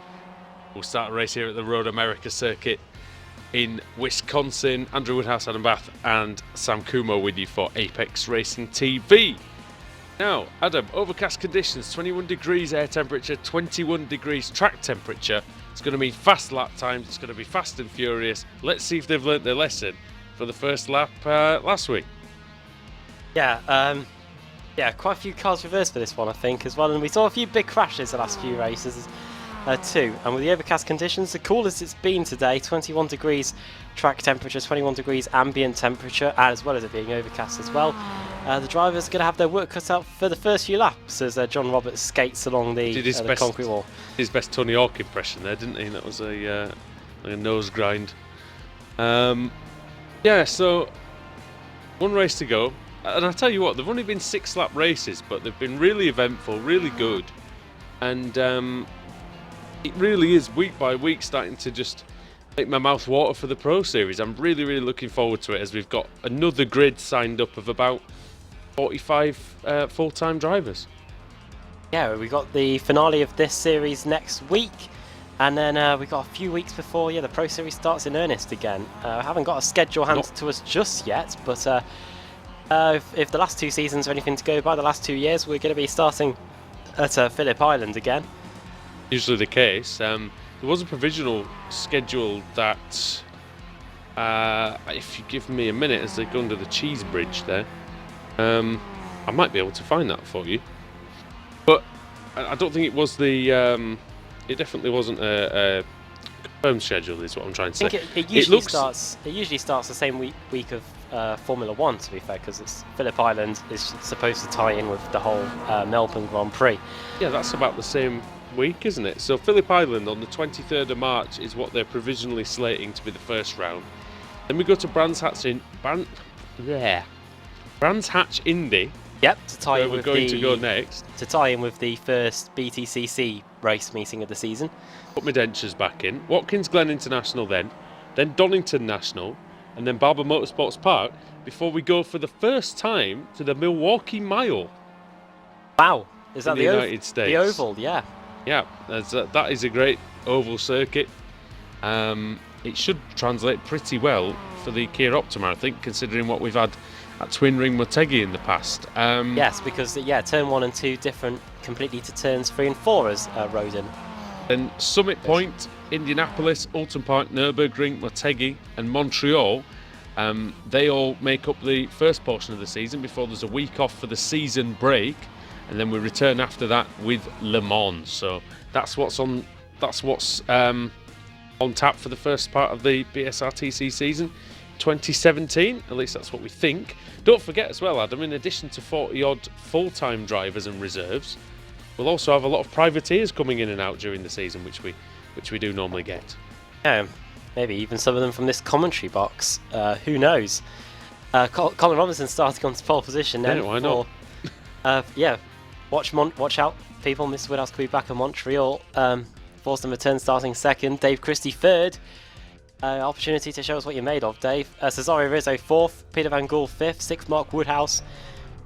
We'll start a race here at the Road America circuit in Wisconsin. Andrew Woodhouse, Adam Bath and Sam Kumo with you for Apex Racing TV. Now, Adam, overcast conditions, 21 degrees air temperature, 21 degrees track temperature. It's going to mean fast lap times, it's going to be fast and furious. Let's see if they've learnt their lesson for the first lap last week. Yeah, quite a few cars reversed for this one, I think, as well. And we saw a few big crashes the last few races too. And with the overcast conditions, the coolest it's been today, 21 degrees track temperature, 21 degrees ambient temperature, as well as it being overcast as well. The driver's going to have their work cut out for the first few laps as John Roberts skates along the concrete wall. His best Tony Hawk impression there, didn't he? That was a nose grind. Yeah, so one race to go. And I'll tell you what, they've only been 6 lap races, but they've been really eventful, really good. And it really is week by week starting to just make my mouth water for the Pro Series. I'm really, really looking forward to it as we've got another grid signed up of about 45 full-time drivers. Yeah, we got the finale of this series next week. And then we've got a few weeks before the Pro Series starts in earnest again. I haven't got a schedule handed to us just yet, but if the last 2 seasons are anything to go by, the last 2 years, we're going to be starting at Phillip Island again. Usually the case. There was a provisional schedule that, if you give me a minute as they go under the cheese bridge there, I might be able to find that for you. But I don't think it was the... it definitely wasn't a confirmed schedule, is what I'm trying to say. I think it usually starts the same week of Formula 1, to be fair, because Phillip Island is supposed to tie in with the whole Melbourne Grand Prix. Yeah, that's about the same week, isn't it? So Phillip Island on the 23rd of March is what they're provisionally slating to be the first round. Then we go to Brands Hatch Indy. Yep, to tie in we're with going to go next. To tie in with the first BTCC race meeting of the season. Put my dentures back in. Watkins Glen International then Donington National, and then Barber Motorsports Park before we go for the first time to the Milwaukee Mile. Wow, is that the United States? The oval, yeah. Yeah, that is a great oval circuit. It should translate pretty well for the Kia Optima, I think, considering what we've had at Twin Ring Motegi in the past. Yes, because turn 1 and 2 different completely to turns 3 and 4 as Roden. Then Summit Point, Indianapolis, Alton Park, Nürburgring, Motegi and Montreal, they all make up the first portion of the season before there's a week off for the season break, and then we return after that with Le Mans. So that's what's on tap for the first part of the BSRTC season 2017, at least that's what we think. Don't forget as well, Adam, in addition to 40 odd full-time drivers and reserves, we'll also have a lot of privateers coming in and out during the season, which we do normally get. Yeah, maybe even some of them from this commentary box. Who knows? Colin Robinson starting on pole position now. Yeah, why not? Watch out, people. Mr. Woodhouse could be back in Montreal. Forston return starting second. Dave Christie third. Opportunity to show us what you're made of, Dave. Cesario Rizzo 4th. Peter Van Gool 5th. 6th Mark Woodhouse.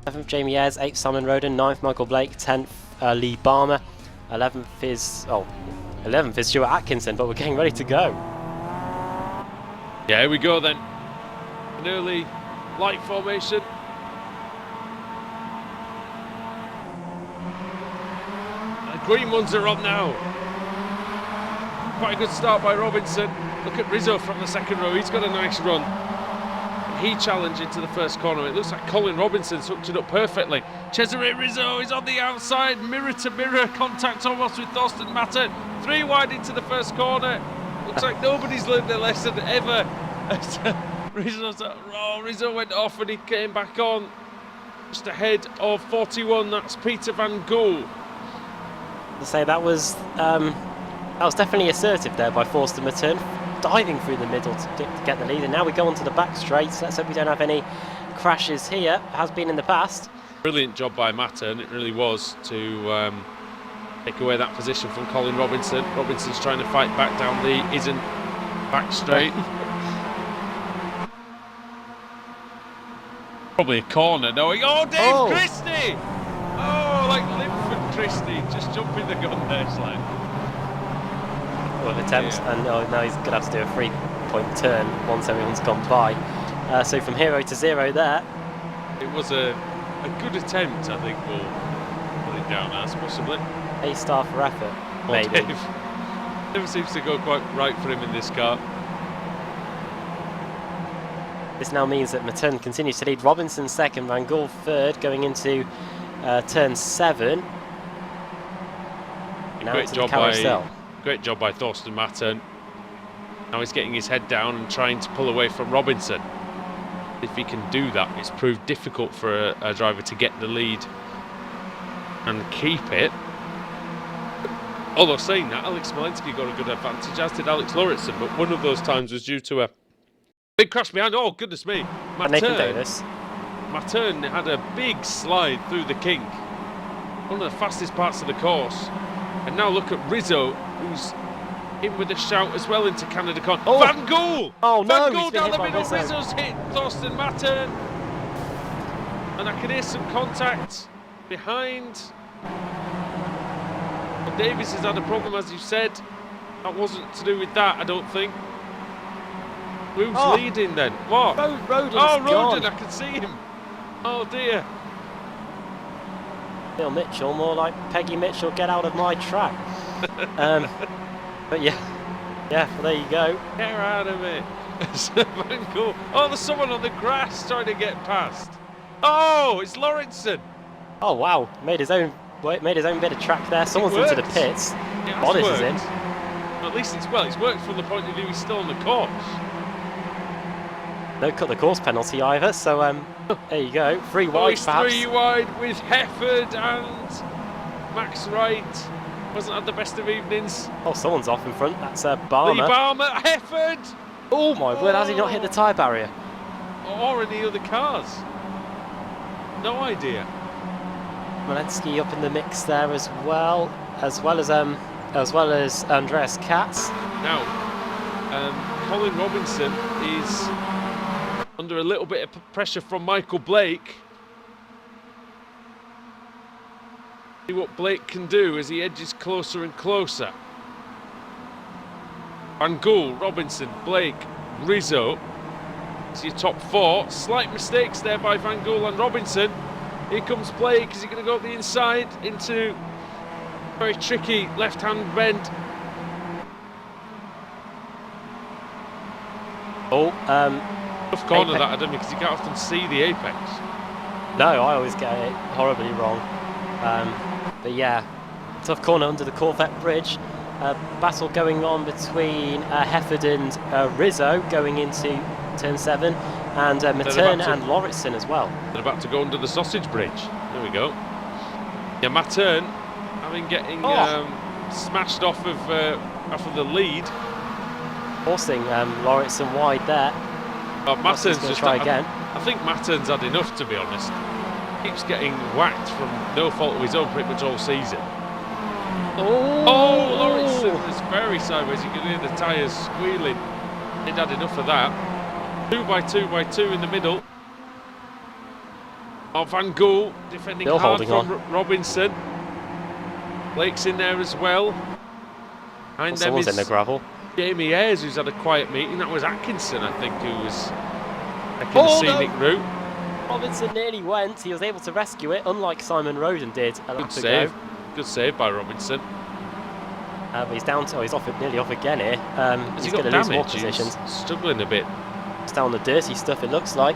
7th Jamie Ayres. 8th Simon Roden. 9th Michael Blake. 10th Lee Barmer. 11th is Stuart Atkinson, but we're getting ready to go. Yeah, here we go then. An early light formation. The green ones are on now. Quite a good start by Robinson. Look at Rizzo from the second row. He's got a nice run. He challenged into the first corner. It looks like Colin Robinson's hooked it up perfectly. Cesare Rizzo is on the outside. Mirror to mirror contact almost with Thorsten Matter. 3 wide into the first corner. Looks like nobody's learned their lesson ever. Rizzo went off and he came back on. Just ahead of 41. That's Peter Van Gool. To say that was definitely assertive there by Forster Matern, diving through the middle to get the lead. And now we go onto the back straight. So let's hope we don't have any crashes here. Has been in the past. Brilliant job by Mattern, it really was, to take away that position from Colin Robinson. Robinson's trying to fight back down the isn't back straight. Probably a corner knowing. Oh, Dave Christie! Oh, like Linford Christie, just jumping the gun there, Sly. Well, attempts, and now he's going to have to do a 3-point turn once everyone's gone by. So from 0 to 0 there. It was a good attempt, I think we'll put it down as, possibly. A-star for effort, maybe. Dave. Never seems to go quite right for him in this car. This now means that Matern continues to lead. Robinson second, Van Gool third, going into turn 7. Now Great into job the carousel. Great job by Thorsten Matern. Now he's getting his head down and trying to pull away from Robinson. If he can do that, it's proved difficult for a driver to get the lead and keep it. Although saying that, Alex Smolensky got a good advantage, as did Alex Lauritsen, but one of those times was due to a big crash behind. Oh, goodness me. Nathan Davis. Matern had a big slide through the kink. One of the fastest parts of the course. And now look at Rizzo, who's in with a shout as well into Canada Con. Oh. Van Gool! Oh, no, Van Gool he's been down hit the by middle. Rizzo. Rizzo's hit Thorsten Matern. And I can hear some contact behind. Well, Davis has had a problem, as you said. That wasn't to do with that, I don't think. Who's leading then? What? Roden's Roden, gone. I can see him. Oh dear. Bill Mitchell, more like Peggy Mitchell, get out of my track. But yeah, well, there you go. Get out of it. Van Gool. Oh, there's someone on the grass trying to get past. Oh, it's Lauritsen. Oh wow, made his own bit of track there. Someone's into the pits. Bodies is in. Well, at least it's worked from the point of view he's still on the course. Don't cut the course penalty either, so there you go. 3 wide, He's perhaps. 3 wide with Hefford and Max Wright. Wasn't had the best of evenings. Oh, someone's off in front. That's Lee Barmer. Barmer, Hefford. Oh my word, has he not hit the tyre barrier? Or any other cars. No idea. Malensky up in the mix there as well as Andreas Katz. Now, Colin Robinson is under a little bit of pressure from Michael Blake. See what Blake can do as he edges closer and closer. Van Gool, Robinson, Blake, Rizzo. It's your top 4. Slight mistakes there by Van Gool and Robinson. Here comes Blake. Is he going to go up the inside into very tricky left-hand bend? Tough corner apex. that, Adam, because you can't often see the apex. No, I always get it horribly wrong. But yeah, tough corner under the Corvette bridge. Battle going on between Hefford and Rizzo going into turn 7, and Matern and Lauritsen as well. They're about to go under the sausage bridge. There we go. Yeah, Matern getting smashed off of the lead. Forcing Lauritsen wide there. Matern's going to just try again. I think Matern's had enough, to be honest. Keeps getting whacked from no fault of his own pretty much all season. Oh, Lauritsen was very sideways. You can hear the tyres squealing. He'd had enough of that. 2 by 2 by 2 in the middle. Oh, Van Gool defending Still hard holding from Robinson. Blake's in there as well. Behind them someone's is in the gravel. Jamie Ayres, who's had a quiet meeting. That was Atkinson, I think, who was taking the scenic route. Robinson nearly went. He was able to rescue it, unlike Simon Roden did a lap Good save. ago. Good save by Robinson. But he's down to. He's nearly off again here. Has He's he got going to lose more damage? positions. He's struggling a bit. It's down the dirty stuff. It looks like.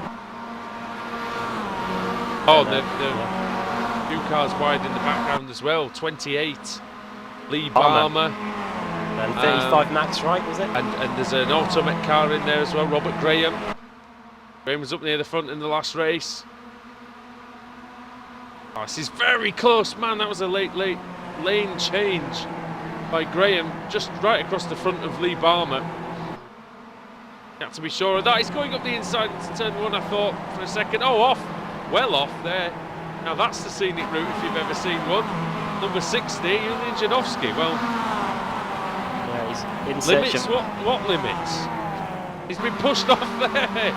Oh, the few cars wide in the background as well. 28, Lee Barmer. And 35 Max Wright, was it? And there's an Automech car in there as well, Robert Graham. Graham was up near the front in the last race. Oh, this is very close, man. That was a late lane change by Graham, just right across the front of Lee Barmer. You have to be sure of that. He's going up the inside into turn 1, I thought, for a second. Oh, off. Well off there. Now that's the scenic route if you've ever seen one. Number 60, Julian Janowski. Well, yeah, he's in search limits? of... What limits? He's been pushed off there.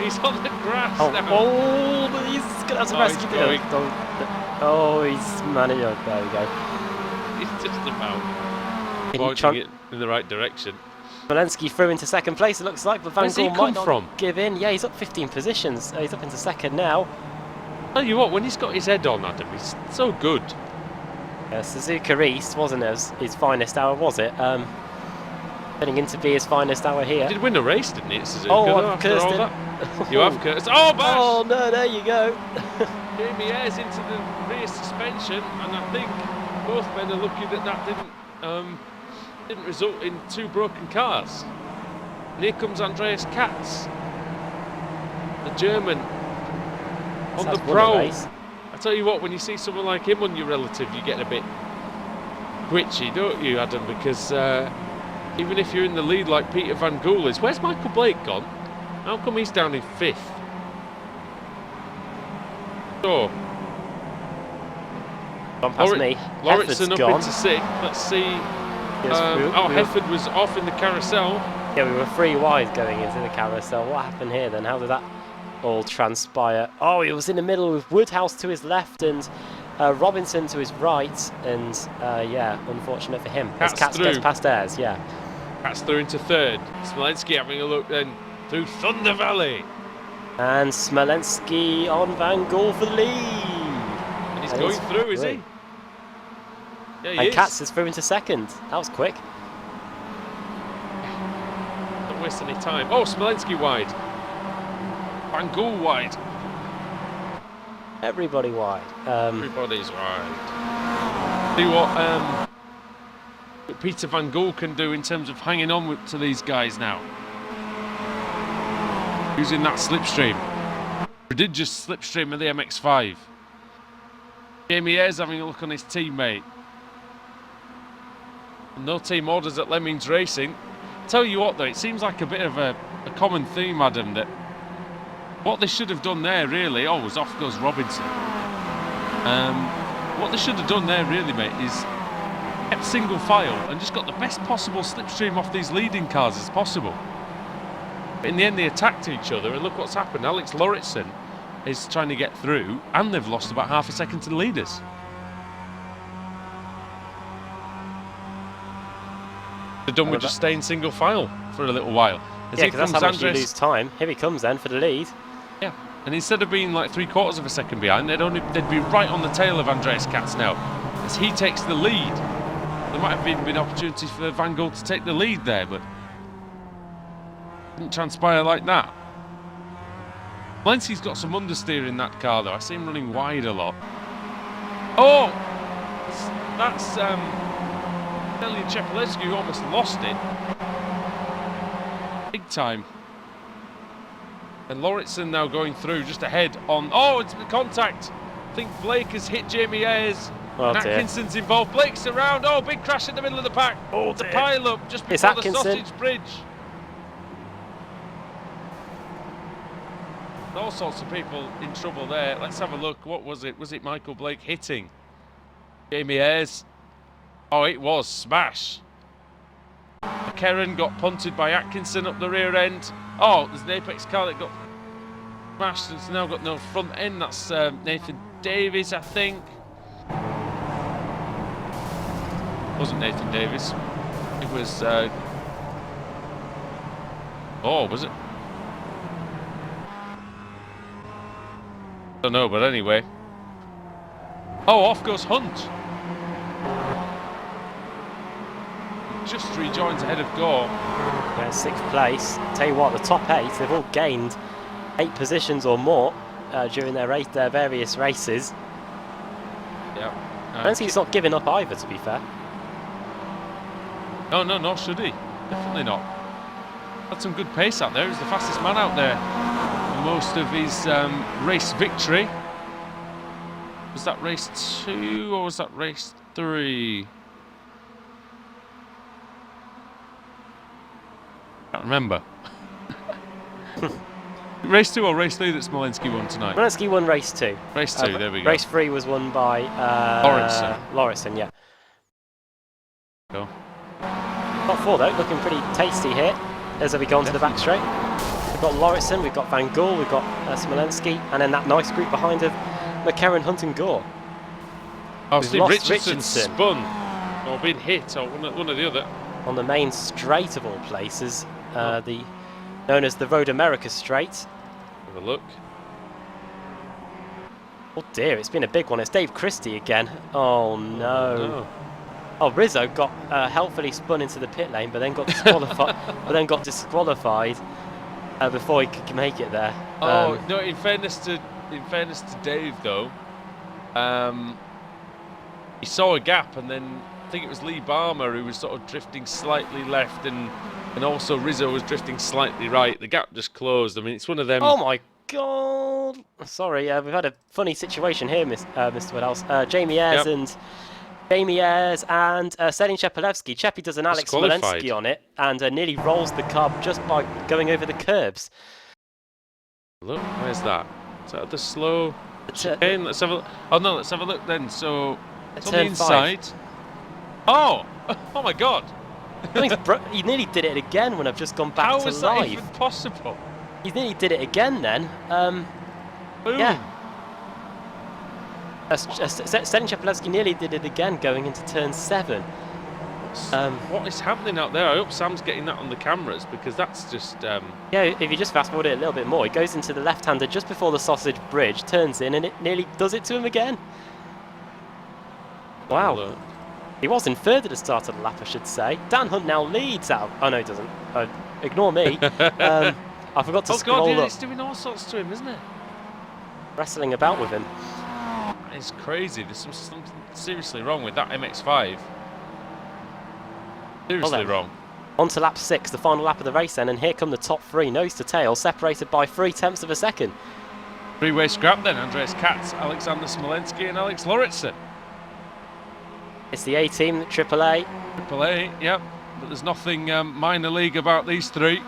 He's on the grass now. Oh, but he's going to have to rescue he's going. Oh, he's managed. Oh, there we go. He's just about Can pointing it in the right direction. Smolensky through into second place, it looks like, but Van Where's he Gaal come might not from? give in. Yeah, he's up 15 positions. He's up into second now. Tell you what, when he's got his head on, Adam, he's so good. Suzuka East wasn't his finest hour, was it? Turning into be his finest hour here. He did win a race, didn't he? Suzuka, Oh, though, I've after cursed all him. that? You have cursed. Oh, bash! Oh no, there you go. Jamie Ayres into the rear suspension, and I think both men are lucky that didn't result in 2 broken cars. And here comes Andreas Katz, the German, on the prowl. I tell you what, when you see someone like him on your relative, you get a bit twitchy, don't you, Adam? Because even if you're in the lead like Peter Van Gool is, where's Michael Blake gone? How come he's down in 5th? So, Gone past me. Lauritsen up gone. into 6th. Let's see. Yes, Hefford was off in the carousel. Yeah, we were 3 wide going into the carousel. What happened here then? How did that all transpire? Oh, he was in the middle with Woodhouse to his left and Robinson to his right. And yeah, unfortunate for him. As Katz gets past Ayres, yeah. Katz through into 3rd. Smolensky having a look then through Thunder Valley. And Smolensky on Van Gaal for the lead. And he's going through, is he? Yeah, he and is. Katz is through into 2nd. That was quick. Don't waste any time. Oh, Smolensky wide. Van Gaal wide. Everybody wide. Everybody's wide. See what Peter Van Gaal can do in terms of hanging on to these guys now. Using that slipstream. Prodigious slipstream of the MX-5. Jamie Ayres having a look on his teammate. No team orders at Lemmings Racing. Tell you what though, it seems like a bit of a common theme, Adam, that what they should have done there really, oh, was off goes Robinson. What they should have done there really, mate, is kept single file and just got the best possible slipstream off these leading cars as possible. But in the end they attacked each other and look what's happened. Alex Lauritsen is trying to get through and they've lost about half a second to the leaders. They're done with just staying single file for a little while. Yeah, because that's how much you lose time. Here he comes then for the lead. Yeah, and instead of being like 3/4 of a second behind, they'd be right on the tail of Andreas Katz now. As he takes the lead, there might have even been opportunities for Van Gaal to take the lead there, but didn't transpire like that. Lensy's got some understeer in that car though. I see him running wide a lot. Oh, that's Elian Chepelevsky who almost lost it. Big time. And Lauritsen now going through just ahead on... Oh, it's the contact. I think Blake has hit Jamie Ayres. Oh, and Atkinson's involved. Blake's around. Oh, big crash in the middle of the pack. Oh, it's a pile up just it's before the Atkinson. sausage bridge. All sorts of people in trouble there. Let's have a look. What was it? Was it Michael Blake hitting Jamie Ayres? Oh, it was. Smash. Keren got punted by Atkinson up the rear end. Oh, there's an Apex car that got smashed and it's now got no front end. That's Nathan Davies, I think. It wasn't Nathan Davies. It was... oh, was it? I don't know, but anyway. Oh, off goes Hunt. Just rejoins ahead of Gore. Yeah, 6th place. Tell you what, the top 8, they've all gained 8 positions or more during their various races. Yeah. I don't think he's not giving up either, to be fair. No, nor should he. Definitely not. Had some good pace out there. He's the fastest man out there for most of his race victory. Was that race 2 or was that race 3? Can't remember. Race 2 or race 3 that Smolensky won tonight? Smolensky won race 2. Race 2, there we go. Race 3 was won by Lauritsen, yeah. Go. Top 4 though, looking pretty tasty here as we go onto the back straight. We've got Lauritsen, we've got Van Gaal, we've got Smolensky, and then that nice group behind of McCarran, Hunt and Gore. Oh, We've Steve lost Richardson Richardson. spun or been hit or one or the other. On the main straight of all places, the known as the Road America Straight. Have a look. Oh dear, it's been a big one. It's Dave Christie again. Oh no. No. Oh, Rizzo got helpfully spun into the pit lane, but then got disqualified. Before he could make it there. Oh no! In fairness to Dave though, he saw a gap, and then I think it was Lee Barmer who was sort of drifting slightly left, and also Rizzo was drifting slightly right. The gap just closed. I mean, it's one of them. Oh my God! Sorry, we've had a funny situation here, Mr. Woodhouse. Jamie Ayres and Selin Shepelevsky. Cheppy does an Alex Smolensky on it and nearly rolls the car just by going over the curbs. Look, where's that? Is that the slow chicane? Let's have a. Oh no, let's have a look then. So it's on the inside. 5. Oh! Oh my God! He nearly did it again when I've just gone back to live. How is that even possible? He nearly did it again then. Boom. Yeah. Selin Shepelevsky nearly did it again going into turn 7. What is happening out there? I hope Sam's getting that on the cameras, because that's just... Yeah, if you just fast forward it a little bit more, he goes into the left-hander just before the sausage bridge, turns in, and it nearly does it to him again. Wow. Look. He was in third at the start of the lap, I should say. Dan Hunt now leads out. Oh no, he doesn't. Ignore me. I forgot to scroll God, yeah, up. it's doing all sorts to him, isn't it? Wrestling about with him. It's crazy. There's something seriously wrong with that MX-5. Seriously wrong. On to lap 6, the final lap of the race then, and here come the top 3, nose to tail, separated by 0.3 of a second. Three-way scrap then. Andreas Katz, Alexander Smolensky and Alex Lauritsen. It's the A-team, AAA. AAA, yep. But there's nothing minor league about these three.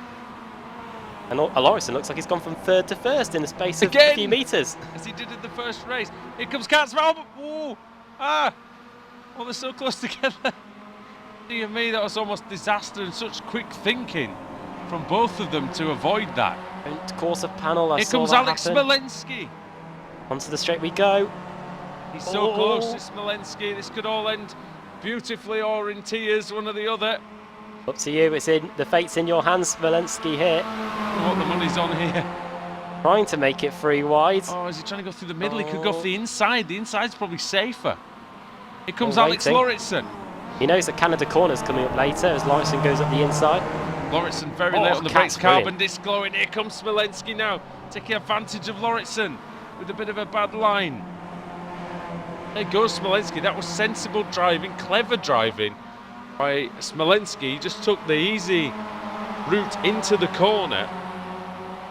And Lauritsen looks like he's gone from third to first in the space of Again, a few metres. as he did in the first race. Here comes Katz. Oh, oh, they're so close together. Dear me, that was almost disaster, and such quick thinking from both of them to avoid that. Course of panel, Here comes Alex Smolensky. Onto the straight we go. He's so close to Smolensky. This could all end beautifully or in tears, one or the other. Up to you. It's in the fate's in your hands, Smolensky here. What the money's on here. Trying to make it 3 wide. Oh, is he trying to go through the middle? He could go for the inside. The inside's probably safer. Here comes All Alex waiting. Lauritsen. He knows that Canada corner's coming up later as Lauritsen goes up the inside. Lauritsen very late on the brakes. Katz, Carbon disc glowing. Here comes Smolensky now, taking advantage of Lauritsen with a bit of a bad line. There goes Smolensky. That was sensible driving, clever driving by Smolensky. He just took the easy route into the corner,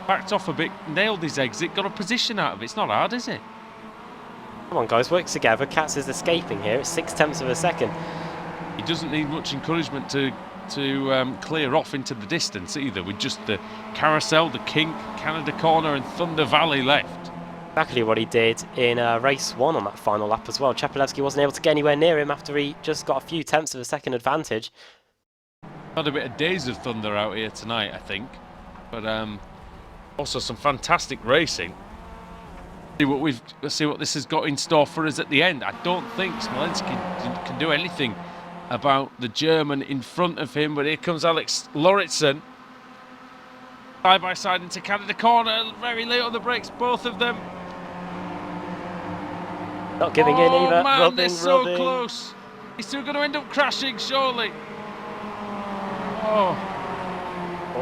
backed off a bit, nailed his exit, got a position out of it. It's not hard, is it? Come on, guys, work together. Katz is escaping here at 0.6 of a second. He doesn't need much encouragement to clear off into the distance either, with just the carousel, the kink, Canada corner and Thunder Valley left. Exactly what he did in race 1 on that final lap as well. Chapelevsky wasn't able to get anywhere near him after he just got a few tenths of a second advantage. Had a bit of days of thunder out here tonight, I think, but also some fantastic racing. Let's see what this has got in store for us at the end. I don't think Smolensky can do anything about the German in front of him, but here comes Alex Lauritsen. Side by side into Canada corner, very late on the brakes, both of them. Not giving in either. Man, they're so close. He's still going to end up crashing, surely. Oh,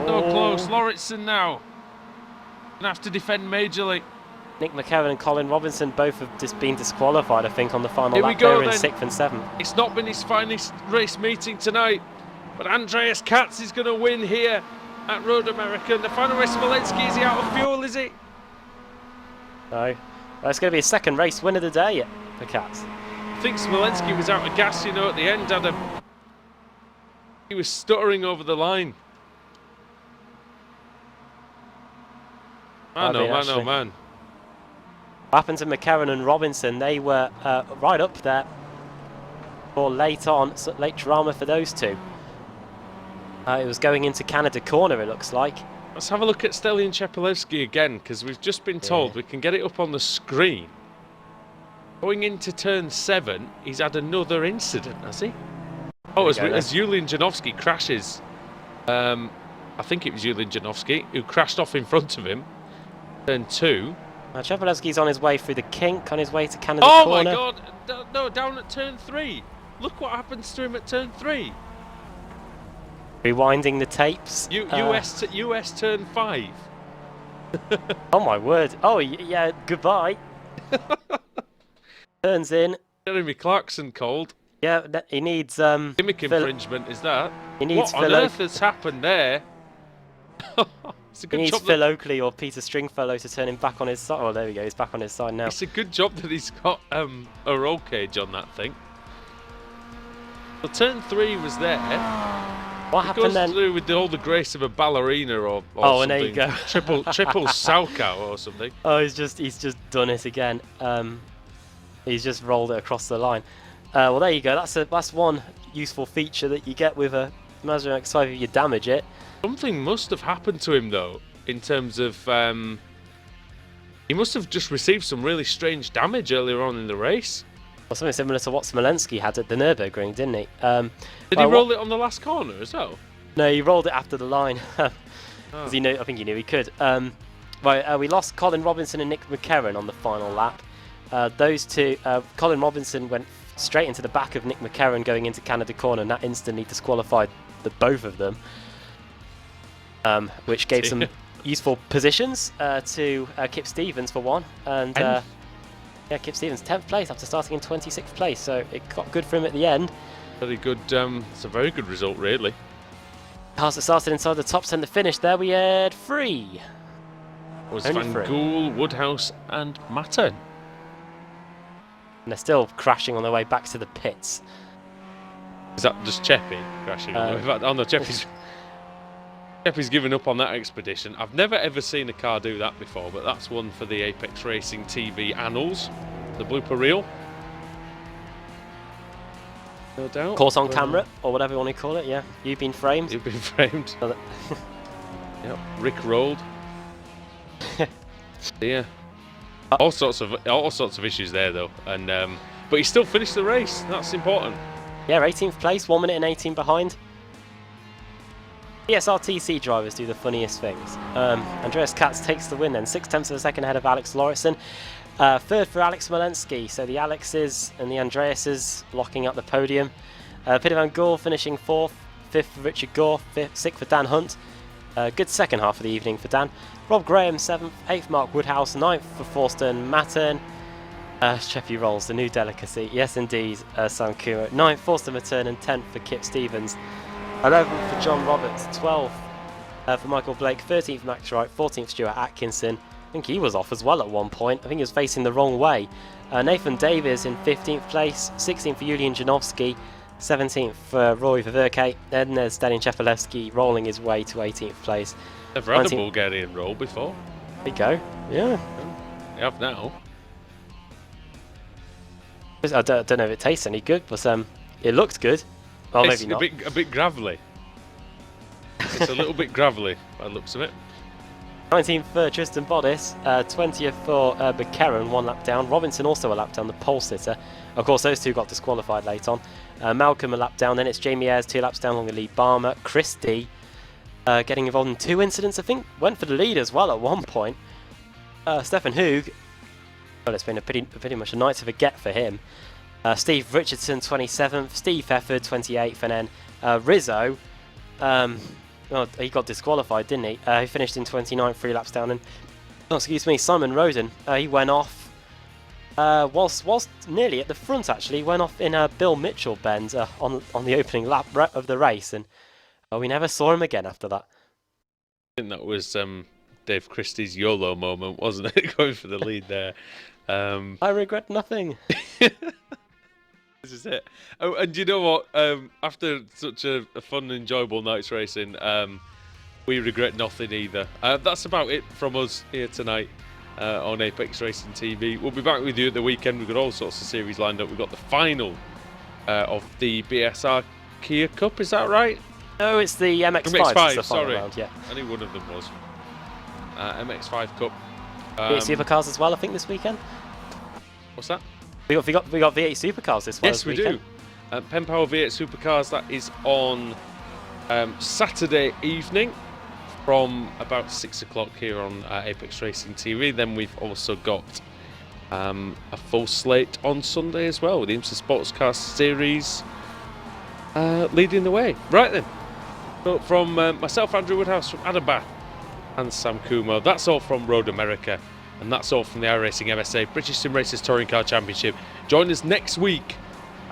so close. Lauritsen now gonna have to defend majorly. Nick McKerran and Colin Robinson both have just been disqualified, I think, on the final Here we lap. go, They're in then. 6th and 7th. It's not been his finest race meeting tonight, but Andreas Katz is going to win here at Road America. And the final race, Smolensky, is he out of fuel, is he? No. It's going to be a second race win of the day for Katz. I think Smolensky was out of gas, you know, at the end. He was stuttering over the line. Man, oh man, oh man. What happened to McKerran and Robinson? They were right up there for late on, so late drama for those two. It was going into Canada corner, it looks like. Let's have a look at Stelian Chepelevsky again, because we've just been told we can get it up on the screen. Going into turn 7, he's had another incident, has he? Oh, as Julian Janowski crashes. I think it was Julian Janowski who crashed off in front of him. Turn 2. Chepalevsky's on his way through the kink, on his way to Canada Oh corner. my God! No, down at turn 3. Look what happens to him at turn 3. Rewinding the tapes. US turn 5. Oh my word! Oh yeah, goodbye. Turns in. Jeremy Clarkson called. Yeah, he needs Gimmick infringement is that? He needs what on earth has happened there? It's a good he needs job Phil Oakley or Peter Stringfellow to turn him back on his side. Oh, there we go. He's back on his side now. It's a good job that he's got a roll cage on that thing. So turn 3 was there. What happened then? Through with all the grace of a ballerina or oh, something. and there you go. triple Salchow or something. Oh, he's just done it again. He's just rolled it across the line. Well, there you go. That's one useful feature that you get with a Mazda MX-5 if you damage it. Something must have happened to him though, in terms of he must have just received some really strange damage earlier on in the race. Well, something similar to what Smolenski had at the Nürburgring, didn't he? Did he roll it on the last corner as well? No, he rolled it after the line. I think he knew he could. We lost Colin Robinson and Nick McCarron on the final lap. Those two, Colin Robinson went straight into the back of Nick McCarron going into Canada corner, and that instantly disqualified both of them, which gave some useful positions to Kip Stevens for one, and Kip Stevens 10th place after starting in 26th place, so it got good for him at the end. Very good. It's a very good result, really. Cars that started inside the top 10 that finished there, we had 3. It was Van Gool, Woodhouse, and Mattern. And they're still crashing on their way back to the pits. Is that just Cheppy crashing? Oh no, Cheppy's given up on that expedition. I've never ever seen a car do that before, but that's one for the Apex Racing TV annals, the blooper reel. No doubt. Caught on camera, or whatever you want to call it, yeah. You've been framed. You've been framed. Yep, Rick rolled. Yeah. All sorts of issues there though, and but he still finished the race. That's important. Yeah, 18th place, 1 minute and 18 behind. BSR TC drivers do the funniest things. Andreas Katz takes the win then, 6/10 of a second ahead of Alex Lauritsen. Third for Alex Smolenski, so the Alexes and the Andreases locking up the podium. Peter Van Gool finishing 4th, 5th for Richard Gore, 6th for Dan Hunt. Good second half of the evening for Dan. Rob Graham 7th, 8th Mark Woodhouse, 9th for Forster Mattern. Cheppy rolls, the new delicacy. Yes indeed, Sam Kuma. 9th Forster Mattern and 10th for Kip Stevens. 11th for John Roberts, 12th for Michael Blake, 13th Max Wright, 14th Stuart Atkinson. I think he was off as well at one point. I think he was facing the wrong way. Nathan Davies in 15th place, 16th for Julian Janowski, 17th for Roy Verke. Then there's Stanislav Chepalevsky rolling his way to 18th place. Never had a Bulgarian roll before. There you go. Yeah. You have now. I don't know if it tastes any good, but it looked good. Well, it's maybe not. A bit gravelly. It's a little bit gravelly by the looks of it. 19th for Tristan Bodis, 20th for McCarron, 1 lap down. Robinson also a lap down, the pole sitter. Of course, those two got disqualified late on. Malcolm a lap down, then it's Jamie Ayres 2 laps down along the lead. Barmer, Christie getting involved in 2 incidents, I think, went for the lead as well at one point. Stefan Hoog, well, it's been pretty much a night to forget for him. Steve Richardson 27th, Steve Hefford 28th, and then Rizzo, well, he got disqualified, didn't he? He finished in 29th, 3 laps down, and Simon Roden, he went off whilst nearly at the front. Actually, he went off in a Bill Mitchell bend on the opening lap of the race, and we never saw him again after that. I think that was Dave Christie's YOLO moment, wasn't it? Going for the lead there. I regret nothing. This is it. Oh, and you know what? After such a fun, enjoyable night's racing, we regret nothing either. That's about it from us here tonight on Apex Racing TV. We'll be back with you at the weekend. We've got all sorts of series lined up. We've got the final of the BSR Kia Cup. Is that right? No, it's the MX-5. MX-5, the final sorry. round, yeah. I knew one of them was. MX-5 Cup. BSC Supercars as well, I think, this weekend. What's that? We got V8 supercars this Yes, we weekend. do. Pen Power V8 Supercars, that is on Saturday evening from about 6 o'clock here on Apex Racing TV. Then we've also got a full slate on Sunday as well with the IMSA Sports Car Series leading the way. Right then, so from myself, Andrew Woodhouse, from Adam Bath and Sam Kumo, that's all from Road America, and that's all from the iRacing MSA British Sim Racers Touring Car Championship. Join us next week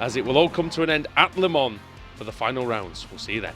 as it will all come to an end at Le Mans for the final rounds. We'll see you then.